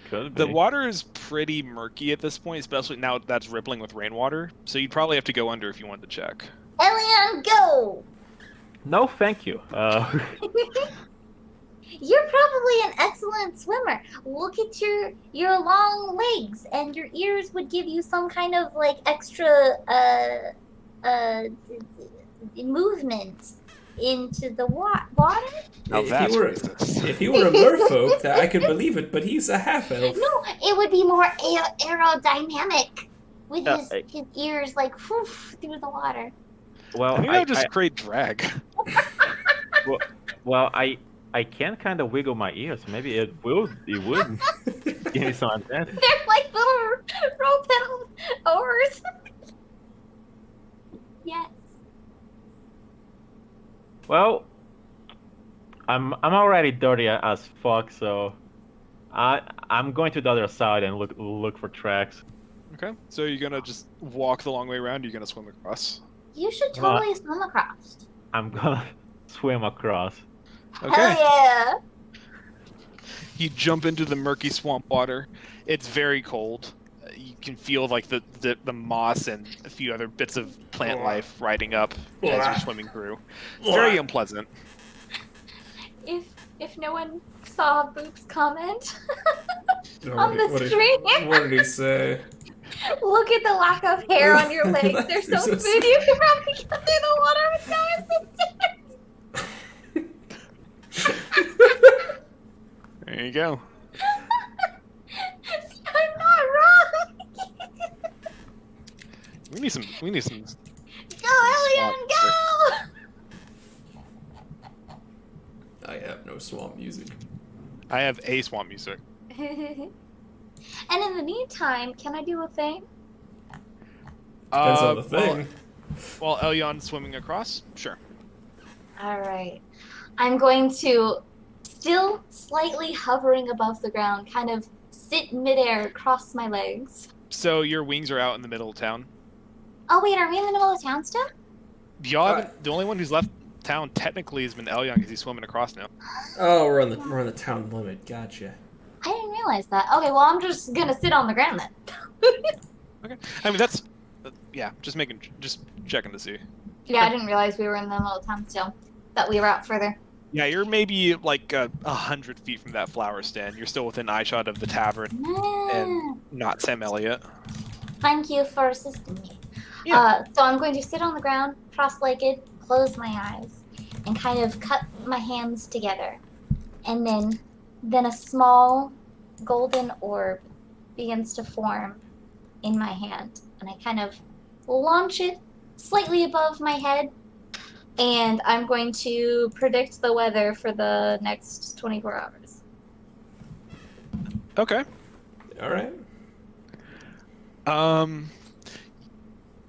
Could The be. water is pretty murky at this point, especially now that's rippling with rainwater. So you'd probably have to go under if you wanted to check. Elian, go! No, thank you. You're probably an excellent swimmer. Look at your long legs, and your ears would give you some kind of like extra movement into the water. Now If that's he were, racist. if he were a merfolk, that I could believe it, but he's a half elf. No, it would be more aerodynamic with Yeah, his ears like whoof, through the water. well, I think that would just create drag. I can kind of wiggle my ears. Maybe it would give me some advantage. They're like little course. Yes. Well, I'm already dirty as fuck, so I'm going to the other side and look for tracks. Okay, so you're gonna just walk the long way around. You're gonna swim across. You should totally swim across. I'm gonna swim across. Okay. Hell yeah. You jump into the murky swamp water. It's very cold. You can feel like the moss and a few other bits of plant life riding up as you're swimming through. It's very unpleasant. If no one saw Boop's comment No, on the stream, What did he say? look at the lack of hair on your legs. They're so Jesus. smooth. You could probably get through the water with no assistance. There you go. I'm not wrong. We need some. Go, Elian, go! I have no swamp music. I have a swamp music. And in the meantime, can I do a thing? Depends on the thing. While Elion's swimming across, sure. All right. I'm going to, still slightly hovering above the ground, kind of sit midair, cross my legs. So your wings are out in the middle of town. Oh wait, are we in the middle of town still? Y'all haven't, the only one who's left town technically has been Elion because he's swimming across now. Oh, we're on the town limit. Gotcha. I didn't realize that. Okay, well I'm just gonna sit on the ground then. Okay. I mean that's yeah. Just checking to see. Yeah, I didn't realize we were in the middle of town still. That we were out further. Yeah, you're maybe like 100 feet from that flower stand. You're still within eyeshot of the tavern and not Sam Elliott. Thank you for assisting me. Yeah. So I'm going to sit on the ground, cross-legged, close my eyes, and kind of cut my hands together. And then a small golden orb begins to form in my hand. And I kind of launch it slightly above my head. And I'm going to predict the weather for the next 24 hours. Okay. All right.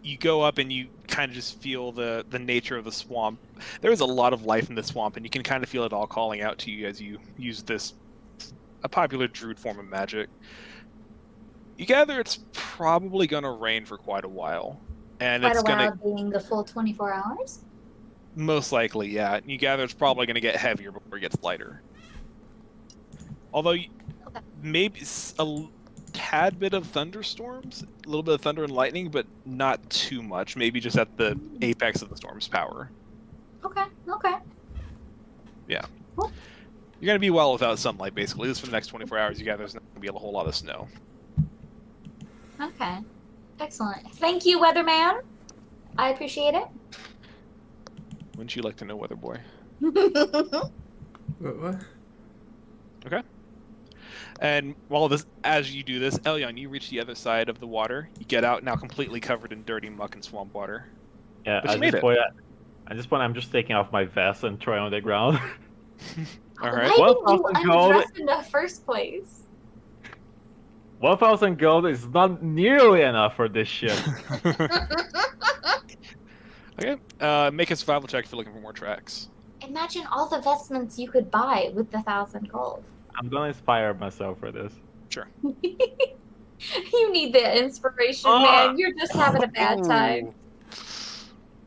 You go up and you kind of just feel the nature of the swamp. There is a lot of life in the swamp, and you can kind of feel it all calling out to you as you use a popular druid form of magic. You gather it's probably going to rain for quite a while. And Quite it's a while going to... being the full 24 hours? Most likely, yeah. You gather it's probably going to get heavier before it gets lighter. Although, maybe a tad bit of thunderstorms, a little bit of thunder and lightning, but not too much. Maybe just at the apex of the storm's power. Okay. Yeah. Cool. You're going to be well without sunlight, basically. At least for the next 24 hours, you gather there's not going to be a whole lot of snow. Okay. Excellent. Thank you, Weatherman. I appreciate it. Wouldn't you like to know, Weather Boy? What? Okay. And as you do this, Elion, you reach the other side of the water. You get out, now completely covered in dirty muck and swamp water. Yeah, But you made it. at this point, I'm just taking off my vest and throwing on the ground. All right. Why Well, didn't you gold- undress in the first place? 1,000 gold is not nearly enough for this shit. Okay. Make a survival check if you're looking for more tracks. Imagine all the vestments you could buy with the 1,000 gold. I'm gonna inspire myself for this. Sure. You need the inspiration, man. You're just having a bad time.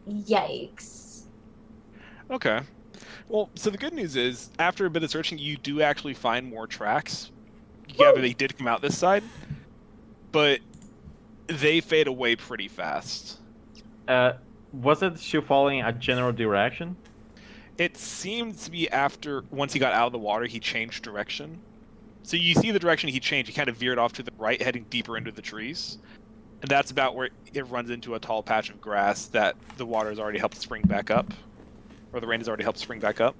Yikes. Okay. Well, so the good news is, after a bit of searching, you do actually find more tracks. You gather they did come out this side, but they fade away pretty fast. Wasn't she following a general direction? It seemed to be once he got out of the water, he changed direction. So you see the direction he changed. He kind of veered off to the right, heading deeper into the trees. And that's about where it runs into a tall patch of grass that the water has already helped spring back up. Or the rain has already helped spring back up.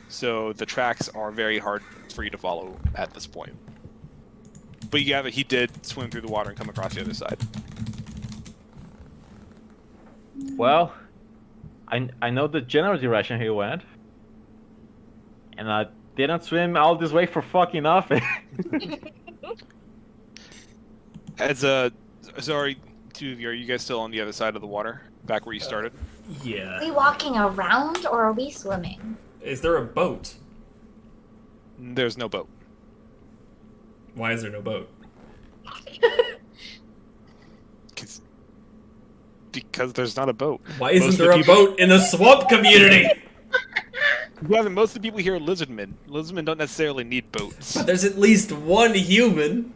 So the tracks are very hard for you to follow at this point. But you gather he did swim through the water and come across the other side. Well, I know the general direction he went. And I didn't swim all this way for fucking nothing. So two of you, are you guys still on the other side of the water? Back where you started? Are Yeah. we walking around or are we swimming? Is there a boat? There's no boat. Why is there no boat? Because there's not a boat. Why isn't Most of there the a people- boat in the swamp community? Yeah, most of the people here are lizardmen. Lizardmen don't necessarily need boats. There's at least one human.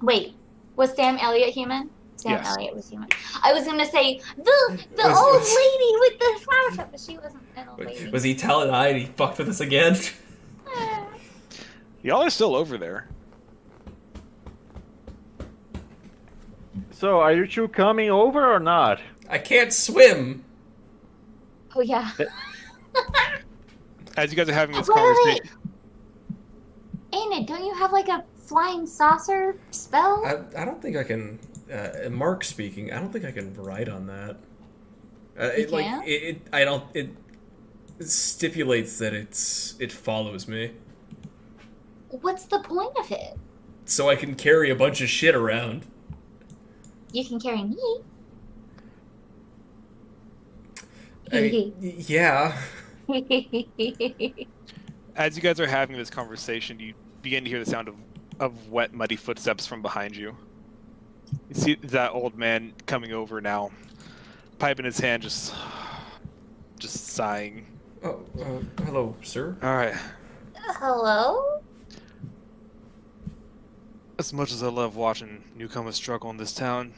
Wait, was Sam Elliott human? Sam Yes. Elliott was human. I was gonna say the Was- old was- lady with the flower shop, but she wasn't an old lady. Was he talent-eyed and he fucked with us again? Y'all are still over there. So, are you two coming over or not? I can't swim. Oh yeah. As you guys are having this Wait, wait, conversation, Enid, don't you have like a flying saucer spell? I don't think I can. Mark speaking. I don't think I can write on that. You can't? I don't. It stipulates that it follows me, What's the point of it? so I can carry a bunch of shit around. You can carry me. Yeah. as you guys are having this conversation, you begin to hear the sound of wet, muddy footsteps from behind you. You see that old man coming over now, pipe in his hand, just sighing. Oh, hello, sir. All right. Hello? As much as I love watching newcomers struggle in this town,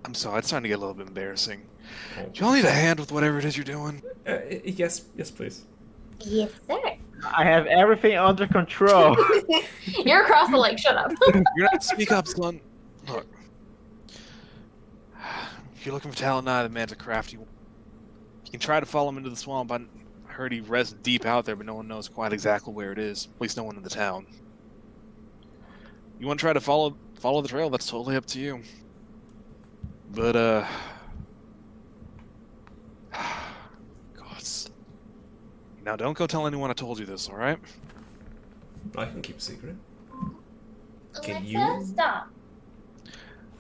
I'm sorry, it's starting to get a little bit embarrassing. Oh. Do y'all need a hand with whatever it is you're doing? Yes, please. Yes, sir. I have everything under control. You're across the lake, shut up. You're not speak up, son. Look. If you're looking for Talonai, the man's a crafty one. You can try to follow him into the swamp. I heard he rests deep out there, but no one knows quite exactly where it is. At least no one in the town. You want to try to follow the trail? That's totally up to you. But gods. Now don't go tell anyone I told you this, all right? I can keep a secret. Can Alexa, you- stop.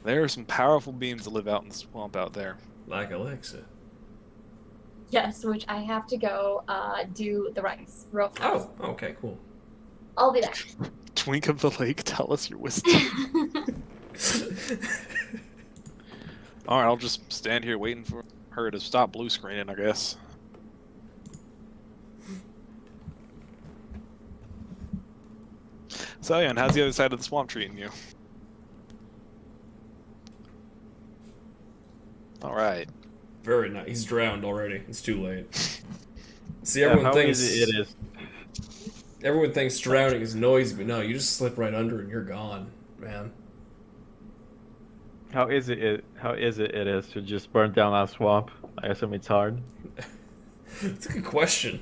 There are some powerful beings that live out in the swamp out there. Like Alexa. Yes, which I have to go do the rites real fast. Oh, okay, cool. I'll be back. Twink of the lake, tell us your wisdom. Alright, I'll just stand here waiting for her to stop blue screening, I guess. So, yeah, and how's the other side of the swamp treating you? Alright. Very nice. He's drowned already. It's too late. See, Yeah, everyone how thinks easy it is. everyone thinks drowning is noisy, but no, you just slip right under and you're gone, man. How easy it is to just burn down a swamp. I assume it's hard. It's a good question.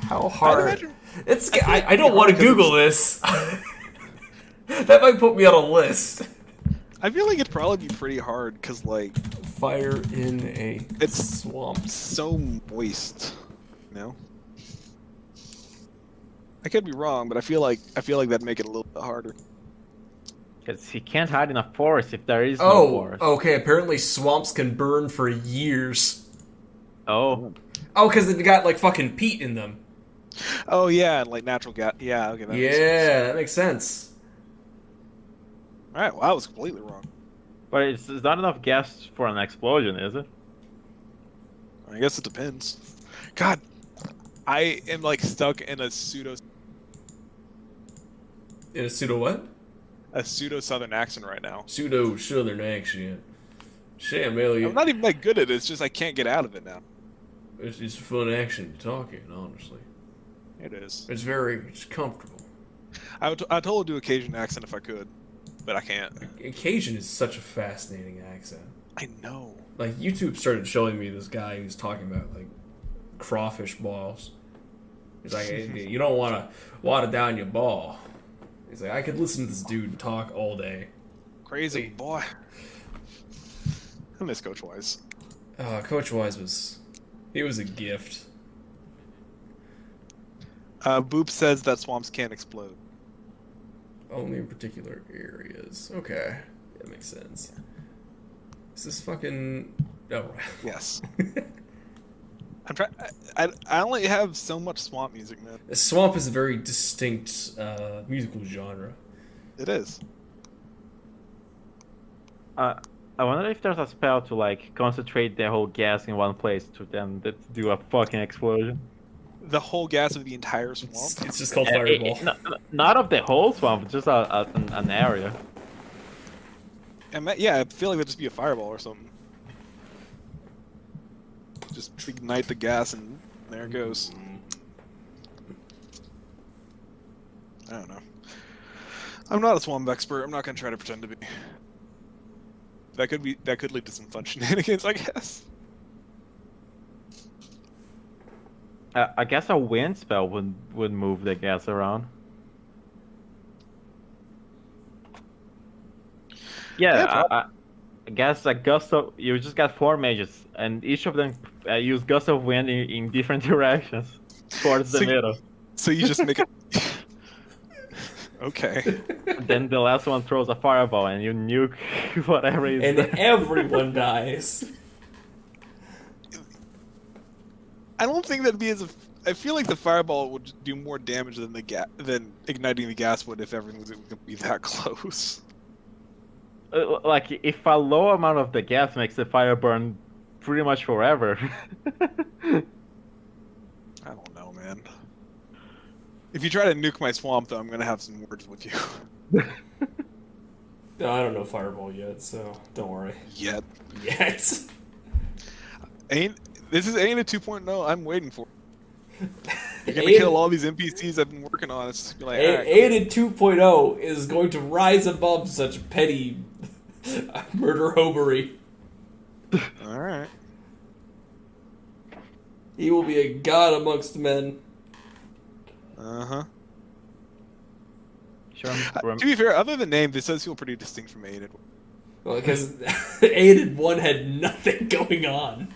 How hard? I don't want to Google this. That might put me on a list. I feel like it'd probably be pretty hard, because, like, Fire in a It's- swamp. so moist, you know? I could be wrong, but I feel like that'd make it a little bit harder. Because he can't hide in a forest if there is no Oh, forest. okay. Apparently, swamps can burn for years. Oh, Oh, because they've got like fucking peat in them. Oh yeah, and like natural gas. Yeah, okay. That makes sense. Yeah, that makes sense. All right. Well, I was completely wrong. but it's not enough gas for an explosion, is it? I guess it depends. God, I am like stuck in a pseudo In a pseudo what? southern accent right now. Pseudo southern accent. Sam Elliott. I'm not even that good at it. It's just I can't get out of it now. It's a fun accent to talk in, honestly. It is. It's comfortable. I totally do Cajun accent if I could, but I can't. Cajun is such a fascinating accent. I know. Like, YouTube started showing me this guy who's talking about, like, crawfish balls. He's like, hey, you don't want to water down your ball. He's like, I could listen to this dude talk all day. Crazy boy. I miss Coach Wise. Coach Wise he was a gift. Boop says that swamps can't explode. only in particular areas. Okay, that makes sense. Is this fucking? Oh, Yes. I'm trying. I only have so much swamp music, man. Swamp is a very distinct musical genre. It is. I wonder if there's a spell to like concentrate the whole gas in one place to then do a fucking explosion. The whole gas of the entire swamp. It's just called Fireball. Not of the whole swamp, just an area. Yeah, I feel like that'd just be a fireball or something. Just ignite the gas and there it goes. I don't know. I'm not a swamp expert. I'm not gonna try to pretend to be. That could lead to some fun shenanigans, I guess. I guess a wind spell would move the gas around. Yeah, I guess a gust of you just got 4 mages, and each of them use gust of wind in different directions towards the middle. So you just make it. Okay. Then the last one throws a fireball, and you nuke whatever is And there. everyone dies. I don't think that'd be as. I feel like the fireball would do more damage than than igniting the gas would if everything was going to be that close. Like, if a low amount of the gas makes the fire burn pretty much forever. I don't know, man. If you try to nuke my swamp, though, I'm going to have some words with you. No, I don't know Fireball yet, so don't worry. Yet. Yet. This is Aina 2.0. I'm waiting for it. You're going to Aiden- kill all these NPCs I've been working on. It's just be like, alright. Aiden 2.0 is going to rise above such petty murder hobery. Alright. He will be a god amongst men. Uh-huh. Sure, To be fair, other than name, this does feel pretty distinct from Aiden. Well, because Aiden 1 had nothing going on.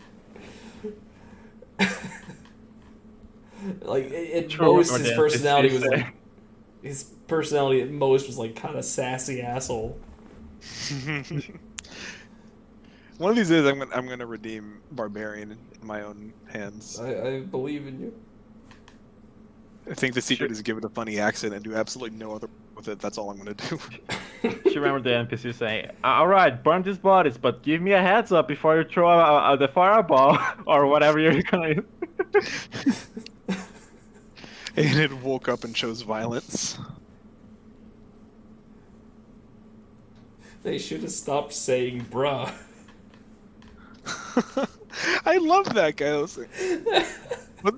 Like, at True, most, or his the personality was NPCs like... His personality at most was like kind of sassy asshole. One of these days, I'm gonna redeem Barbarian in my own hands. I believe in you. I think the secret is give it a funny accent and do absolutely no other with it. That's all I'm gonna do. She remembered the NPC saying, "Alright, burn these bodies, but give me a heads up before you throw the fireball," or whatever you're gonna use. And it woke up and chose violence. They should have stopped saying bruh. I love that guy.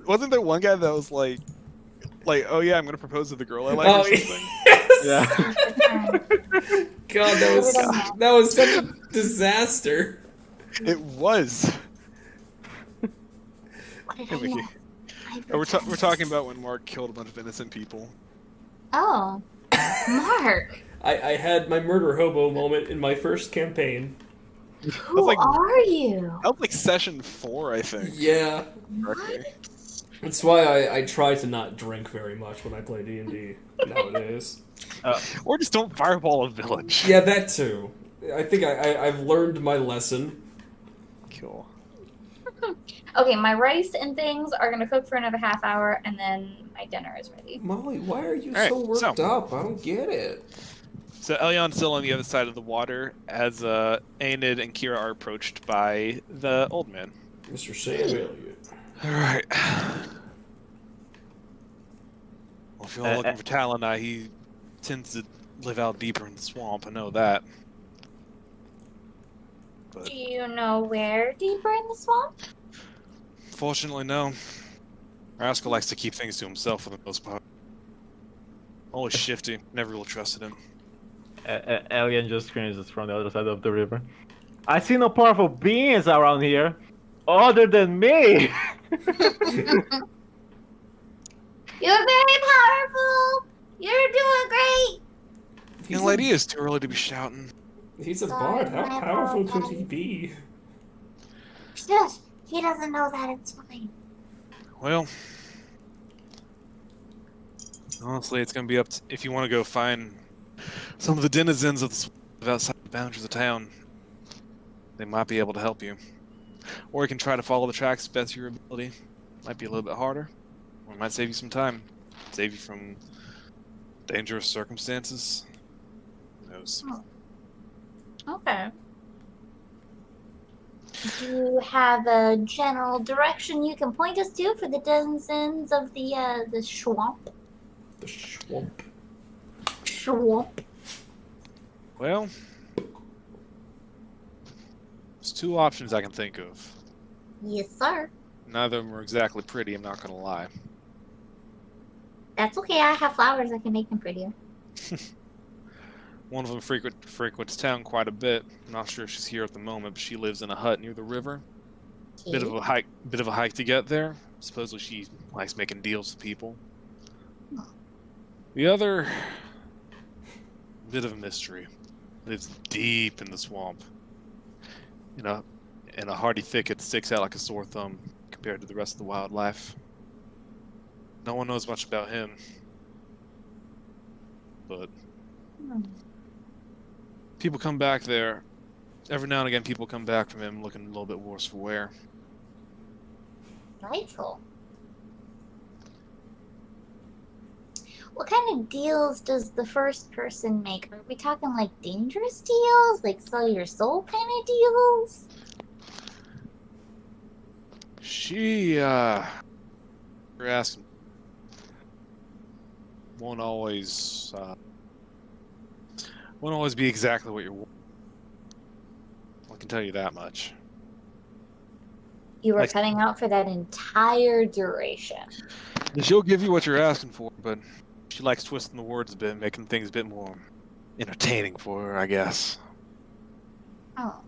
Wasn't there one guy that was like, oh yeah, I'm gonna propose to the girl I like or something? Yes! Yeah. God, that was such a disaster. It was. What did Hey, I Vicky. miss? We're talking about when Mark killed a bunch of innocent people. Oh, Mark. I had my murder hobo moment in my first campaign. Who like- are you? That was like session 4, I think. Yeah. correctly. That's why I try to not drink very much when I play D&D nowadays. Or just don't fireball a village. Yeah, that too. I think I've learned my lesson. Cool. Okay, my rice and things are gonna cook for another half hour, and then my dinner is ready. Molly, why are you All right, so worked so- up? I don't get it. So Elion's still on the other side of the water as Aenid and Kira are approached by the old man. Mr. Sam Elliott. Alright. Well, if you're looking for Talonai, he tends to live out deeper in the swamp, I know that. But Do you know where deeper in the swamp? fortunately, no. Rascal likes to keep things to himself for the most part. Always shifty, never really trusted him. Alien just screams from the other side of the river. I see no powerful beings around here, other than me. You're very powerful. You're doing great. Young lady, it's too early to be shouting. He's a Sorry, bard. How my powerful could apologies. he be? Shush. He doesn't know that it's fine. Well, honestly, it's gonna be up to if you want to go find some of the denizens of the swamp outside the boundaries of town. They might be able to help you. Or you can try to follow the tracks to best of your ability. Might be a little bit harder. Or it might save you some time. Save you from dangerous circumstances. Who knows? Okay. Do you have a general direction you can point us to for the denizens of the swamp? The swamp. Swamp. Well, there's two options I can think of. Yes, sir. Neither of them are exactly pretty, I'm not gonna lie. That's okay. I have flowers. I can make them prettier. One of them frequents town quite a bit. I'm not sure if she's here at the moment, but she lives in a hut near the river. Bit of a hike to get there. Supposedly she likes making deals with people. The other, bit of a mystery. Lives deep in the swamp. In a hardy thicket, sticks out like a sore thumb compared to the rest of the wildlife. No one knows much about him, but people come back there. Every now and again, people come back from him looking a little bit worse for wear. Delightful. What kind of deals does the first person make? Are we talking like dangerous deals? Like sell your soul kind of deals? You're asking, won't always be exactly what you're. I can tell you that much. You were Like- cutting out for that entire duration. She'll give you what you're asking for, but she likes twisting the words a bit, making things a bit more entertaining for her, I guess. Oh.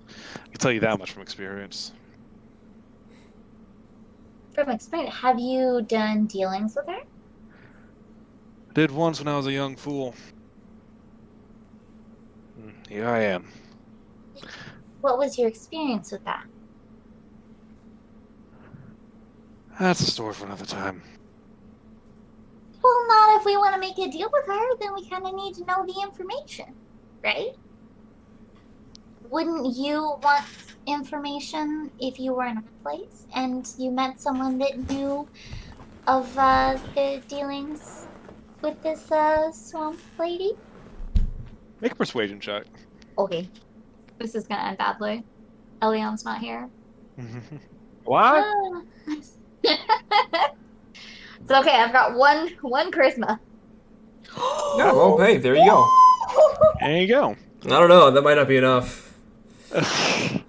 I can tell you that much from experience. From experience, have you done dealings with her? I did once when I was a young fool. Here I am. What was your experience with that? That's a story for another time. Well, not if we want to make a deal with her, then we kind of need to know the information, right? Wouldn't you want information if you were in a place and you met someone that knew of the dealings with this swamp lady? Make a persuasion check. Okay. This is gonna end badly. Elion's not here. What? Ah. It's okay, I've got one charisma. Yeah, well, hey, there you go. There you go. I don't know. That might not be enough. I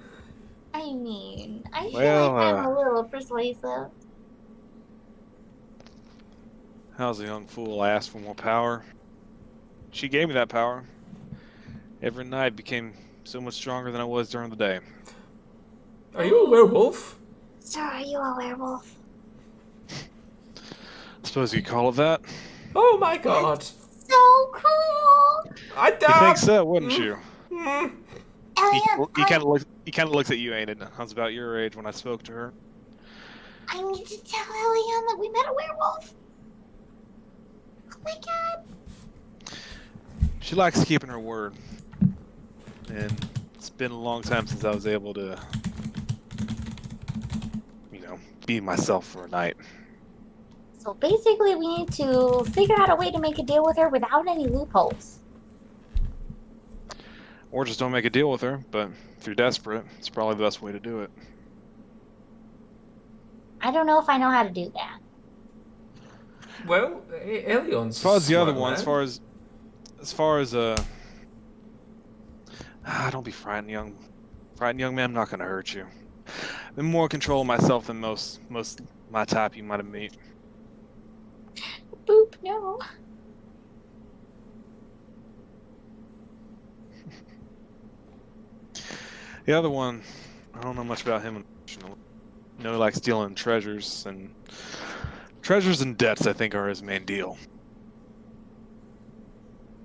mean, I feel Well, like I'm a little persuasive. I was a young fool. I asked for more power. She gave me that power. Every night became so much stronger than I was during the day. Are you a werewolf? Sir, are you a werewolf? Suppose you could call it that. Oh my god. So cool! I You think so, wouldn't you? Elion, He kind of looks at you, ain't it? I was about your age when I spoke to her. I need to tell Elion that we met a werewolf. Oh my god. She likes keeping her word. And it's been a long time since I was able to, be myself for a night. So basically, we need to figure out a way to make a deal with her without any loopholes. Or just don't make a deal with her, but if you're desperate, it's probably the best way to do it. I don't know if I know how to do that. Well, Elion's. As far as the other smart one, man. as far as don't be frightened, young man. I'm not gonna hurt you. I'm in more control of myself than most my type you might have met. Boop, no. The other one, I don't know much about him. I know he likes stealing treasures and debts. I think are his main deal.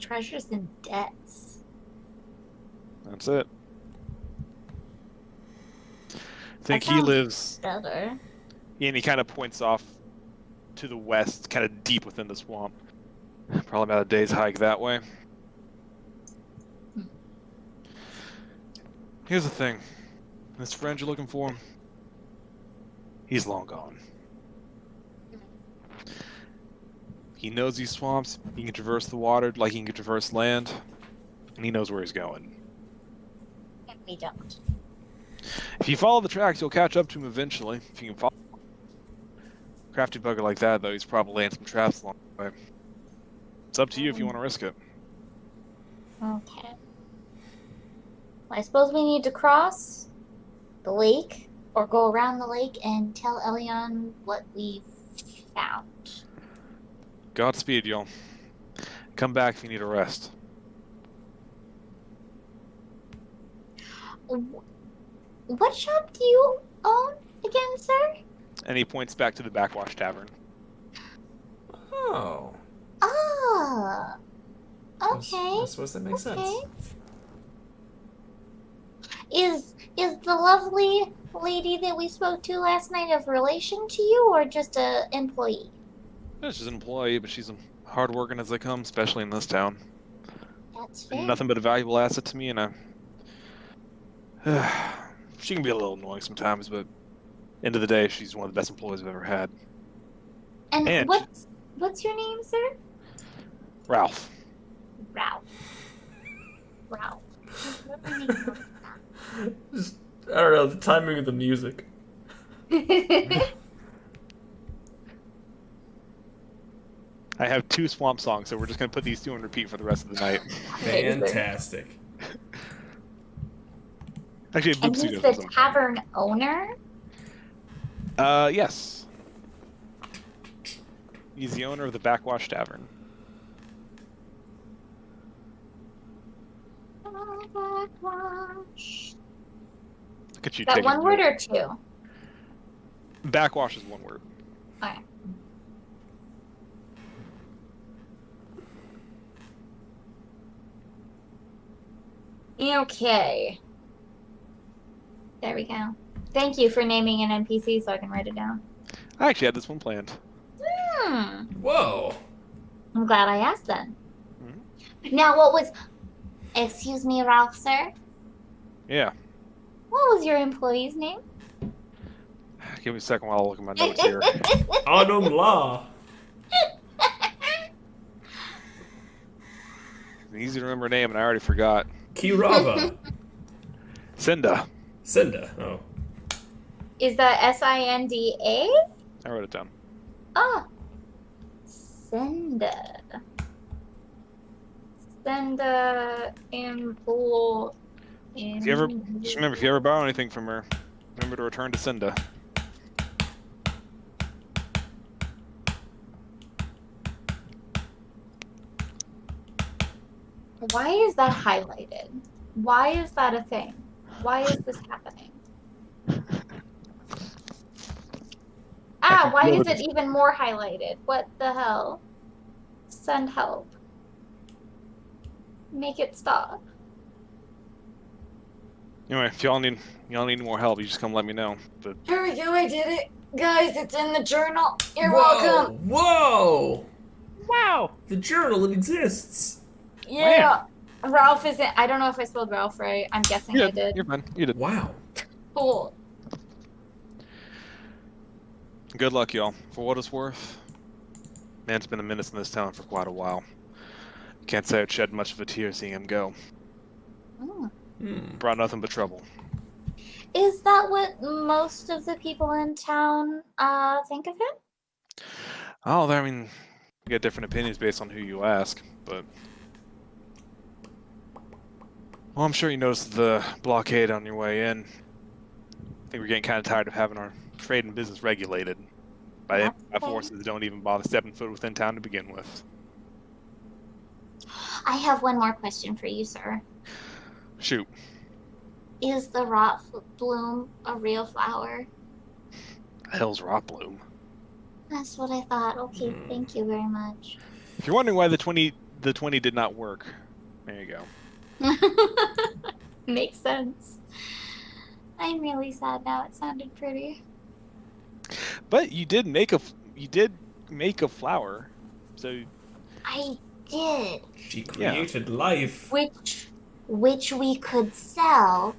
Treasures and debts. That's it. I think That he sounds lives. better. And he kind of points off to the west, kind of deep within the swamp. Probably about a day's hike that way. Here's the thing. This friend you're looking for, he's long gone. He knows these swamps. He can traverse the water like he can traverse land. And he knows where he's going. And we don't. If you follow the tracks, you'll catch up to him eventually. If you can follow. Crafty bugger like that, though, he's probably laying some traps along the way. It's up to you if you want to risk it. Okay. Well, I suppose we need to cross the lake or go around the lake and tell Elion what we found. Godspeed, y'all. Come back if you need a rest. What shop do you own again, sir? And he points back to the Backwash Tavern. Oh. Ah. Okay. I suppose that makes Okay. sense. Is the lovely lady that we spoke to last night of relation to you, or just a employee? Yeah, she's an employee, but she's hard working as they come, especially in this town. That's fair. Nothing but a valuable asset to me, and she can be a little annoying sometimes, but end of the day, she's one of the best employees I've ever had. And and- what's your name, sir? Ralph. Ralph. Ralph. What do we call Just, I don't know, the timing of the music. that? I have 2 swamp songs, so we're just going to put these 2 on repeat for the rest of the night. Fantastic. Actually, And Boopsie he's does the them. tavern owner? Yes. He's the owner of the Backwash Tavern. Look at you That taking one word notes. or two? Backwash is one word. Okay. Okay. There we go. Thank you for naming an NPC so I can write it down. I actually had this one planned. Hmm. Whoa. I'm glad I asked then. Mhm. Now, what was... Excuse me, Ralph, sir? Yeah. What was your employee's name? Give me a second while I look at my notes here. Autumn La. Easy to remember name, and I already forgot. Kirava. Cinda. Cinda. Oh. Is that Sinda? I wrote it down. Oh. Cinda. Cinda employee. If you ever, just remember, if you ever borrow anything from her, remember to return to Cinda. Why is that highlighted? Why is that a thing? Why is this happening? Ah, why is it even more highlighted? What the hell? Send help. Make it stop. Anyway, if y'all need more help, you just come let me know. But Here we go, I did it. Guys, it's in the journal. You're Whoa. welcome. Whoa. Wow! The journal, it exists. Yeah. Ralph isn't. I don't know if I spelled Ralph right. I'm guessing I did. You're fine. You did. Wow. Cool. Good luck, y'all. For what it's worth, man's been a menace in this town for quite a while. Can't say I'd shed much of a tear seeing him go. Mm. Brought nothing but trouble. Is that what most of the people in town think of him? Oh, I mean, you get different opinions based on who you ask, but... Well, I'm sure you noticed the blockade on your way in. I think we're getting kind of tired of having our trade and business regulated by forces that don't even bother stepping foot within town to begin with. I have one more question for you, sir. Shoot. Is the rot bloom a real flower? The hell's rot bloom? That's what I thought. Okay, thank you very much. If you're wondering why the 20 did not work, there you go. Makes sense. I'm really sad now. It sounded pretty. But you did make a flower, so I did, She created life. which we could sell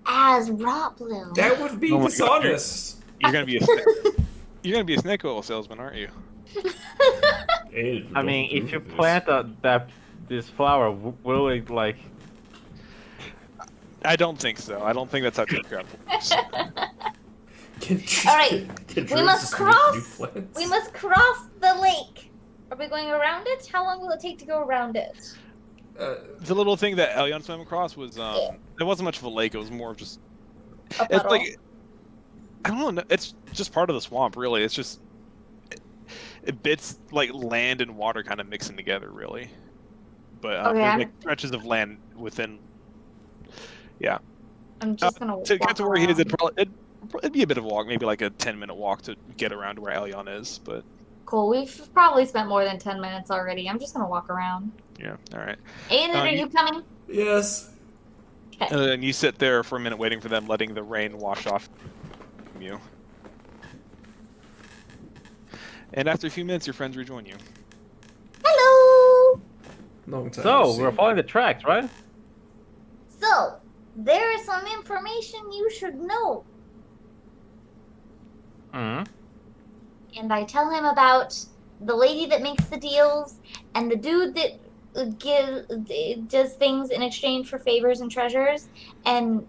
as Rot Bloom. That would be Oh my God, dishonest. You're gonna be a snake oil salesman, aren't you? I mean, if you plant this flower, will it like? I don't think so. I don't think that's how Dreamcraft works. All right, we must cross. We must cross the lake. Are we going around it? How long will it take to go around it? The little thing that Elyon swam across was it wasn't much of a lake. It was more of just A it's puddle? like I don't know. It's just part of the swamp, really. It's just bits like land and water kind of mixing together, really. But Okay. there's like stretches of land within. Yeah. I'm just gonna To walk get to where he is, around. it'd be a bit of a walk, maybe like a 10-minute walk to get around to where Elyon is. But Cool. We've probably spent more than 10 minutes already. I'm just gonna walk around. yeah, all right. Aiden, are you coming? Yes. And you sit there for a minute waiting for them, letting the rain wash off from you. And after a few minutes, your friends rejoin you. Hello. Long time. So no see. we're following the tracks, right? So there is some information you should know. Hmm. And I tell him about the lady that makes the deals and the dude that does things in exchange for favors and treasures, and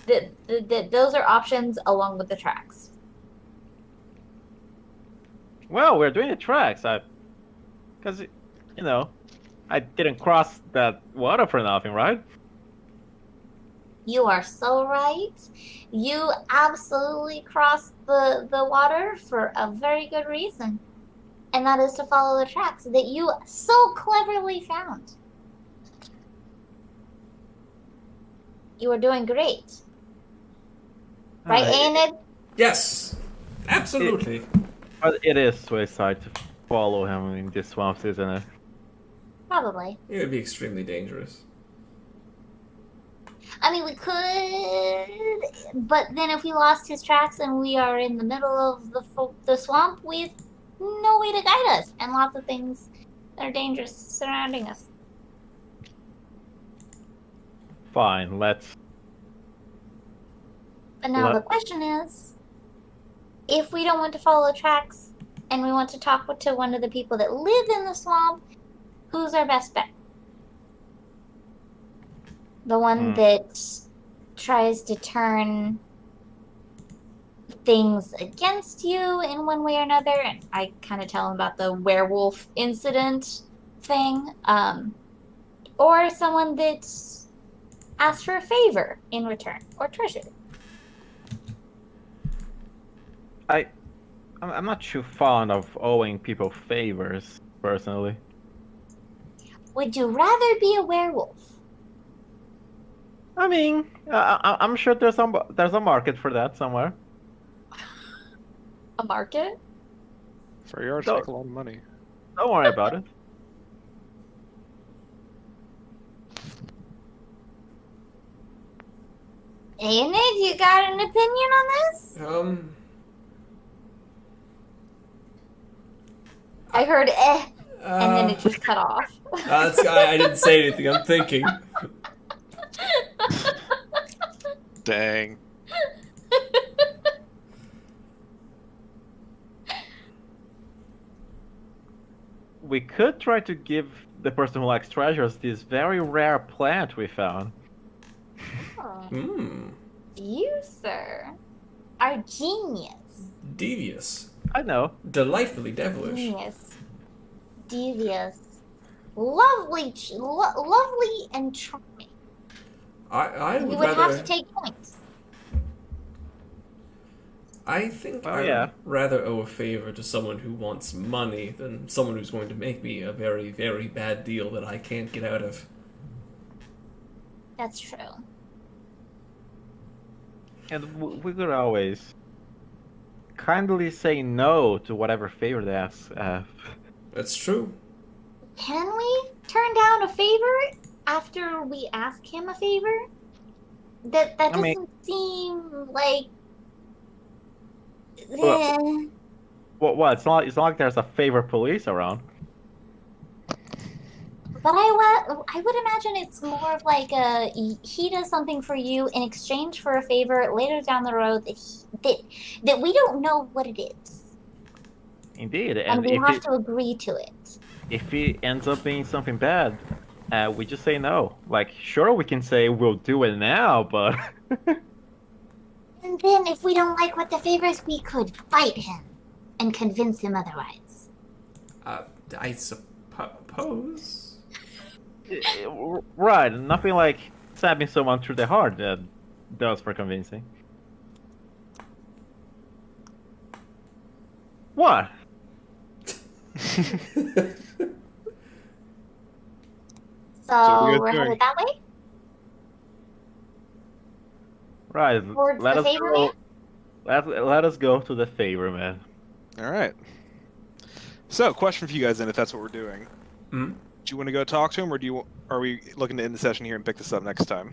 those are options along with the tracks. Well, we're doing the tracks. Because you know, I didn't cross that water for nothing, right? You are so right. You absolutely crossed the water for a very good reason. And that is to follow the tracks that you so cleverly found. You are doing great. Right, Aenid? Yes. Absolutely. But it is suicide to follow him in this swamp, isn't it? Probably. It would be extremely dangerous. I mean, we could, but then if we lost his tracks and we are in the middle of the swamp, we have no way to guide us, and lots of things that are dangerous surrounding us. Fine, let's. But now the question is, if we don't want to follow tracks and we want to talk to one of the people that live in the swamp, who's our best bet? The one that tries to turn things against you in one way or another. And I kind of tell him about the werewolf incident thing. Or someone that asks for a favor in return or treasure. I'm not too fond of owing people favors, personally. Would you rather be a werewolf? I mean, I'm sure there's a market for that somewhere. A market? For yours, take a lot of money. Don't worry about it. Aenid, you got an opinion on this? I heard and then it just cut off. I didn't say anything. I'm thinking. Dang. We could try to give the person who likes treasures this very rare plant we found. Oh, Hmm. you, sir, are genius. Devious. I know. Delightfully devilish. Genius. Devious. Lovely, lovely and charming. I You would would rather. have to take points. I think Oh, I'd yeah. rather owe a favor to someone who wants money than someone who's going to make me a very, very bad deal that I can't get out of. That's true. And we could always kindly say no to whatever favor they ask. That's true. Can we turn down a favor after we ask him a favor? That I mean- doesn't seem like. Well- What? It's not like there's a favor police around. But I would imagine it's more of like he does something for you in exchange for a favor later down the road that we don't know what it is, Indeed, and and we have to agree to it. if it ends up being something bad, we just say no. Like, sure, we can say we'll do it now, but And then if we don't like what the favor is, we could fight him and convince him otherwise. I suppose. right, nothing like stabbing someone through the heart that does for convincing. What? So what are you we're doing? headed that way? Right, Towards let the us favor go. man? Let us go to the favor man. All right. So, question for you guys then, if that's what we're doing. Hmm? Do you want to go talk to him, or are we looking to end the session here and pick this up next time?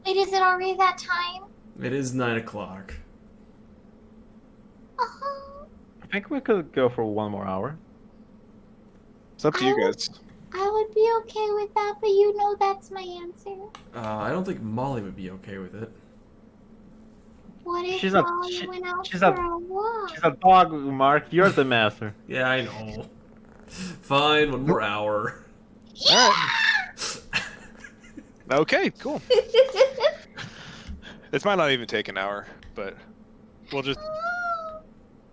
Wait, is it already that time? It is 9 o'clock. I think we could go for one more hour. It's up to you guys. I would be okay with that, but you know that's my answer. I don't think Molly would be okay with it. What if She's a- Molly she- went out she's for a- a walk? She's a dog, Mark. You're the master. Yeah, I know. Fine, one more hour. All right. Okay, cool. This might not even take an hour, but we'll just.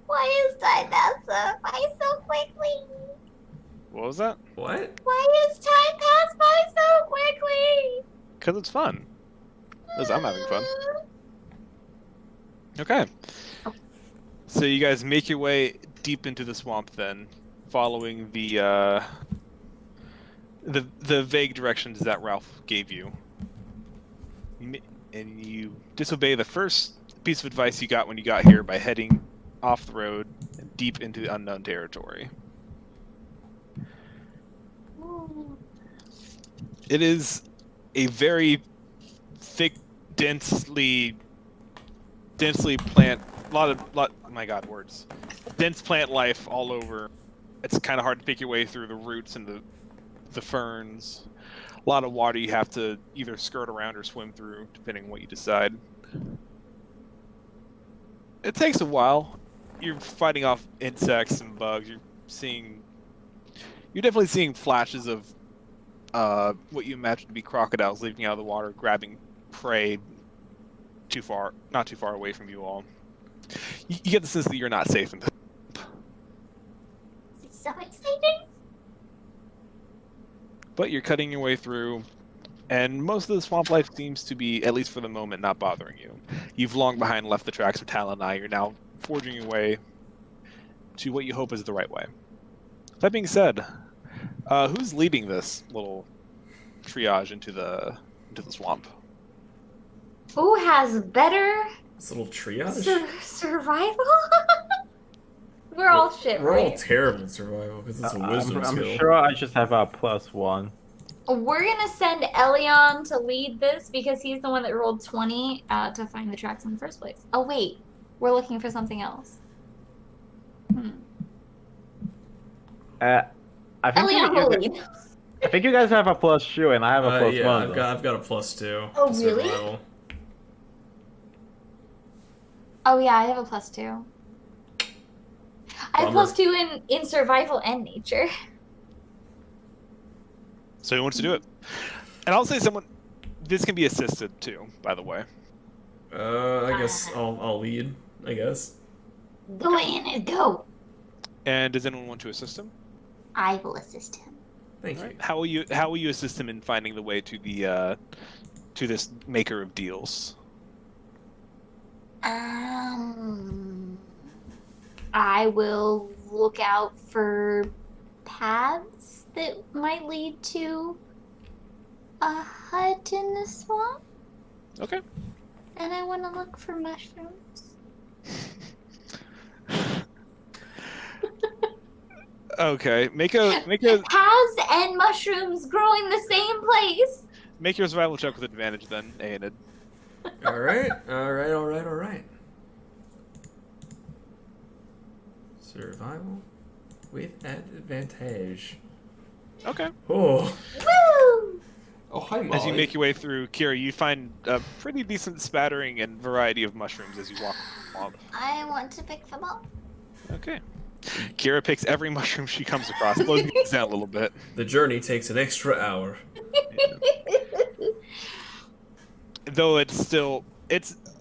Why is time pass by so quickly? What was that? What? Why is time pass by so quickly? Because it's fun. Because I'm having fun. Okay. So you guys make your way deep into the swamp then, following the vague directions that Ralph gave you. And you disobey the first piece of advice you got when you got here by heading off the road and deep into the unknown territory. It is a very thick, densely plant. Dense plant life all over. It's kind of hard to pick your way through the roots and the ferns. A lot of water you have to either skirt around or swim through, depending on what you decide. It takes a while. You're fighting off insects and bugs. You're definitely seeing flashes of what you imagine to be crocodiles leaping out of the water, grabbing prey not too far away from you all. You get the sense that you're not safe in this. It's so exciting. But you're cutting your way through, and most of the swamp life seems to be, at least for the moment, not bothering you. You've long behind left the tracks of Talonai. You're now forging your way to what you hope is the right way. That being said, who's leading this little triage into the swamp? Who has better This little triage? survival? We're all shit, We're all right? terrible at survival because it's a wisdom I'm skill. sure I just have a +1. We're gonna send Elion to lead this because he's the one that rolled 20 to find the tracks in the first place. Oh wait, we're looking for something else. I think Elion will lead. I think you guys have a +2 and I have a +1. Yeah, I've though. got a +2. Oh, to really? survival. Oh yeah, I have a +2. I have Bummer. +2 in survival and nature. So who wants to do it? And I'll say this can be assisted too, by the way. I guess I'll lead. I guess. Go in and go. And does anyone want to assist him? I will assist him. Thank Right. you. How will you assist him in finding the way to the to this maker of deals? I will look out for paths that might lead to a hut in the swamp, Okay. and I want to look for mushrooms. Okay. Make a Paths and mushrooms grow in the same place. make your survival check with advantage then, Aenid. All right. Survival with advantage. Okay. Oh. Woo! Oh, hi, Molly. As you make your way through, Kira, you find a pretty decent spattering and variety of mushrooms as you walk along. I want to pick them up. Okay. Kira picks every mushroom she comes across, slows things down a little bit. The journey takes an extra hour. Though it's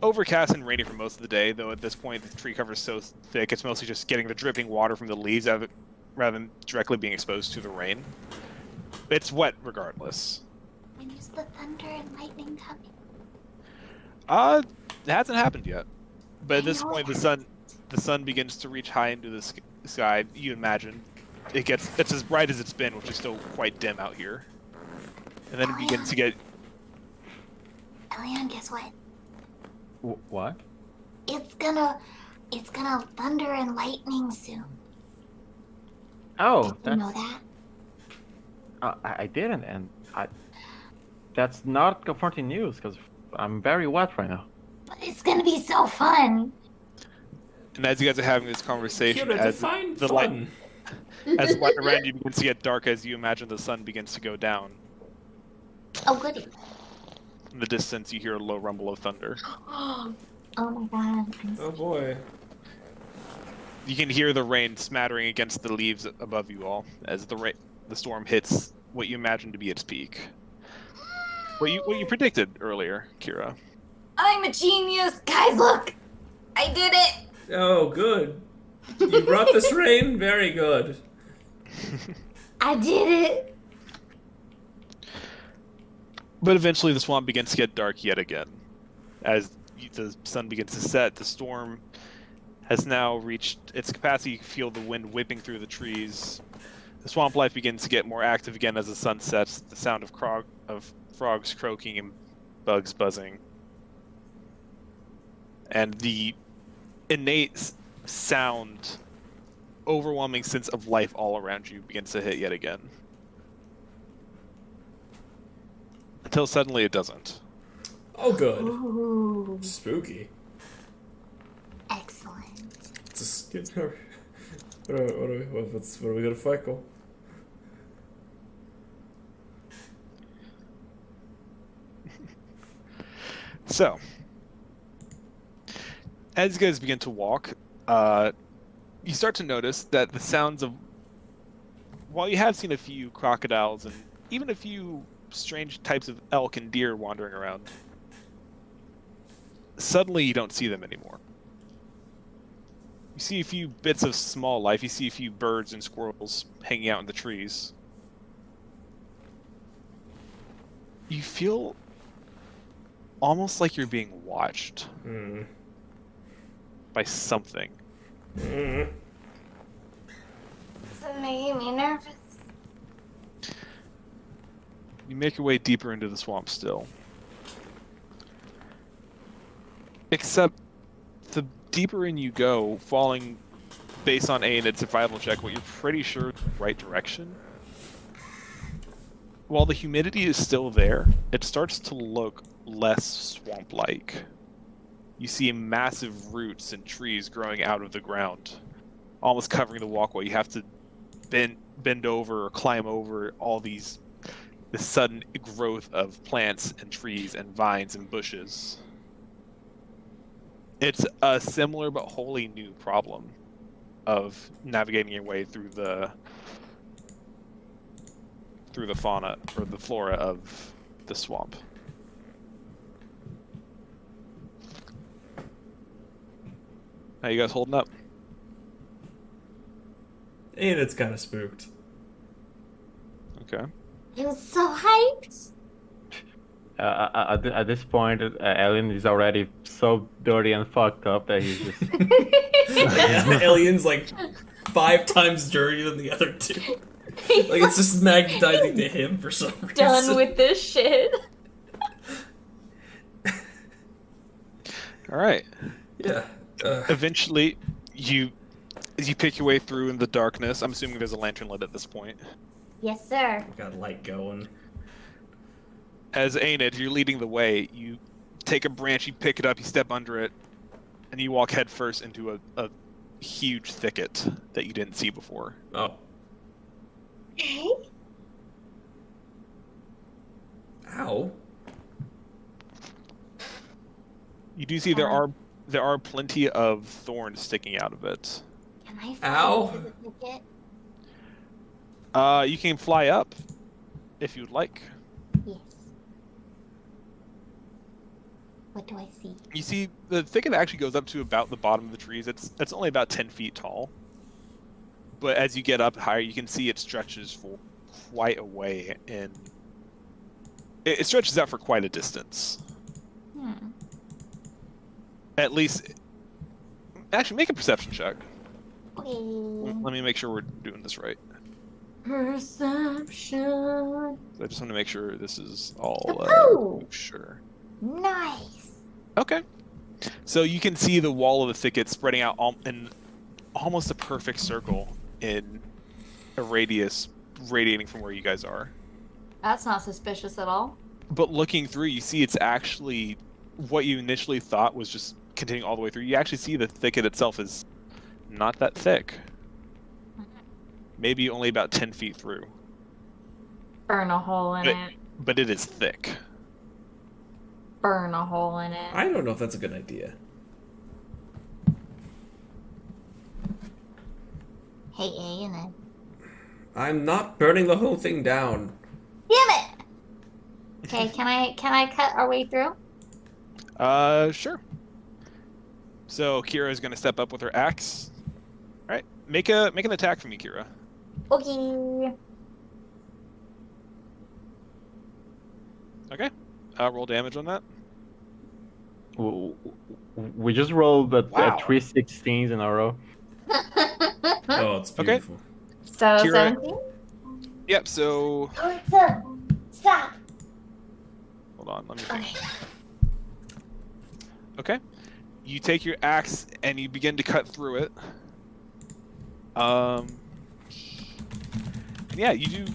overcast and rainy for most of the day, though at this point the tree cover is so thick, it's mostly just getting the dripping water from the leaves out of it, rather than directly being exposed to the rain. It's wet regardless. When is the thunder and lightning coming? It hasn't happened yet. But at this I know point, it the sun begins to reach high into the sky. You imagine it's as bright as it's been, which is still quite dim out here. And then it begins to get. Elian, guess what? What? It's gonna thunder and lightning soon. Oh, Did you that's, know that? I didn't, and that's not comforting news because I'm very wet right now. But it's gonna be so fun. And as you guys are having this conversation, Kira, as define the light fun. as the light around you begins to get dark, as you imagine the sun begins to go down. Oh goody. In the distance, you hear a low rumble of thunder. Oh my god. Oh boy. You can hear the rain smattering against the leaves above you all as the storm hits what you imagine to be its peak. What you predicted earlier, Kira. I'm a genius, guys. Look, I did it. Oh, good. You brought this rain? Very good. I did it. But eventually the swamp begins to get dark yet again. As the sun begins to set, the storm has now reached its capacity. You can feel the wind whipping through the trees. The swamp life begins to get more active again as the sun sets. The sound of frogs croaking and bugs buzzing. And the innate sound, overwhelming sense of life all around you begins to hit yet again. Until suddenly it doesn't. Oh, good. Ooh, Spooky. excellent. Just get her. What are we gonna fight, Cole? So, as you guys begin to walk, you start to notice that the sounds of, while you have seen a few crocodiles and even a few strange types of elk and deer wandering around, suddenly you don't see them anymore. You see a few bits of small life. You see a few birds and squirrels hanging out in the trees. You feel almost like you're being watched by something. It's making me nervous. You make your way deeper into the swamp still. Except the deeper in you go, falling based on its survival check, what you're pretty sure is the right direction. While the humidity is still there, it starts to look less swamp-like. You see massive roots and trees growing out of the ground, almost covering the walkway. You have to bend over or climb over all this sudden growth of plants and trees and vines and bushes. It's a similar but wholly new problem of navigating your way through the fauna or the flora of the swamp. How you guys holding up? And it's kind of spooked. Okay. It was so hyped. At this point, Alien is already so dirty and fucked up that he's just. The alien's like 5 times dirtier than the other two. Like it's just magnetizing to him for some reason. Done with this shit. All right. Yeah. Eventually, you pick your way through in the darkness. I'm assuming there's a lantern lit at this point. Yes, sir. Got light going. As Aenid, you're leading the way. You take a branch, you pick it up, you step under it, and you walk headfirst into a huge thicket that you didn't see before. Oh. Hey. Ow. You do see there are plenty of thorns sticking out of it. Can I fly Ow. into the thicket? You can fly up if you'd like. Yes. What do I see? You see the thicket actually goes up to about the bottom of the trees. It's only about 10 feet tall. But as you get up higher, you can see it stretches for quite a way, and it stretches out for quite a distance. At least, actually, make a perception check. Okay. Let me make sure we're doing this right. Perception. So I just want to make sure this is all Oh! sure. Nice. Okay. So you can see the wall of the thicket spreading out in almost a perfect circle in a radius radiating from where you guys are. That's not suspicious at all. But looking through, you see it's actually what you initially thought was just continuing all the way through. You actually see the thicket itself is not that thick. Maybe only about 10 feet through. Burn a hole in it. But it is thick. Burn a hole in it. I don't know if that's a good idea. Hey, Aiden. I'm not burning the whole thing down. Damn it! Okay, can I cut our way through? Sure. So Kira is going to step up with her axe. All right, make an attack for me, Kira. Okay. Okay. Roll damage on that. We just rolled Wow. 3 16s in a row. Oh, it's Okay. beautiful. So Kira- 17? Yep. So Alexa, stop. hold on. Let me think. Okay. Okay. You take your axe and you begin to cut through it. And yeah, you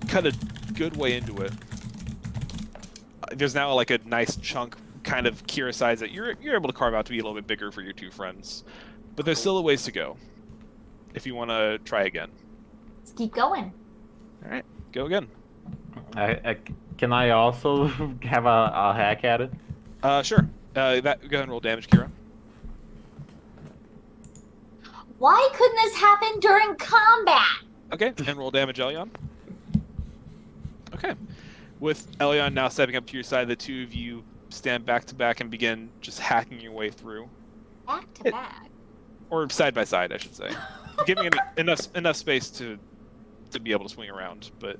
cut a good way into it. There's now like a nice chunk kind of Kira size that you're able to carve out to be a little bit bigger for your two friends. But there's still a ways to go if you want to try again. Let's keep going. All right, go again. Can I also have a hack at it? Sure. Go ahead and roll damage, Kira. Why couldn't this happen during combat? Okay, and roll damage, Elion. Okay. With Elion now stepping up to your side, the two of you stand back to back and begin just hacking your way through. Back to back. Or side by side, I should say. Giving it enough space to be able to swing around. But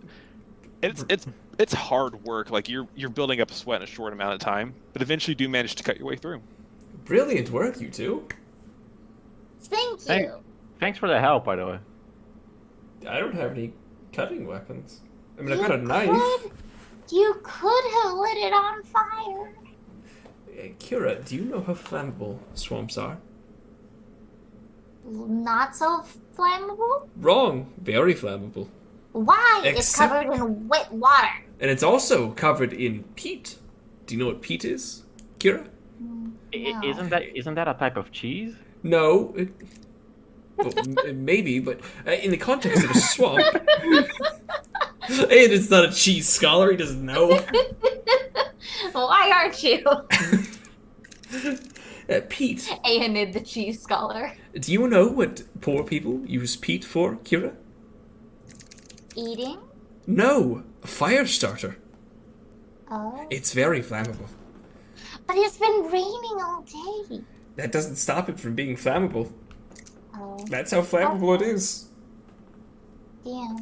it's hard work. Like you're building up a sweat in a short amount of time, but eventually do manage to cut your way through. Brilliant work, you two. Thank Thank- you. Thanks for the help, by the way. I don't have any cutting weapons. I mean, I've You got a knife. You could have lit it on fire. Kira, do you know how flammable swamps are? Not so flammable? Wrong. Very flammable. Why? It's Except- covered in wet water. And it's also covered in peat. Do you know what peat is, Kira? No. Isn't that a type of cheese? No. Well, maybe, but in the context of a swamp. And it's not a cheese scholar, he doesn't know. Why aren't you? Peat. Aenid, the cheese scholar. Do you know what poor people use peat for, Kira? Eating? No, a fire starter. Oh. It's very flammable. But it's been raining all day. That doesn't stop it from being flammable. Oh, That's how flammable it is. damn.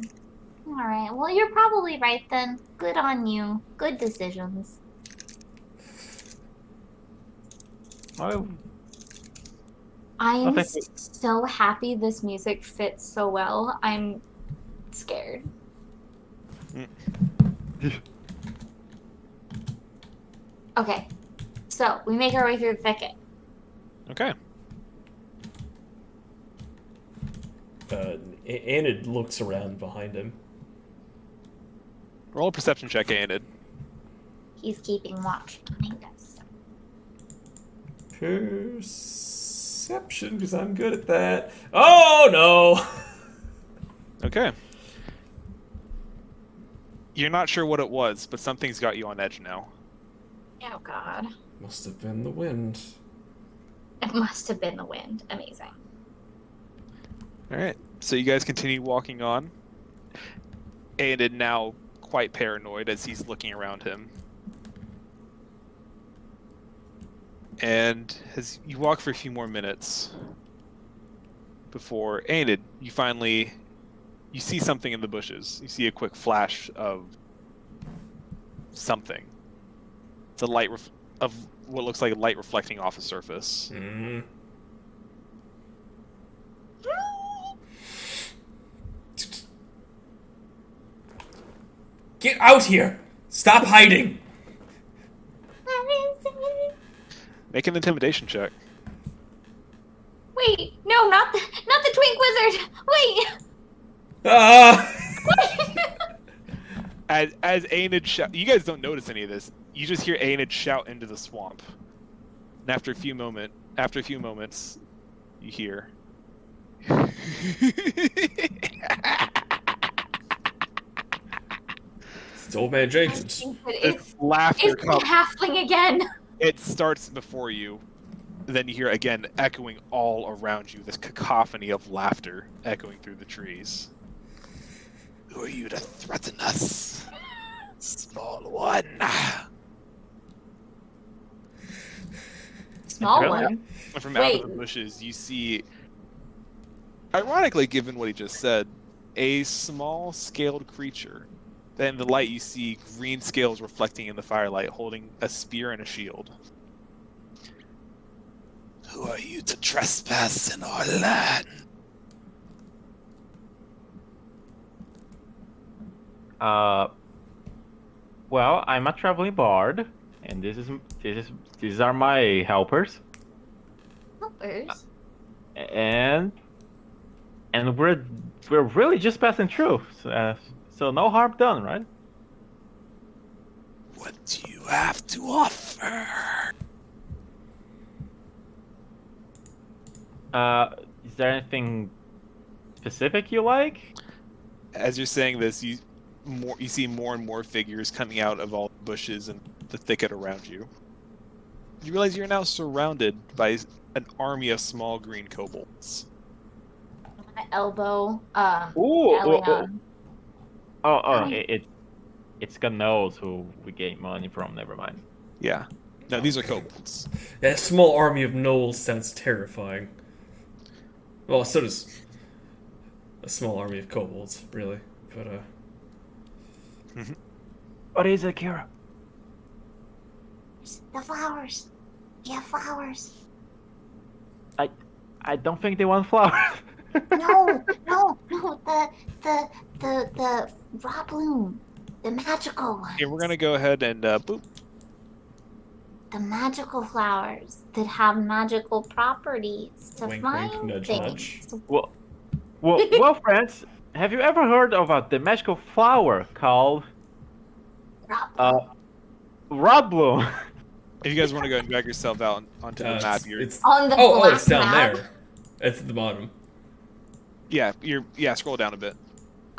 Alright, well, you're probably right then. Good on you. Good decisions. Oh, I'm thank you. so happy this music fits so well. I'm scared. Okay, so we make our way through the thicket. Okay. Anid looks around behind him. Roll a perception check, Anid. He's keeping watch behind us. Perception, because I'm good at that. Oh, no! Okay. You're not sure what it was, but something's got you on edge now. Oh God. Must have been the wind. It must have been the wind. Amazing. All right. So you guys continue walking on, and now quite paranoid as he's looking around him. And as you walk for a few more minutes before Aenid, you see something in the bushes. You see a quick flash of something. It's a light of what looks like light reflecting off a surface. Mm. Get out here! Stop hiding! Where is it? Make an intimidation check. Wait, no, not the twink wizard. Wait. Ah! As Aenid shout, you guys don't notice any of this. You just hear Aenid shout into the swamp. And after a few moments, you hear. It's old man Jacobs. It's Laughter the comes. halfling again. It starts before you. Then you hear again echoing all around you, this cacophony of laughter echoing through the trees. Who are you to threaten us, small one? Small Really? one. And from out of the Wait. bushes, you see, ironically given what he just said, a small scaled creature. Then in the light you see green scales reflecting in the firelight, holding a spear and a shield. Who are you to trespass in our land? Well, I'm a traveling bard, and these are my helpers, Helpers. and we're really just passing through, so no harm done, right? What do you have to offer? Is there anything specific you like? As you're saying this, you see more and more figures coming out of all the bushes and the thicket around you. You realize you're now surrounded by an army of small green kobolds. My elbow. Ooh, Elion. it's Gnos who we get money from. Never mind. Yeah. No, these are kobolds. That small army of gnolls sounds terrifying. Well, so does a small army of kobolds, really. But, What is it, Kira? The flowers. Yeah, flowers. I don't think they want flowers. No. The raw bloom. The magical one. Yeah, we're gonna go ahead and boop. The magical flowers that have magical properties to Wink, find wink, nudge, things. Well, friends, have you ever heard of the magical flower called Raw bloom. Rod Bloom? If you guys want to go and drag yourself out onto the map, you're it's On the oh, it's black down map. there. It's at the bottom. yeah, scroll down a bit.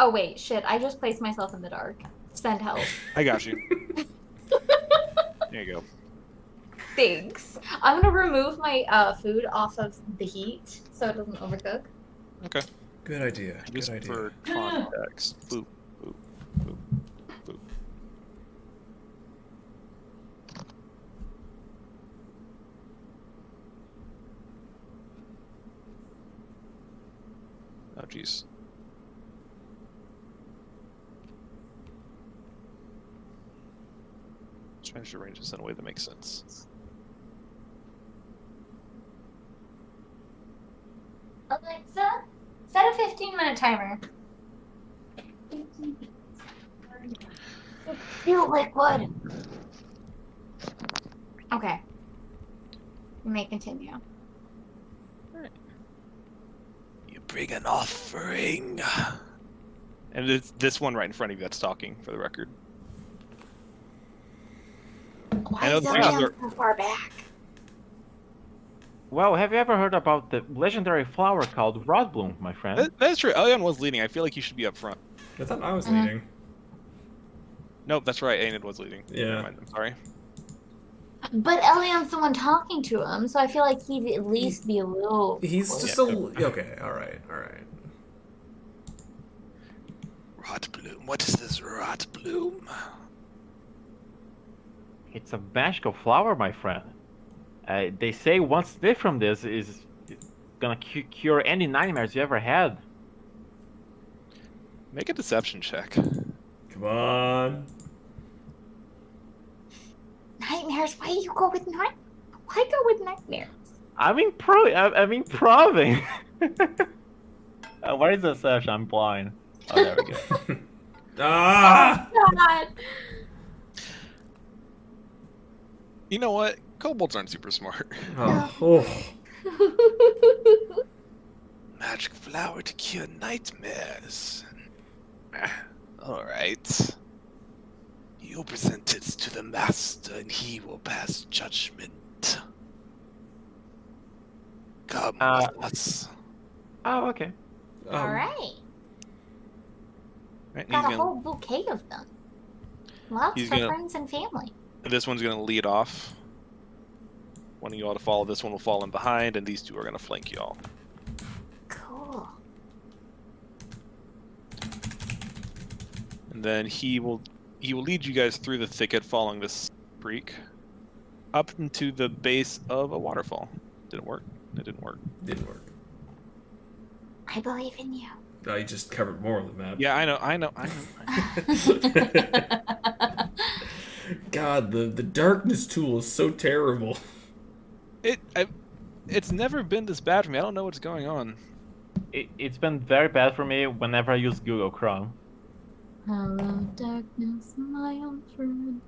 Oh wait, shit! I just placed myself in the dark. Send help. I got you. There you go. Thanks. I'm gonna remove my food off of the heat so it doesn't overcook. Okay. Good idea. Good Just idea. for context. Boop, boop, boop, boop. Oh, jeez. Trying to arrange this in a way that makes sense. Alexa, set a 15-minute timer. Feel liquid. Okay. You may continue. You bring an offering. And it's this one right in front of you that's talking, for the record. Why I know is the Elion things so far back? Well, have you ever heard about the legendary flower called Rod Bloom, my friend? That's true. Elion was leading. I feel like you should be up front. I thought I was Mhm. leading. Nope, that's right. Aenid was leading. Yeah. Never mind, I'm sorry. But Elion's the one talking to him, so I feel like he'd at least be a little. He's close. just a okay. All right. Rot bloom. What is this rot bloom? It's a magical flower, my friend. They say one sniff from this is gonna cure any nightmares you ever had. Make a deception check. Come on. Nightmares? Why do you go with Why go with nightmares? I'm improving. Where is the deception? I'm blind. Oh, there we go. Ah! God. You know what? Kobolds aren't super smart. Oh. Magic flower to cure nightmares. Alright. You present it to the master and he will pass judgment. Come with us. Oh, okay. All right. Right, he's Got a gonna- whole bouquet of them. Lots He's for gonna- friends and family. This one's going to lead off. One of you all to follow. This one will fall in behind, and these two are going to flank y'all. Cool. And then he will lead you guys through the thicket, following this creek, up into the base of a waterfall. Didn't work. It didn't work. Didn't work. I believe in you. I just covered more of the map. Yeah, I know. God, the darkness tool is so terrible. It's never been this bad for me. I don't know what's going on. It's been very bad for me whenever I use Google Chrome. Hello, darkness, my old friend.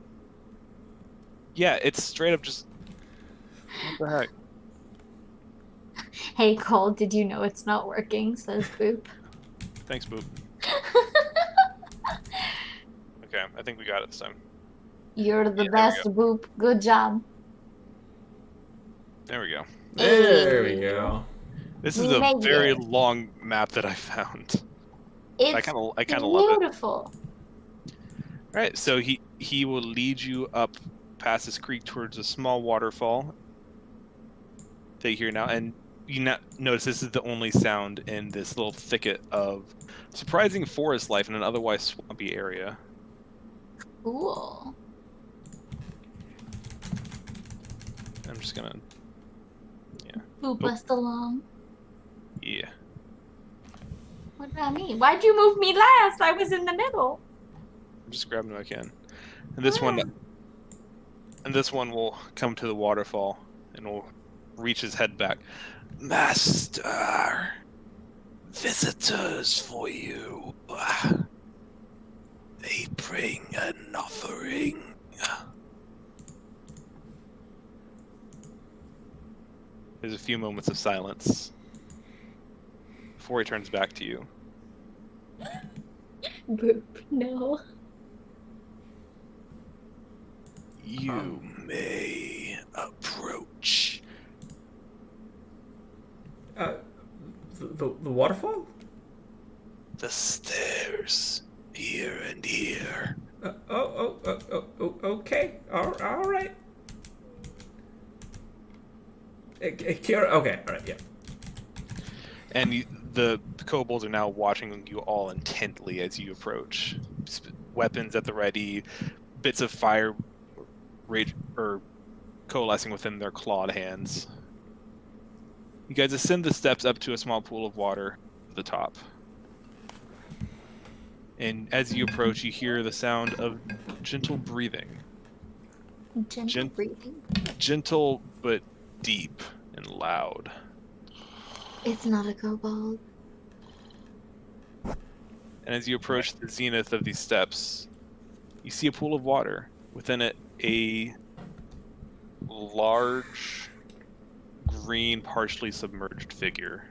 Yeah, it's straight up just. What the heck? Hey, Cole, did you know it's not working? Says Boop. Thanks, Boop. Okay, I think we got it this time. You're the Yeah, there we best, go. Boop. Good job. There we go. There we go. This is We a made very it. long map that I found. It's I kind of love it. beautiful. Right, so he will lead you up past this creek towards a small waterfall that you hear now, and you notice this is the only sound in this little thicket of surprising forest life in an otherwise swampy area. Cool. I'm just gonna, Boop us along. yeah. What about me? Why'd you move me last? I was in the middle. I'm just grabbing what I can. And this one will come to the waterfall and will reach his head back. Master, visitors for you. They bring an offering. There's a few moments of silence before he turns back to you. Boop, no. You may approach. The waterfall? The stairs here and here. Okay. All right. Kira, okay, all right, yeah. And the kobolds are now watching you all intently as you approach. Weapons at the ready, bits of fire coalescing within their clawed hands. You guys ascend the steps up to a small pool of water at the top. And as you approach, you hear the sound of gentle breathing. Gentle breathing. Gentle, but deep and loud. It's not a kobold. And as you approach the zenith of these steps, you see a pool of water. Within it, a large, green, partially submerged figure.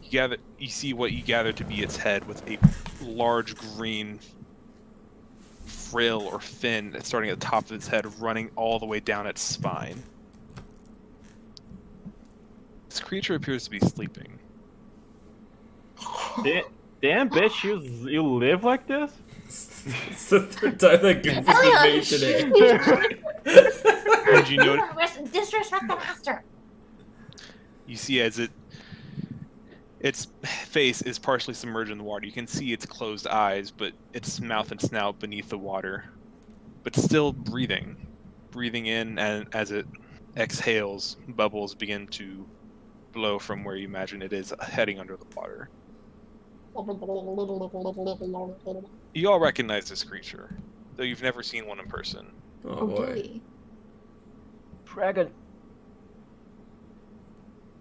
You see what you gather to be its head, with a large green frill or fin that's starting at the top of its head, running all the way down its spine. This creature appears to be sleeping. Damn, bitch, you live like this? It's the third time that goof has been made today. Did you notice? Disrespect the master. You see as its face is partially submerged in the water. You can see its closed eyes, but its mouth and snout beneath the water, but still breathing in, and as it exhales, bubbles begin to blow from where you imagine it is heading under the water. You all recognize this creature, though you've never seen one in person. Oh boy. Dragon.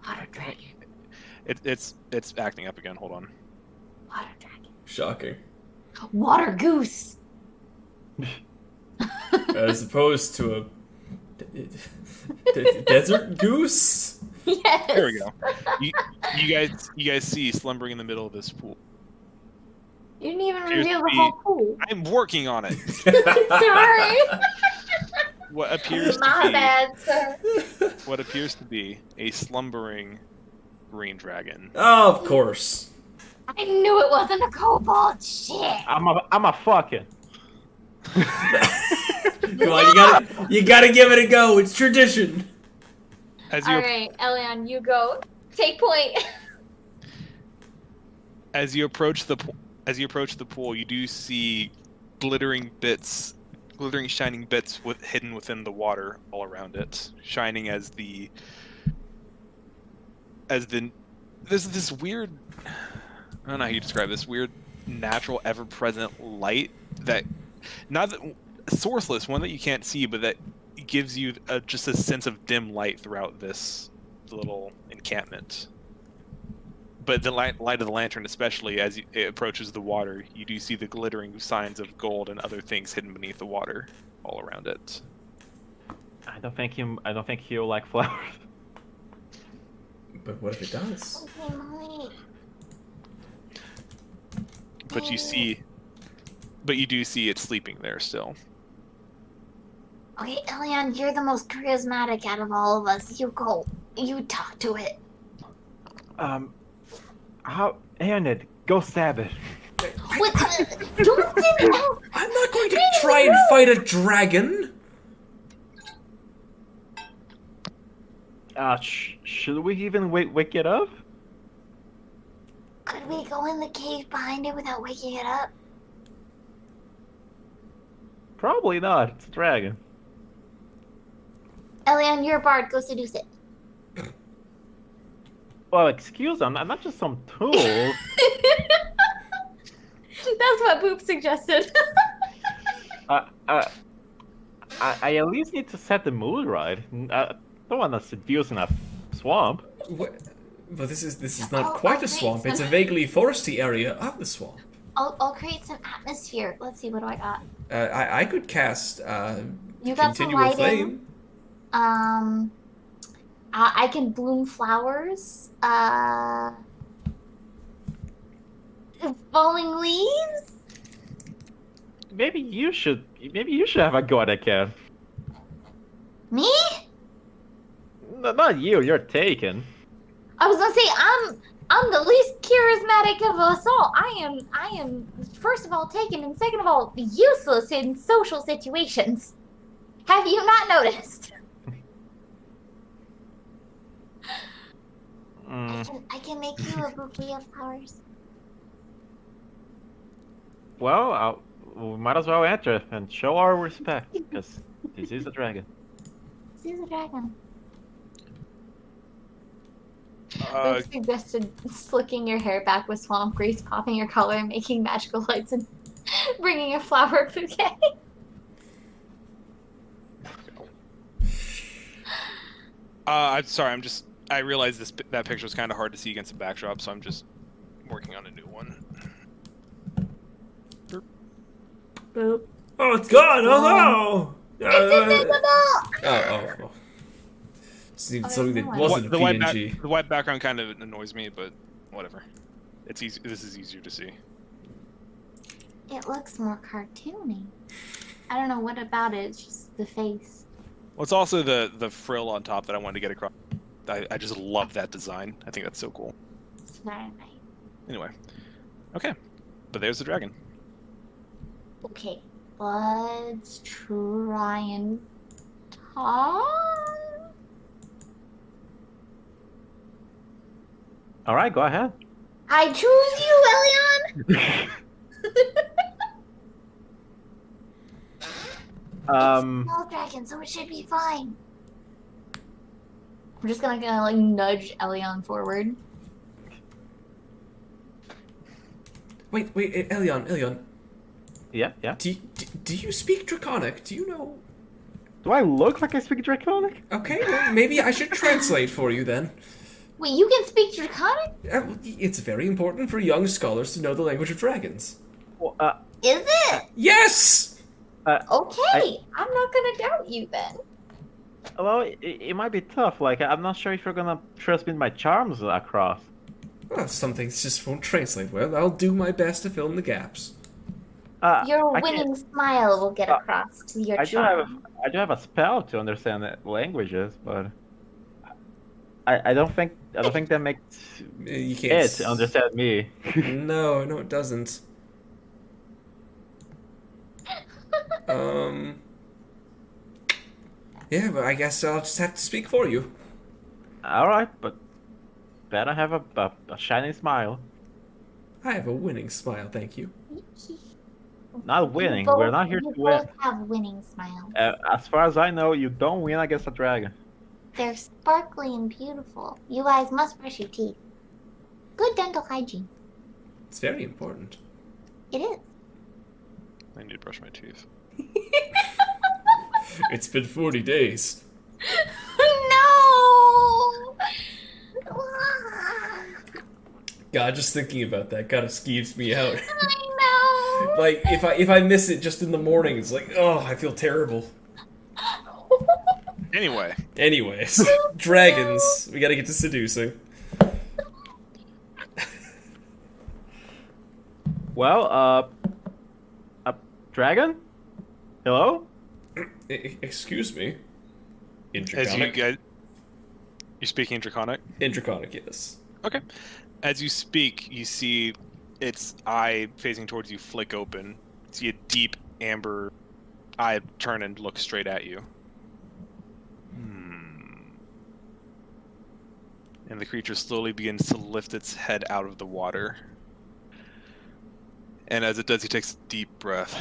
Water dragon. It's acting up again. Hold on. Water dragon. Shocking. Water goose. As opposed to a desert goose. Yes. There we go. You guys see slumbering in the middle of this pool. You didn't even Appears reveal to the be- whole pool. I'm working on it. Sorry. What appears My to be bad, sir. what appears to be a slumbering green dragon. Oh, of course. I knew it wasn't a kobold. Shit. I'm a fucking. Come on, you gotta give it a go. It's tradition. As you All right, Elion, you go. Take point. as you approach the pool, you do see glittering shining bits hidden within the water all around it, shining as there's this weird, I don't know how you describe this weird natural ever-present light that not that sourceless, one that you can't see, but that gives you just a sense of dim light throughout this little encampment. But the light of the lantern, especially as it approaches the water, you do see the glittering signs of gold and other things hidden beneath the water all around it. I don't think he'll like flowers. But what if it does? Okay, Molly. But you do see it sleeping there still. Okay, Elion, you're the most charismatic out of all of us. You go. You talk to it. How? Aeonid, go stab it. What? Don't say no. I'm not going to try and fight a dragon. Should we even wake it up? Could we go in the cave behind it without waking it up? Probably not. It's a dragon. Elion, you're a bard. Go seduce it. Well, excuse me, I'm not just some tool. That's what Boop suggested. I at least need to set the mood right. I don't want to seduce in a swamp. What? But this is Oh, not quite okay, a swamp. It's a so- vaguely foresty area of the swamp. I'll create some atmosphere. Let's see. What do I got? I could cast You got some continual lighting. flame. I can bloom flowers. Falling leaves. Maybe you should have a go at it, Cat. Me? No, not you. You're taken. I was gonna say I'm the least charismatic of us all. I am first of all taken, and second of all useless in social situations. Have you not noticed? I can make you a bouquet of flowers. Well, we might as well enter and show our respect, because this is a dragon. This is a dragon. Uh, They suggested slicking your hair back with swamp grease, popping your collar, and making magical lights, and bringing a flower bouquet. I'm sorry. I realized that picture was kind of hard to see against the backdrop, so I'm just working on a new one. Boop. Oh, it's gone! Oh no! It's invisible! Oh. Just needed something that there's no wasn't a The white, PNG. the white background kind of annoys me, but whatever. It's easy. This is easier to see. It looks more cartoony. I don't know what about it. It's just the face. Well, it's also the frill on top that I wanted to get across. I just love that design. I think that's so cool. It's very nice. Anyway, okay, but there's the dragon. Okay, let's try and talk. All right, go ahead. I choose you, Elion. It's small dragon, so it should be fine. I'm just gonna like nudge Elion forward. Wait, Elion. Yeah. Do you speak Draconic? Do you know? Do I look like I speak Draconic? Okay, well, maybe I should translate for you then. Wait, you can speak Draconic? It's very important for young scholars to know the language of dragons. Well, Is it? Yes! Okay, I'm not gonna doubt you then. well, it might be tough. Like, I'm not sure if you're gonna transmit my charms across. Well, some things just won't translate well. I'll do my best to fill in the gaps. Your I can't- winning smile will get across to your I charm. do have a spell to understand languages, but I don't think that makes You can't. it understand me. No, it doesn't. Yeah, but I guess I'll just have to speak for you. All right, but better have a shiny smile. I have a winning smile, thank you. Not winning. You We're not here both- to you win. both have winning smiles. As far as I know, you don't win against a dragon. They're sparkly and beautiful. You guys must brush your teeth. Good dental hygiene. It's very important. It is. I need to brush my teeth. It's been 40 days. No! God, just thinking about that kind of skeeves me out. I know. Like, if I miss it just in the morning, it's like, oh, I feel terrible. Anyway, Anyways, dragons. We gotta get to seducing. Well, dragon? Hello? Excuse me. In as you Draconic? get, you're speaking Draconic. In Draconic, yes. Okay. As you speak, you see its eye facing towards you flick open. See a deep amber eye turn and look straight at you. And the creature slowly begins to lift its head out of the water. And as it does, he takes a deep breath.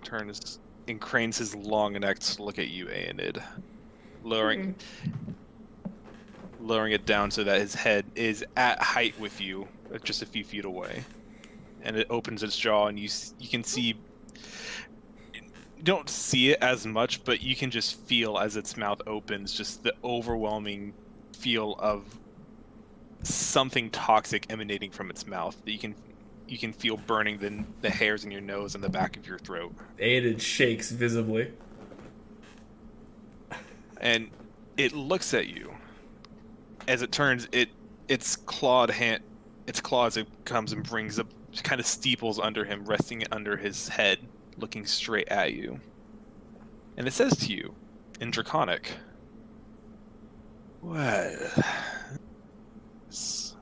Turns and cranes his long neck to look at you, Aenid. Lowering it down so that his head is at height with you, just a few feet away. And it opens its jaw, and you can see. You don't see it as much, but you can just feel as its mouth opens, just the overwhelming feel of something toxic emanating from its mouth that you can feel burning the hairs in your nose and the back of your throat. Aiden shakes visibly. And it looks at you. As it turns, its claws it comes and brings up, kind of steeples under him, resting it under his head, looking straight at you. And it says to you, in Draconic, "Well, this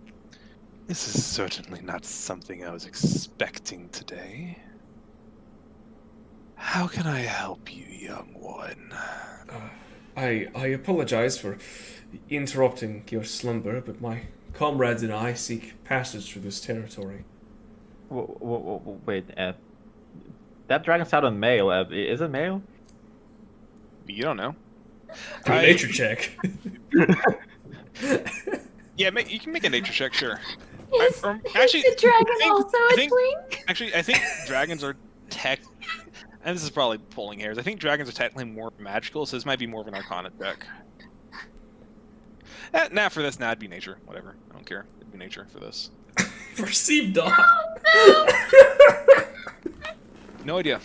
is certainly not something I was expecting today. How can I help you, young one?" I apologize for interrupting your slumber, but my comrades and I seek passage through this territory. Wait, that dragon sounded male. Is it male? You don't know. Do a nature check. Yeah, you can make a nature check, sure. Is, Actually, is the dragon I think- also I a think- twink? Actually, I think dragons are and this is probably pulling hairs. I think dragons are technically more magical, so this might be more of an arcana check. For this, it'd be nature. Whatever. I don't care. It'd be nature for this. Perceived dog. No idea.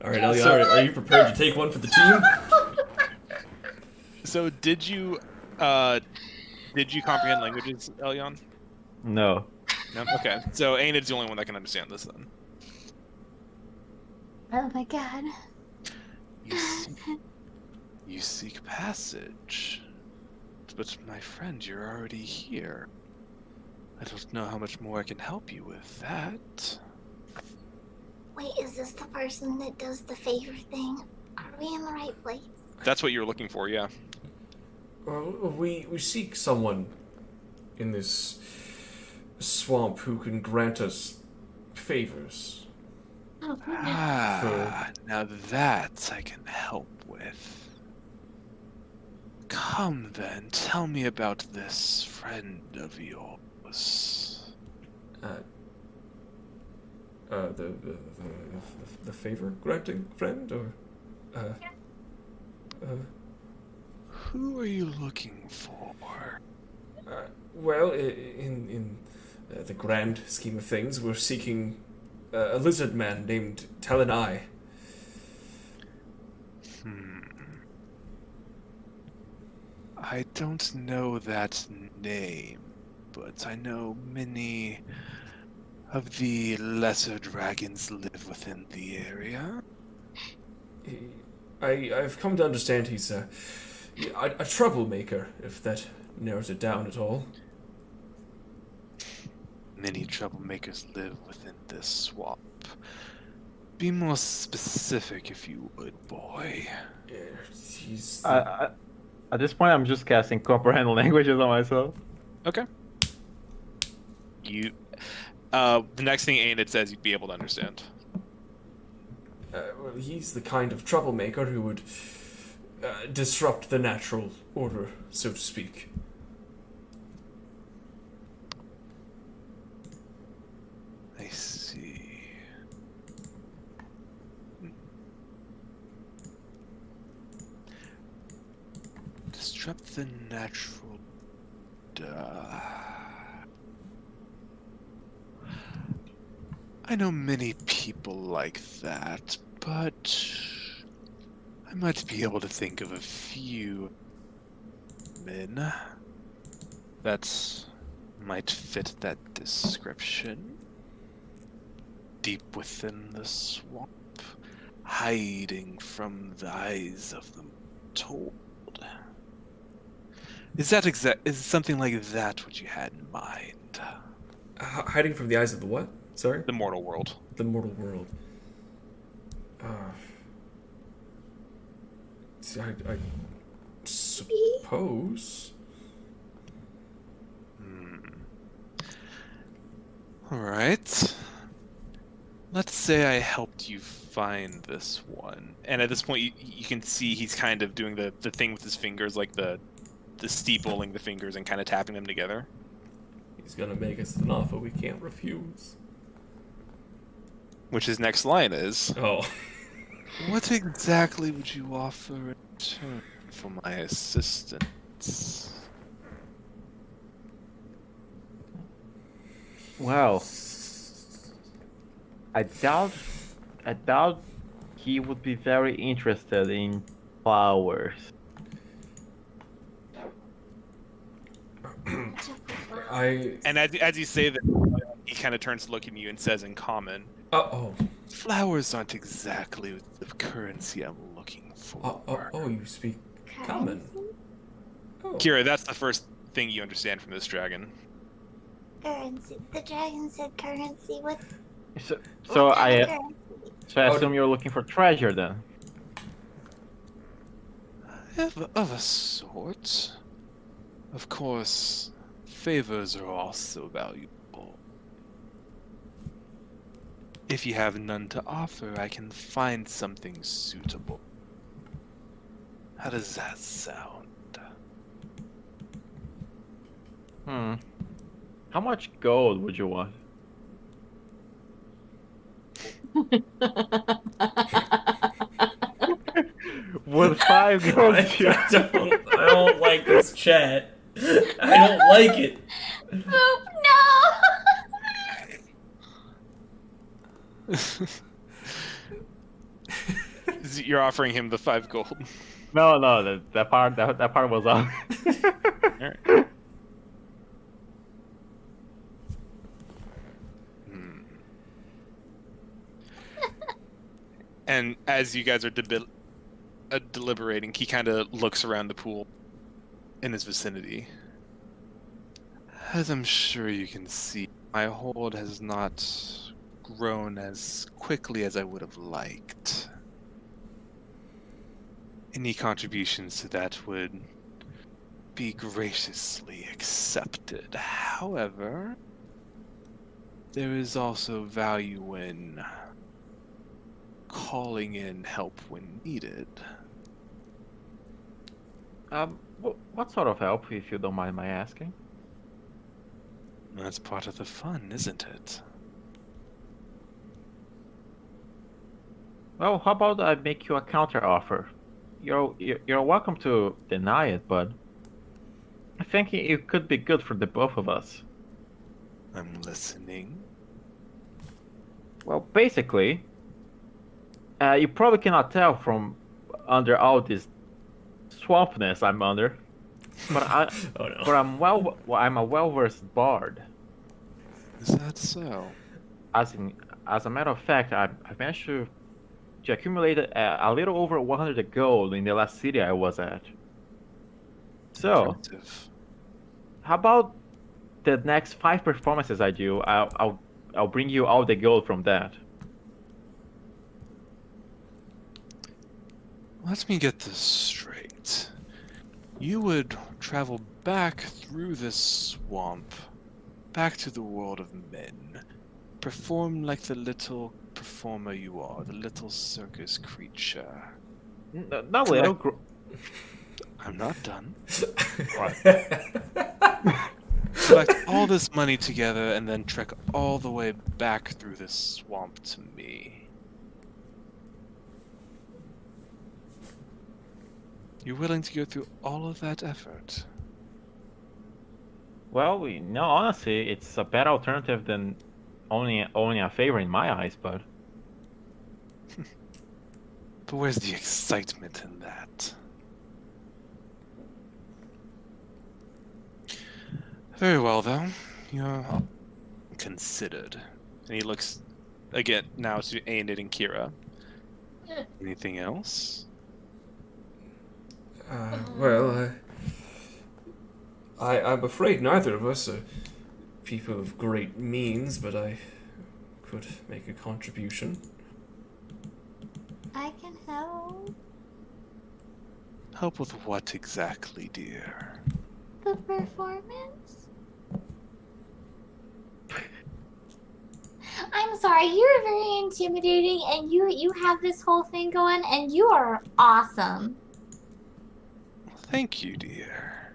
All right, Eliar, are you prepared to take one for the team? So did you comprehend languages, Elyon? No. No? Okay. So Aenid's the only one that can understand this then. Oh my god. You seek passage. But my friend, you're already here. I don't know how much more I can help you with that. Wait, is this the person that does the favor thing? Are we in the right place? That's what you were looking for, yeah. Well, we seek someone in this swamp who can grant us favors. Ah, now that I can help with. Come then, tell me about this friend of yours. The favor granting friend, or Who are you looking for? well, in the grand scheme of things, we're seeking a lizard man named Talonai. I don't know that name, but I know many of the lesser dragons live within the area. I've come to understand he's a troublemaker, if that narrows it down at all. Many troublemakers live within this swamp. Be more specific if you would, boy. Yeah, he's... At this point, I'm just casting comprehend languages on myself. Okay. You, the next thing Aenid says, you'd be able to understand. well, he's the kind of troublemaker who would disrupt the natural order, so to speak. I see. Disrupt the natural. I know many people like that, but I might be able to think of a few men that might fit that description. Deep within the swamp, hiding from the eyes of the told. Is something like that what you had in mind? Hiding from the eyes of the what? Sorry? The mortal world. The mortal world. I suppose. Alright. Let's say I helped you find this one. And at this point, you can see he's kind of doing the thing with his fingers, like the steepling the fingers and kind of tapping them together. He's gonna make us an offer we can't refuse. Which his next line is, Oh. what exactly would you offer in return for my assistance? Well, I doubt he would be very interested in flowers. And as you say that, he kind of turns to look at you and says in common, flowers aren't exactly the currency I'm looking for. You speak common. Oh. Kira, that's the first thing you understand from this dragon. Currency. The dragon said currency. What? So I currency? assume you're looking for treasure then. Of a sort. Of course, favors are also valuable. If you have none to offer, I can find something suitable. How does that sound? How much gold would you want? Would 5 gold? I don't like this chat. I don't like it. Poop, no! You're offering him the 5 gold. No, that part was off. Alright. And as you guys are deliberating, he kind of looks around the pool in his vicinity. As I'm sure you can see, my hold has not grown as quickly as I would have liked. Any contributions to that would be graciously accepted. However, there is also value in calling in help when needed. What sort of help, if you don't mind my asking? That's part of the fun, isn't it? Well, how about I make you a counter offer? You're welcome to deny it, but I think it could be good for the both of us. I'm listening. Well, basically, you probably cannot tell from under all this swampness I'm under, but Oh no. but I'm a well-versed bard. Is that so? As a matter of fact, I managed to accumulate a little over 100 gold in the last city I was at. So, Impressive. how about the next 5 performances I do? I'll bring you all the gold from that. Let me get this straight. You would travel back through this swamp, back to the world of men, perform like the little performer you are, the little circus creature. Not little. I'm not done. Collect all this money together and then trek all the way back through this swamp to me. You're willing to go through all of that effort? Well, no, honestly, it's a better alternative than owning a favor in my eyes, but But where's the excitement in that? Very well, though. You're considered. And he looks, again, now to Aenid and Kira. Anything else? Well, I'm afraid neither of us are people of great means, but I could make a contribution. I can help. Help with what exactly, dear? The performance? I'm sorry, you're very intimidating and you have this whole thing going and you are awesome. Thank you, dear.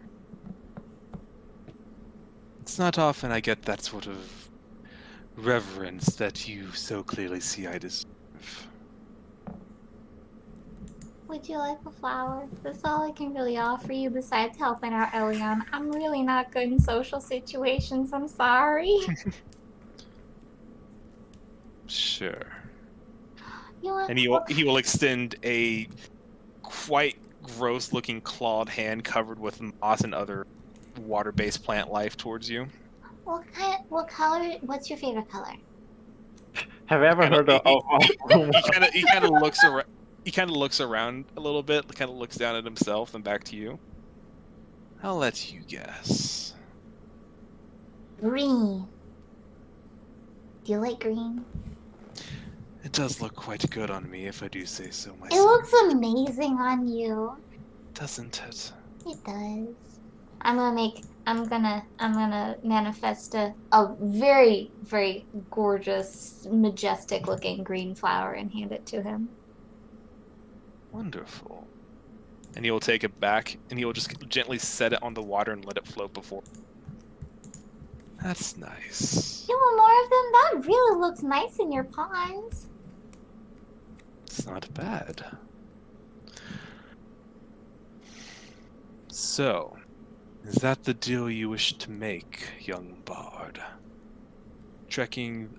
It's not often I get that sort of reverence that you so clearly see I deserve. Would you like a flower? That's all I can really offer you besides helping out Elion. I'm really not good in social situations, I'm sorry. Sure. You want And he will extend a quite gross-looking clawed hand covered with moss and other water-based plant life towards you. what color? What's your favorite color? have you ever heard of? He kind of looks around. He kind of looks around a little bit, kind of looks down at himself and back to you. I'll let you guess. Green. Do you like green? It does look quite good on me, if I do say so myself. It looks amazing on you. Doesn't it? It does. I'm gonna manifest a very, very gorgeous, majestic looking green flower and hand it to him. Wonderful. And he will take it back, and he will just gently set it on the water and let it float before. That's nice. You want more of them? That really looks nice in your ponds. It's not bad. So, is that the deal you wish to make, young bard? Trekking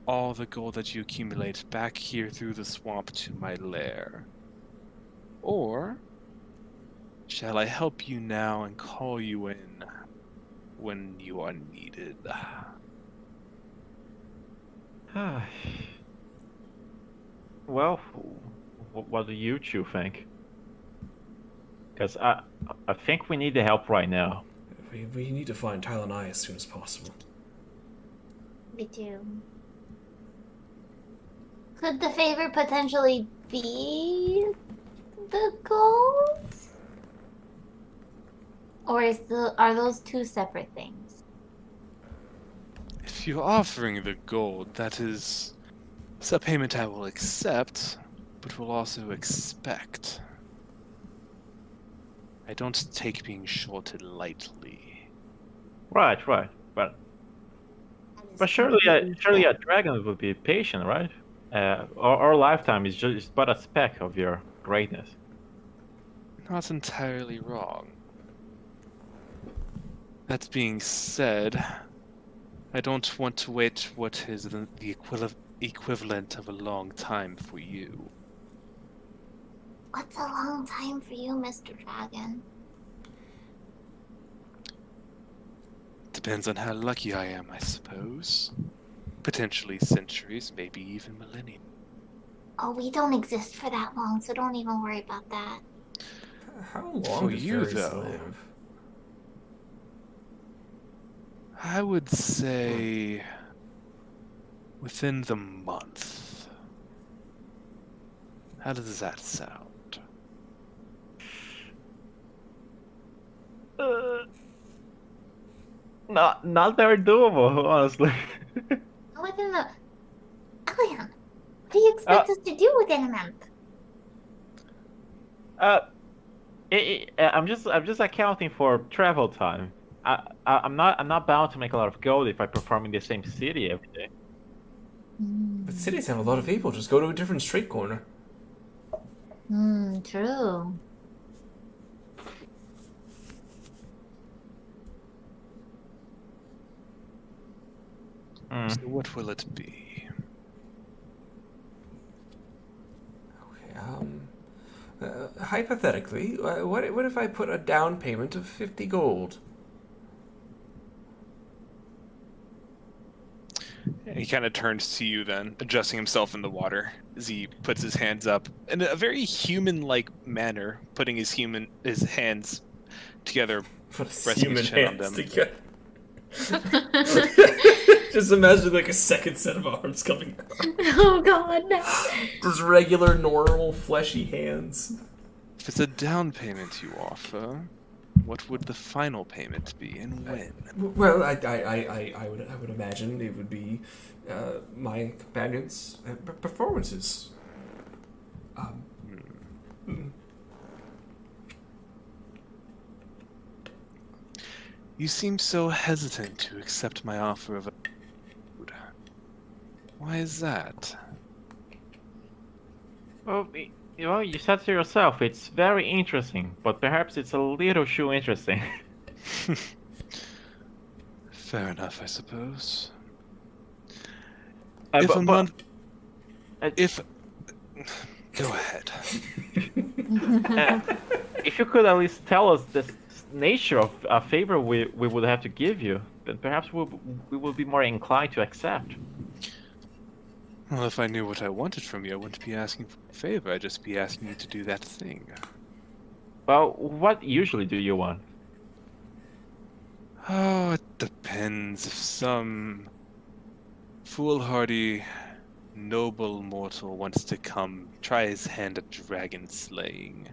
all the gold that you accumulate back here through the swamp to my lair? Or shall I help you now and call you in when you are needed? Well, what do you two think? Because I think we need the help right now. We need to find Tyler and I as soon as possible. We do. Could the favor potentially be the gold? Or are those two separate things? If you're offering the gold, that is a payment I will accept, but will also expect. I don't take being shorted lightly. Right. But surely a dragon would be patient, right? Our lifetime is just but a speck of your greatness. Not entirely wrong. That being said, I don't want to wait what is the equivalent of a long time for you. What's a long time for you, Mr. Dragon? Depends on how lucky I am, I suppose. Potentially centuries, maybe even millennia. Oh, we don't exist for that long, so don't even worry about that. How long For do you, fairies though. live? I would say within the month. How does that sound? Not very doable, honestly. Oh, within the... Elian, what do you expect us to do within a month? I'm just accounting for travel time. I'm not bound to make a lot of gold if I perform in the same city every day. But cities have a lot of people. Just go to a different street corner. True. So what will it be? Okay, hypothetically, what if I put a down payment of 50 gold? He kind of turns to you then, adjusting himself in the water as he puts his hands up in a very human-like manner, putting his hands together, Put his resting human his chin on hands them. together. Just imagine like a second set of arms coming out. Oh god, no. Just regular, normal, fleshy hands. If it's a down payment you offer, what would the final payment be and when? Well, I would imagine it would be my companions' performances. You seem so hesitant to accept my offer of a food. Why is that? Well, you said to yourself, it's very interesting, but perhaps it's a little too interesting. Fair enough, I suppose. Uh, If but- a but- month... Uh, If... Go ahead. If you could at least tell us the nature of a favor we would have to give you, then perhaps we would be more inclined to accept. Well, if I knew what I wanted from you, I wouldn't be asking for a favor. I'd just be asking you to do that thing. Well, what usually do you want? Oh, it depends. If some foolhardy, noble mortal wants to come try his hand at dragon slaying,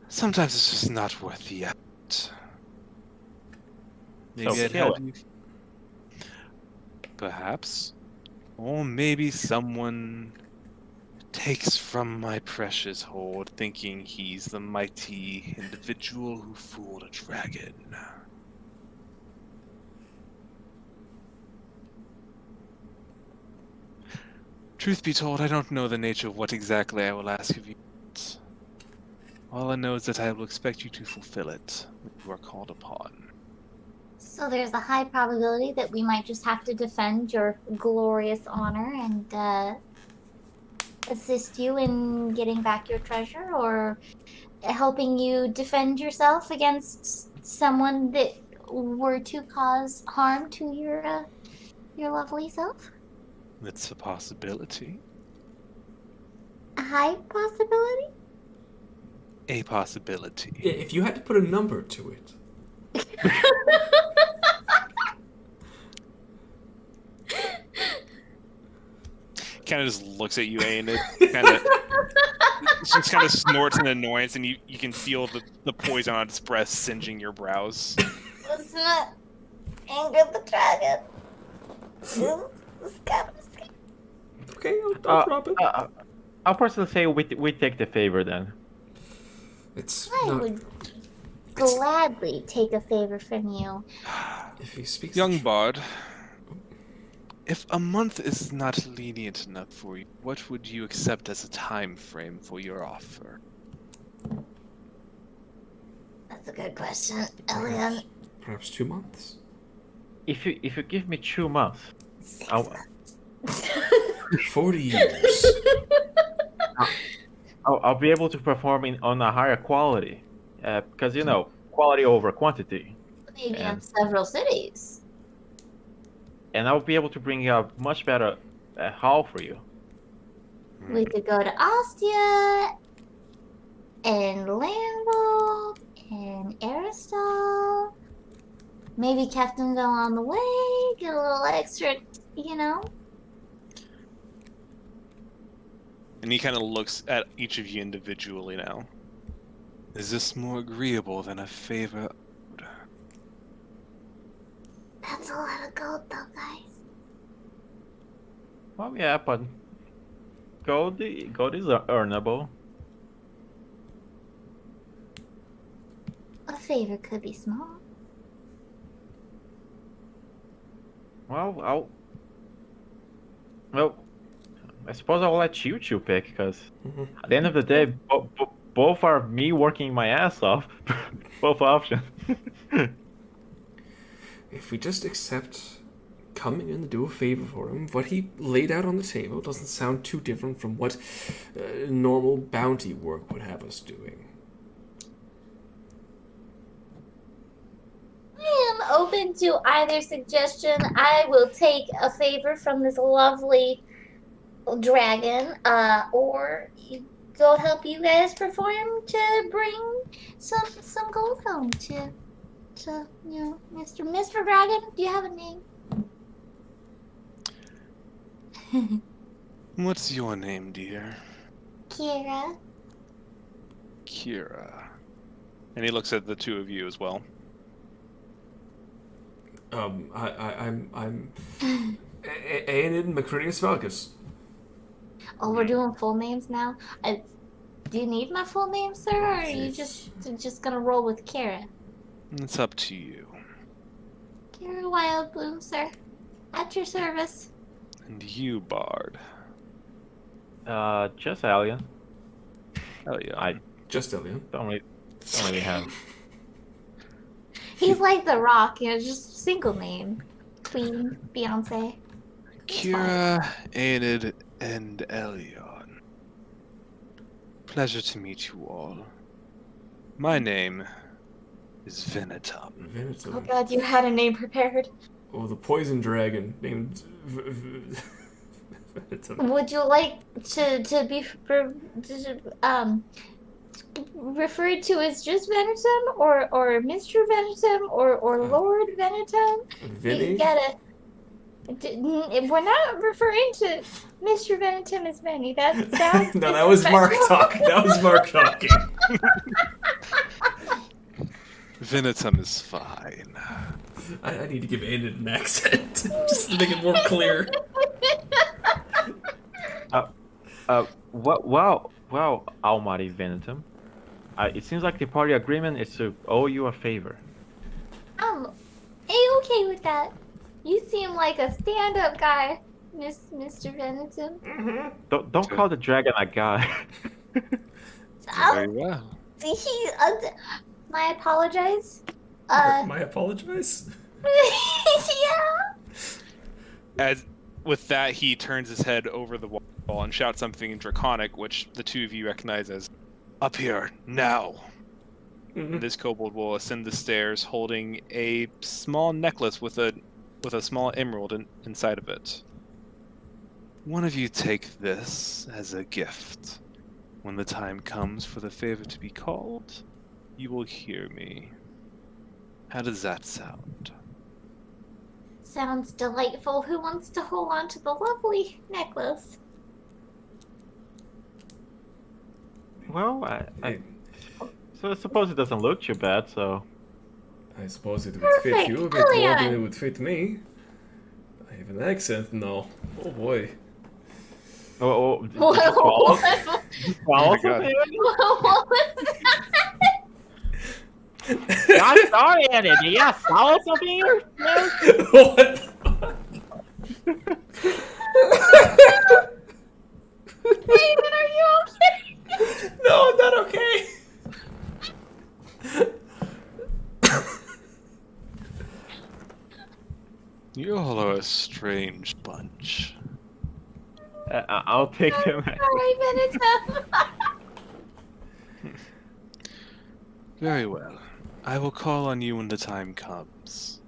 sometimes it's just not worth the effort. Maybe So I'd kill have you... Perhaps. Or maybe someone takes from my precious hoard, thinking he's the mighty individual who fooled a dragon. Truth be told, I don't know the nature of what exactly I will ask of you. All I know is that I will expect you to fulfill it when you are called upon. So there's a high probability that we might just have to defend your glorious honor and assist you in getting back your treasure, or helping you defend yourself against someone that were to cause harm to your lovely self. It's a possibility. A high possibility? A possibility. If you had to put a number to it, Kind of just looks at you, and it kind of just kind of snorts in annoyance, and you can feel the poison on its breath singeing your brows. Let's not anger the dragon. Okay, I'll drop it. I'll personally say we take the favor then. It's I not. would gladly take a favor from you. If he speaks. Young bard, if a month is not lenient enough for you, what would you accept as a time frame for your offer? That's a good question, Elian. Perhaps 2 months. If you give me 2 months, 6 I'll- months. 40 years. I'll be able to perform on a higher quality, because you know quality over quantity, Maybe Yeah. in several cities. and I'll be able to bring a much better haul for you. We could go to Ostia and Landwald and Aristal. Maybe Captainville on the way. Get a little extra, you know. And he kind of looks at each of you individually now. Is this more agreeable than a favor? That's a lot of gold, though, guys. Well, yeah, but gold is earnable. A favor could be small. Well, I suppose I'll let you two pick, because Mhm. at the end of the day, both are me working my ass off. Both options. If we just accept coming in to do a favor for him, what he laid out on the table doesn't sound too different from what normal bounty work would have us doing. I am open to either suggestion. I will take a favor from this lovely dragon, or go help you guys perform to bring some gold home to you know, Mr. Dragon. Do you have a name? What's your name, dear? Kira. Kira. And he looks at the two of you as well. I'm Aenid Macrinius Valgus. Oh, we're doing full names now. Do you need my full name, sir, or are you just gonna roll with Kira? It's up to you. Kira Wildbloom, sir. At your service. And you, Bard. Just Alien. Hell yeah. I Just Elian. don't really have. He's like The Rock, you know, just single name. Queen, Beyonce. Kira, Aenid, and Elion. Pleasure to meet you all. My name is Venetum. Oh Venetum. god, you had a name prepared. Oh, the poison dragon named Venetum. Would you like to be referred to as just Venetum, or Mr. Venetum, or Lord Venetum? Vinny? You gotta. We're not referring to Mr. Venetum as Vinny. That sounds. No, that was Mark talking. That was Mark talking. Venetum is fine. I need to give Aenid an accent just to make it more clear. Well, Almighty Venetum. It seems like the party agreement is to owe you a favor. Are you okay with that? You seem like a stand-up guy, Mr. Venetum. Don't call the dragon a guy. Very well. I apologize. I apologize. Yeah. As with that, he turns his head over the wall and shouts something in Draconic, which the two of you recognize as "Up here now." Mhm. This kobold will ascend the stairs, holding a small necklace with a small emerald inside of it. One of you take this as a gift. When the time comes for the favor to be called, you will hear me. How does that sound? Sounds delightful. Who wants to hold on to the lovely necklace? Well, Hey, so I suppose it doesn't look too bad. So I suppose it would fit Perfect. you a bit more than Elion. it would fit me. I have an accent now. Oh boy. did you swallow? What Did you swallow my God. something? was that? I'm sorry, Andy. Did you swallow something here? What? Raven, are you okay? No, I'm not okay. You all are a strange bunch. I'll take them. Sorry, Benetton. Very well. I will call on you when the time comes.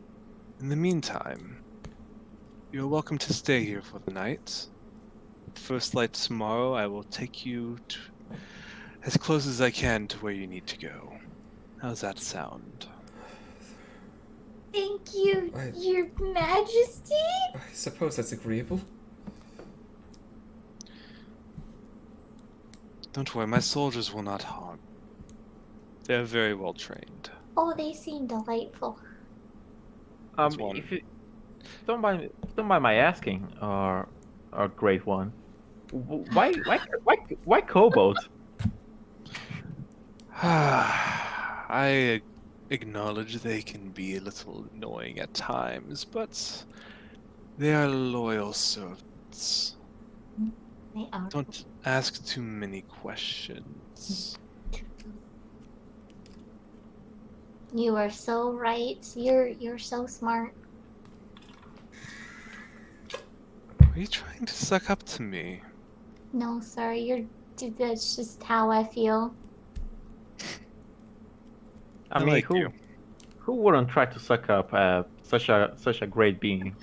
In the meantime, you're welcome to stay here for the night. First light tomorrow, I will take you to as close as I can to where you need to go. How's that sound? Thank you, I- Your Majesty. I suppose that's agreeable. Don't worry, my soldiers will not harm. They are very well trained. Oh, they seem delightful. That's one. If you don't mind my asking, our great one, why kobolds? I acknowledge they can be a little annoying at times, but they are loyal servants. They are. Don't ask too many questions. You are so right. You're so smart. Are you trying to suck up to me? No, sir. That's just how I feel. I I mean, like who you. who wouldn't try to suck up such a great being?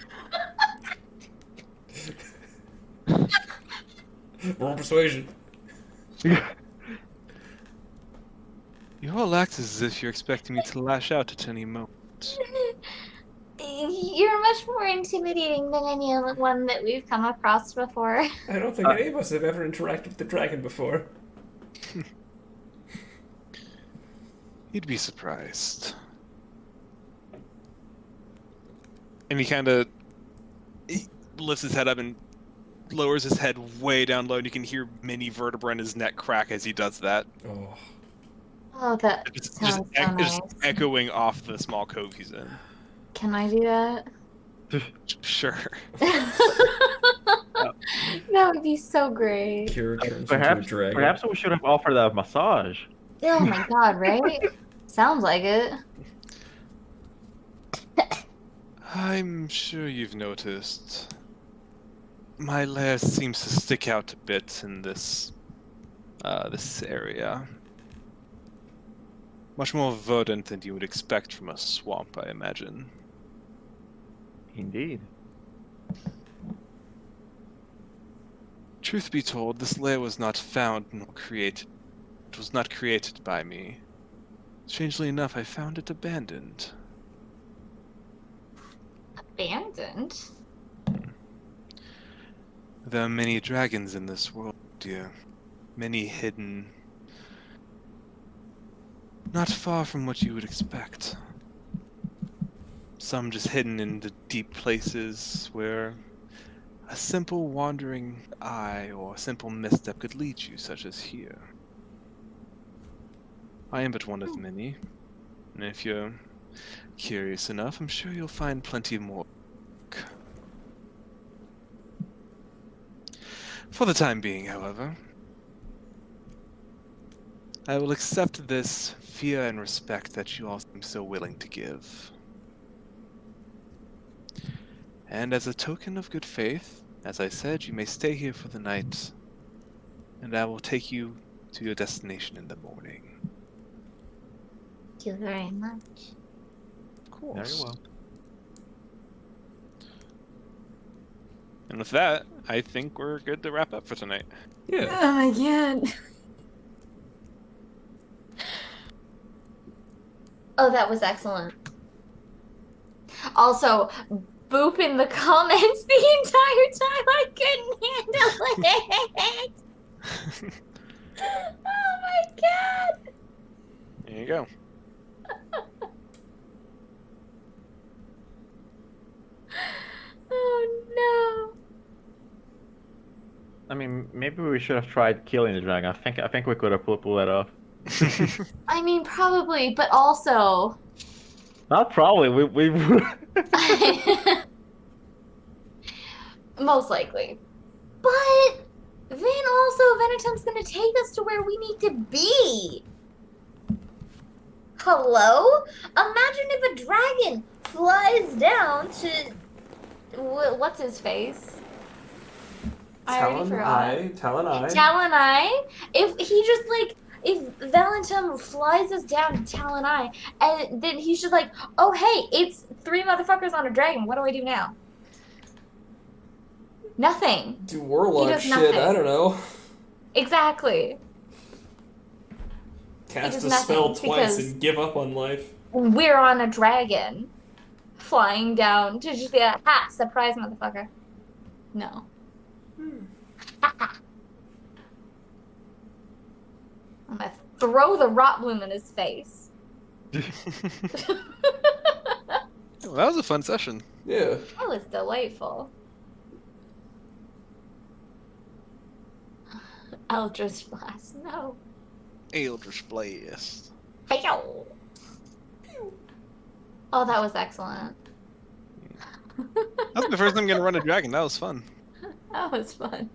Roll persuasion. You all act as if you're expecting me to lash out at any moment. You're much more intimidating than anyone that we've come across before. I don't think any of us have ever interacted with the dragon before. You'd be surprised. And he kind of lifts his head up and lowers his head way down low, and you can hear many vertebrae in his neck crack as he does that. Oh, Oh, that Just, sounds so nice. echoing off the small cove he's in. Can I do that? Sure. That would be so great. Kira turns into a dragon. Perhaps we should have offered a massage. Oh my god, right? Sounds like it. I'm sure you've noticed. My lair seems to stick out a bit in this area. Much more verdant than you would expect from a swamp, I imagine. Indeed. Truth be told, this lair was not found nor created. It was not created by me. Strangely enough, I found it abandoned. Abandoned? There are many dragons in this world, dear. Many hidden. Not far from what you would expect. Some just hidden in the deep places where a simple wandering eye or a simple misstep could lead you, such as here. I am but one of many, and if you're curious enough, I'm sure you'll find plenty more. For the time being, however, I will accept this fear and respect that you all seem so willing to give. And as a token of good faith, as I said, you may stay here for the night, and I will take you to your destination in the morning. Thank you very much. Of course. Very well. And with that, I think we're good to wrap up for tonight. yeah. Oh my god. Oh, that was excellent. Also, Boop in the comments the entire time. I couldn't handle it. Oh my god. There you go. Oh no. I mean, maybe we should have tried killing the dragon. I think we could have pulled that off. I mean, probably, but also. Not probably. We Most likely. But then also, Venetum's gonna take us to where we need to be. Hello? Imagine if a dragon flies down to what's his face? I already forgot. Talonai. If he just like, if Valentum flies us down to Talonai, and then he's just like, oh hey, it's 3 motherfuckers on a dragon. What do I do now? Nothing. Do warlock does shit, nothing. I don't know. Exactly. Cast does a spell nothing, twice because- and give up on life. We're on a dragon, flying down to just be like, ha, surprise, motherfucker. No. I'm gonna throw the rot bloom in his face. Well, that was a fun session. Yeah. That was delightful. Eldritch Blast, no. Eldritch Blast. Hey-yo. Oh, that was excellent. That's the first time I'm gonna run a dragon. That was fun. That was fun.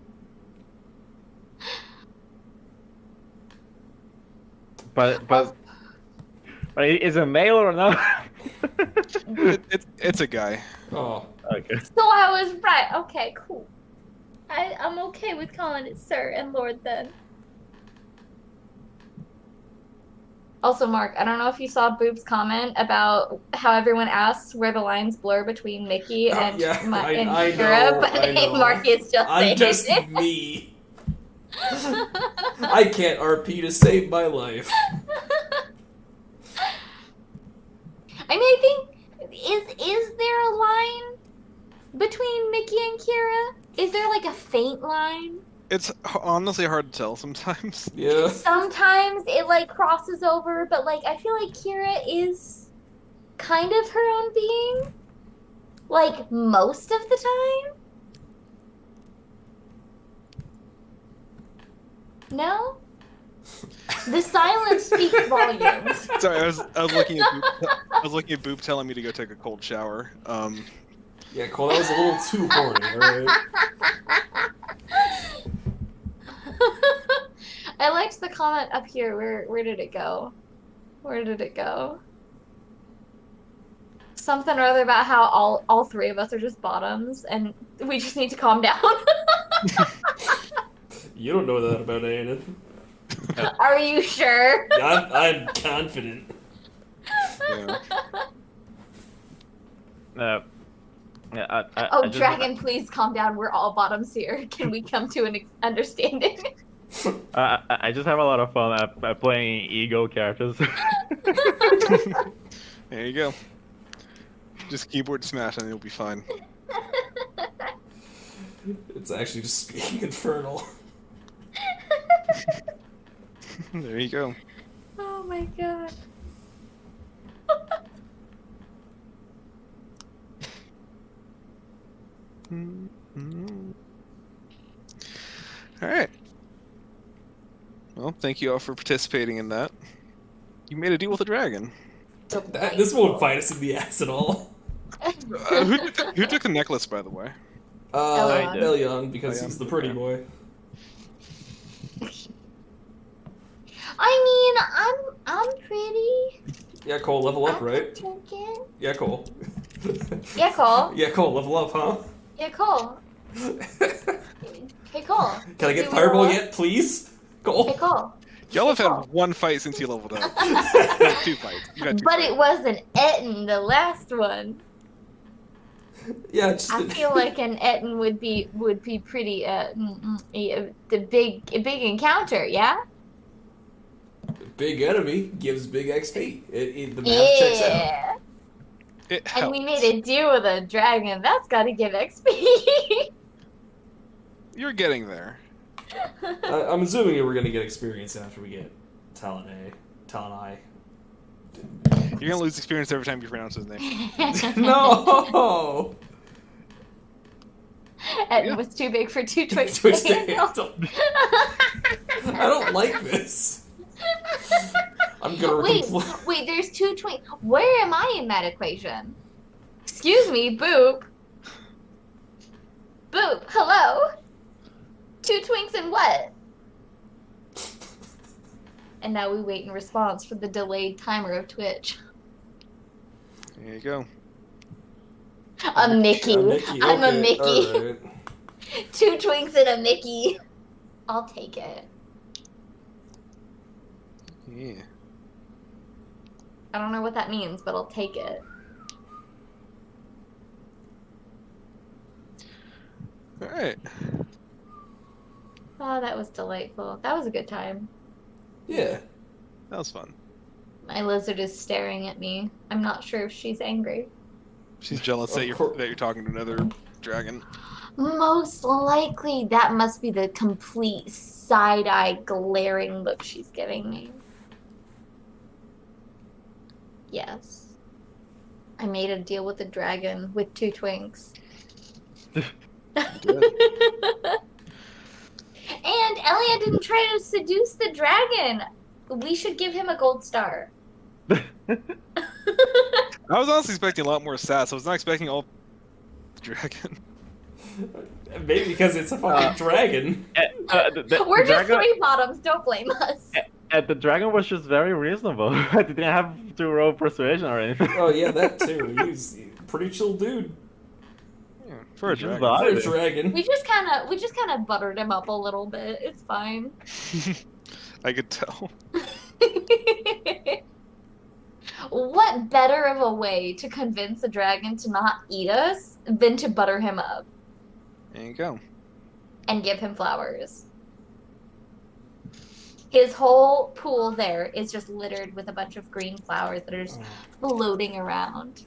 but is it male or not? It's a guy. Oh. Okay. So I was right. Okay, cool. I'm okay with calling it Sir and Lord then. Also, Mark, I don't know if you saw Boop's comment about how everyone asks where the lines blur between Mickey and Yeah, and I Kira, know, but I know. Mark is just I'm saying just it. me. I can't RP to save my life. I mean, I think is there a line between Mickey and Kira? Is there like a faint line? It's honestly hard to tell sometimes. Yeah. Sometimes it like crosses over, but like I feel like Kira is kind of her own being, like most of the time. No? The silence speaks volumes. Sorry, I was looking at Boop telling me to go take a cold shower. Yeah, Cole, that was a little too horny, alright? I liked the comment up here. Where did it go? Where did it go? Something or other about how all 3 of us are just bottoms and we just need to calm down. You don't know that about Aiden. Are you sure? I'm confident. Yeah. Yeah, Oh, I just- dragon, please calm down. We're all bottoms here. Can we come to an understanding? I just have a lot of fun at playing ego characters. There you go. Just keyboard smash and you'll be fine. It's actually just speaking infernal. There you go. Oh my god. Alright. Well, thank you all for participating in that. You made a deal with a dragon. This won't bite us in the ass at all. Who took the necklace, by the way? Elyon. Elyon, because Elyon, he's the pretty okay. boy. I mean, I'm pretty. Yeah, Cole, level up, I right? can take it. Yeah, Cole. Yeah, Cole. Yeah, Cole, level up, huh? Yeah, Cole. Hey, Cole. Can I get Do we Fireball roll? yet, please? Hey, Cole. Cole. Y'all have had one fight since you leveled up. No, 2 fights. You got 2 But fights. it was an Etten, the last one. Yeah, just I feel like an Etten would be pretty the big encounter, yeah? big enemy gives big XP. The math checks out. Yeah. It And helped. we made a deal with a dragon. That's gotta give XP. You're getting there. I'm assuming we're gonna get experience after we get Talonai. You're gonna lose experience every time you pronounce his name. No. Etten was too big for two twigs to Twist to handle. handle. I don't like this. I'm gonna Wait, there's two twinks. Where am I in that equation? Excuse me, Boop. Boop, hello? Two twinks and what? And now we wait in response for the delayed timer of Twitch. There you go. A Mickey. I'm a okay, Mickey. alright. Two twinks and a Mickey. I'll take it. Yeah. I don't know what that means, but I'll take it. All right. Oh, that was delightful. That was a good time. Yeah. That was fun. My lizard is staring at me. I'm not sure if she's angry. She's jealous that you're talking to another dragon. Most likely, that must be the complete side-eye glaring look she's giving me. Yes. I made a deal with the dragon with two twinks. And Elia didn't try to seduce the dragon. We should give him a gold star. I was honestly expecting a lot more sass. I was not expecting all dragon. Maybe because it's a fucking dragon. We're just three bottoms. Don't blame us. And the dragon was just very reasonable. I didn't have to roll persuasion or anything. Oh yeah, that too. He's a pretty chill dude. Yeah, for a Just dragon. For a vibing. dragon. We just kind of buttered him up a little bit. It's fine. I could tell. What better of a way to convince a dragon to not eat us than to butter him up There you go. and give him flowers? His whole pool there is just littered with a bunch of green flowers that are just floating around.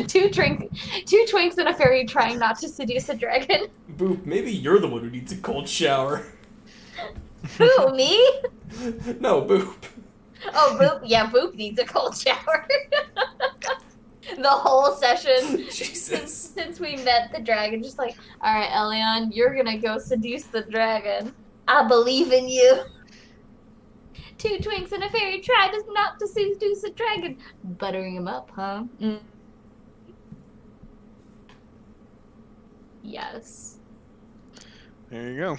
Two twinks and a fairy trying not to seduce a dragon. Boop, maybe you're the one who needs a cold shower. Who, me? No, Boop. Oh, Boop. Yeah, Boop needs a cold shower. The whole session Jesus. since we met the dragon, just like, all right, Elion, you're gonna go seduce the dragon. I believe in you. Two twinks and a fairy tried not to seduce a dragon. Buttering him up, huh? Mm. Yes. There you go.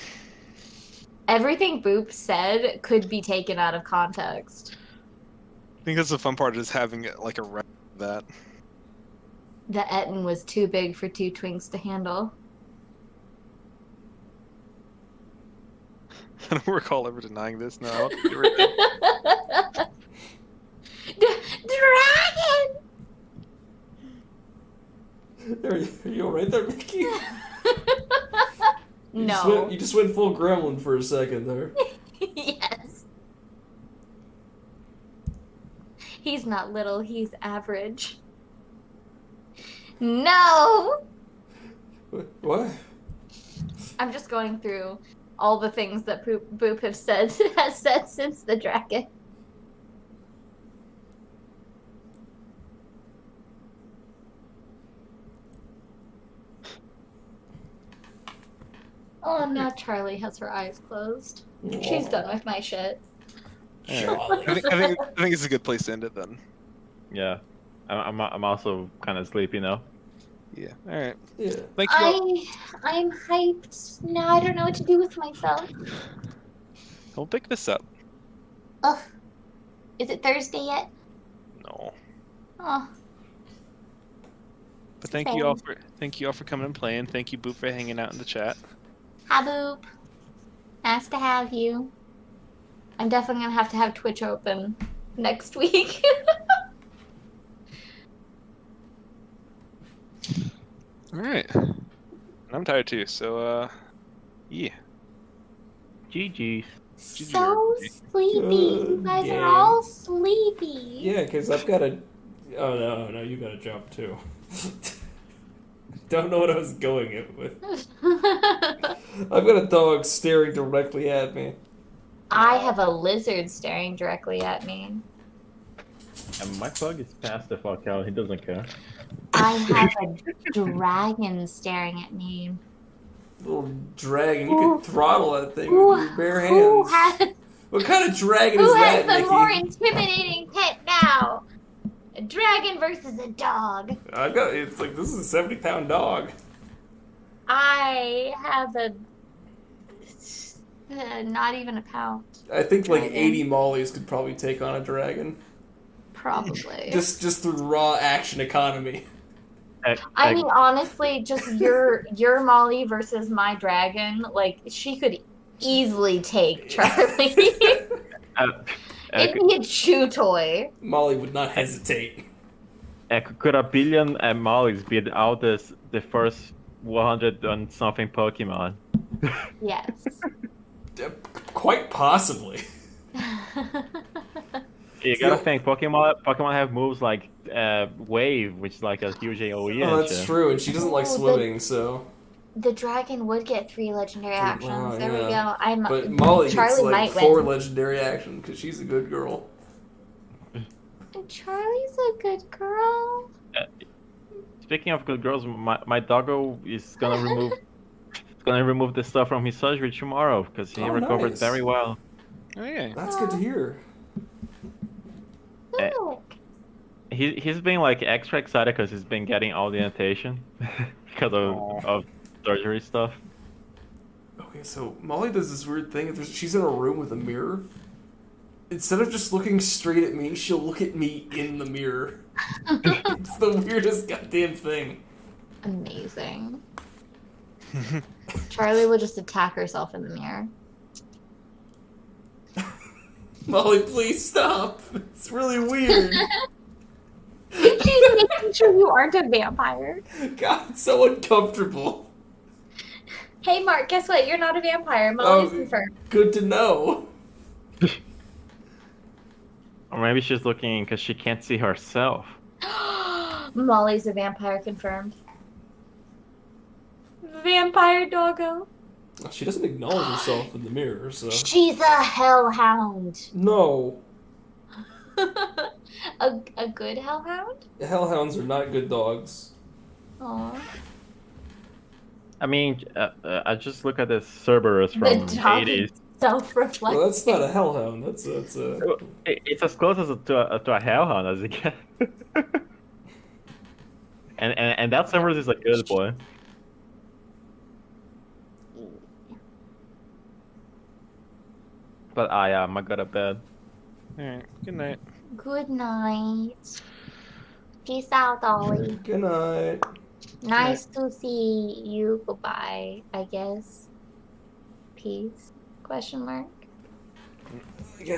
Everything Boop said could be taken out of context. I think that's the fun part, is having it like a rep of that. The Etten was too big for two twinks to handle. I don't recall ever denying this. No. Dragon! Are you alright there, Mickey? No. You just went full gremlin for a second there. Yes. He's not little, he's average. No! What? I'm just going through all the things that Boop has said since the dragon. Oh, now Charlie has her eyes closed. She's done with my shit. Alright. I think it's a good place to end it then. Yeah, I'm also kind of sleepy now. Yeah. All right. Yeah. Thank you. All. I'm hyped. Now I don't know what to do with myself. Don't pick this up. Ugh. Is it Thursday yet? No. Oh. But thank you all for coming and playing. Thank you, Boop, for hanging out in the chat. Hi, Boop. Nice to have you. I'm definitely gonna have Twitch open next week. All right. I'm tired too, so yeah. GG's. So sleepy. You guys game. are all sleepy. Yeah, because I've got a. Oh no, you got to jump too. Don't know what I was going with. I've got a dog staring directly at me. I have a lizard staring directly at me. And my bug is past the fuck out. He doesn't care. I have a dragon staring at me. Little dragon, you Who- could throttle that thing Who, with your bare who hands. has, What kind of dragon who is has that, the more Nikki? intimidating pet now? A dragon versus a dog. I've got. It's like this is a 70-pound dog. I have a not even a pound, I think like Dragon. 80 mollies could probably take on a dragon. probably. Just through raw action economy. I mean, honestly, just your Molly versus my dragon. Like she could easily take Charlie. It'd be a chew toy. Molly would not hesitate. could a billion mollies beat out the first 100 and something Pokemon? Yes. Quite possibly. You gotta think, Pokemon have moves like Wave, which is like a huge AoE. Oh, and that's shit. true, and she doesn't like Oh, swimming, so. The dragon would get 3 legendary actions. Wow, There we yeah. go. I'm But Molly gets Charlie like might 4 win. legendary action because she's a good girl. Charlie's a good girl. Speaking of good girls, my doggo is gonna remove the stuff from his surgery tomorrow because he Oh, recovered nice. very well. Oh yeah. That's good to hear. Look. He's been like extra excited because he's been getting all the attention because of surgery stuff. Okay, so Molly does this weird thing. If she's in a room with a mirror, instead of just looking straight at me, she'll look at me in the mirror. It's the weirdest goddamn thing. Amazing. Charlie will just attack herself in the mirror. Molly, please stop. It's really weird. She's making sure you aren't a vampire. God, it's so uncomfortable. Hey, Mark, guess what? You're not a vampire. Molly's confirmed. Good to know. Or maybe she's looking because she can't see herself. Molly's a vampire confirmed. Vampire doggo. She doesn't acknowledge herself in the mirror, so. She's a hellhound. No. a good hellhound? Hellhounds are not good dogs. Aw. I mean, I just look at the Cerberus from The dog 80s. is self-reflecting. Well, that's not a hellhound. That's a. It's as close as to a hellhound as it gets. and that Cerberus is a good boy. But I am. I go to bed. All right. Good night. Good night. Peace out, Ollie. Good night. Nice to see you. Goodbye, I guess. Peace? Question mark. I guess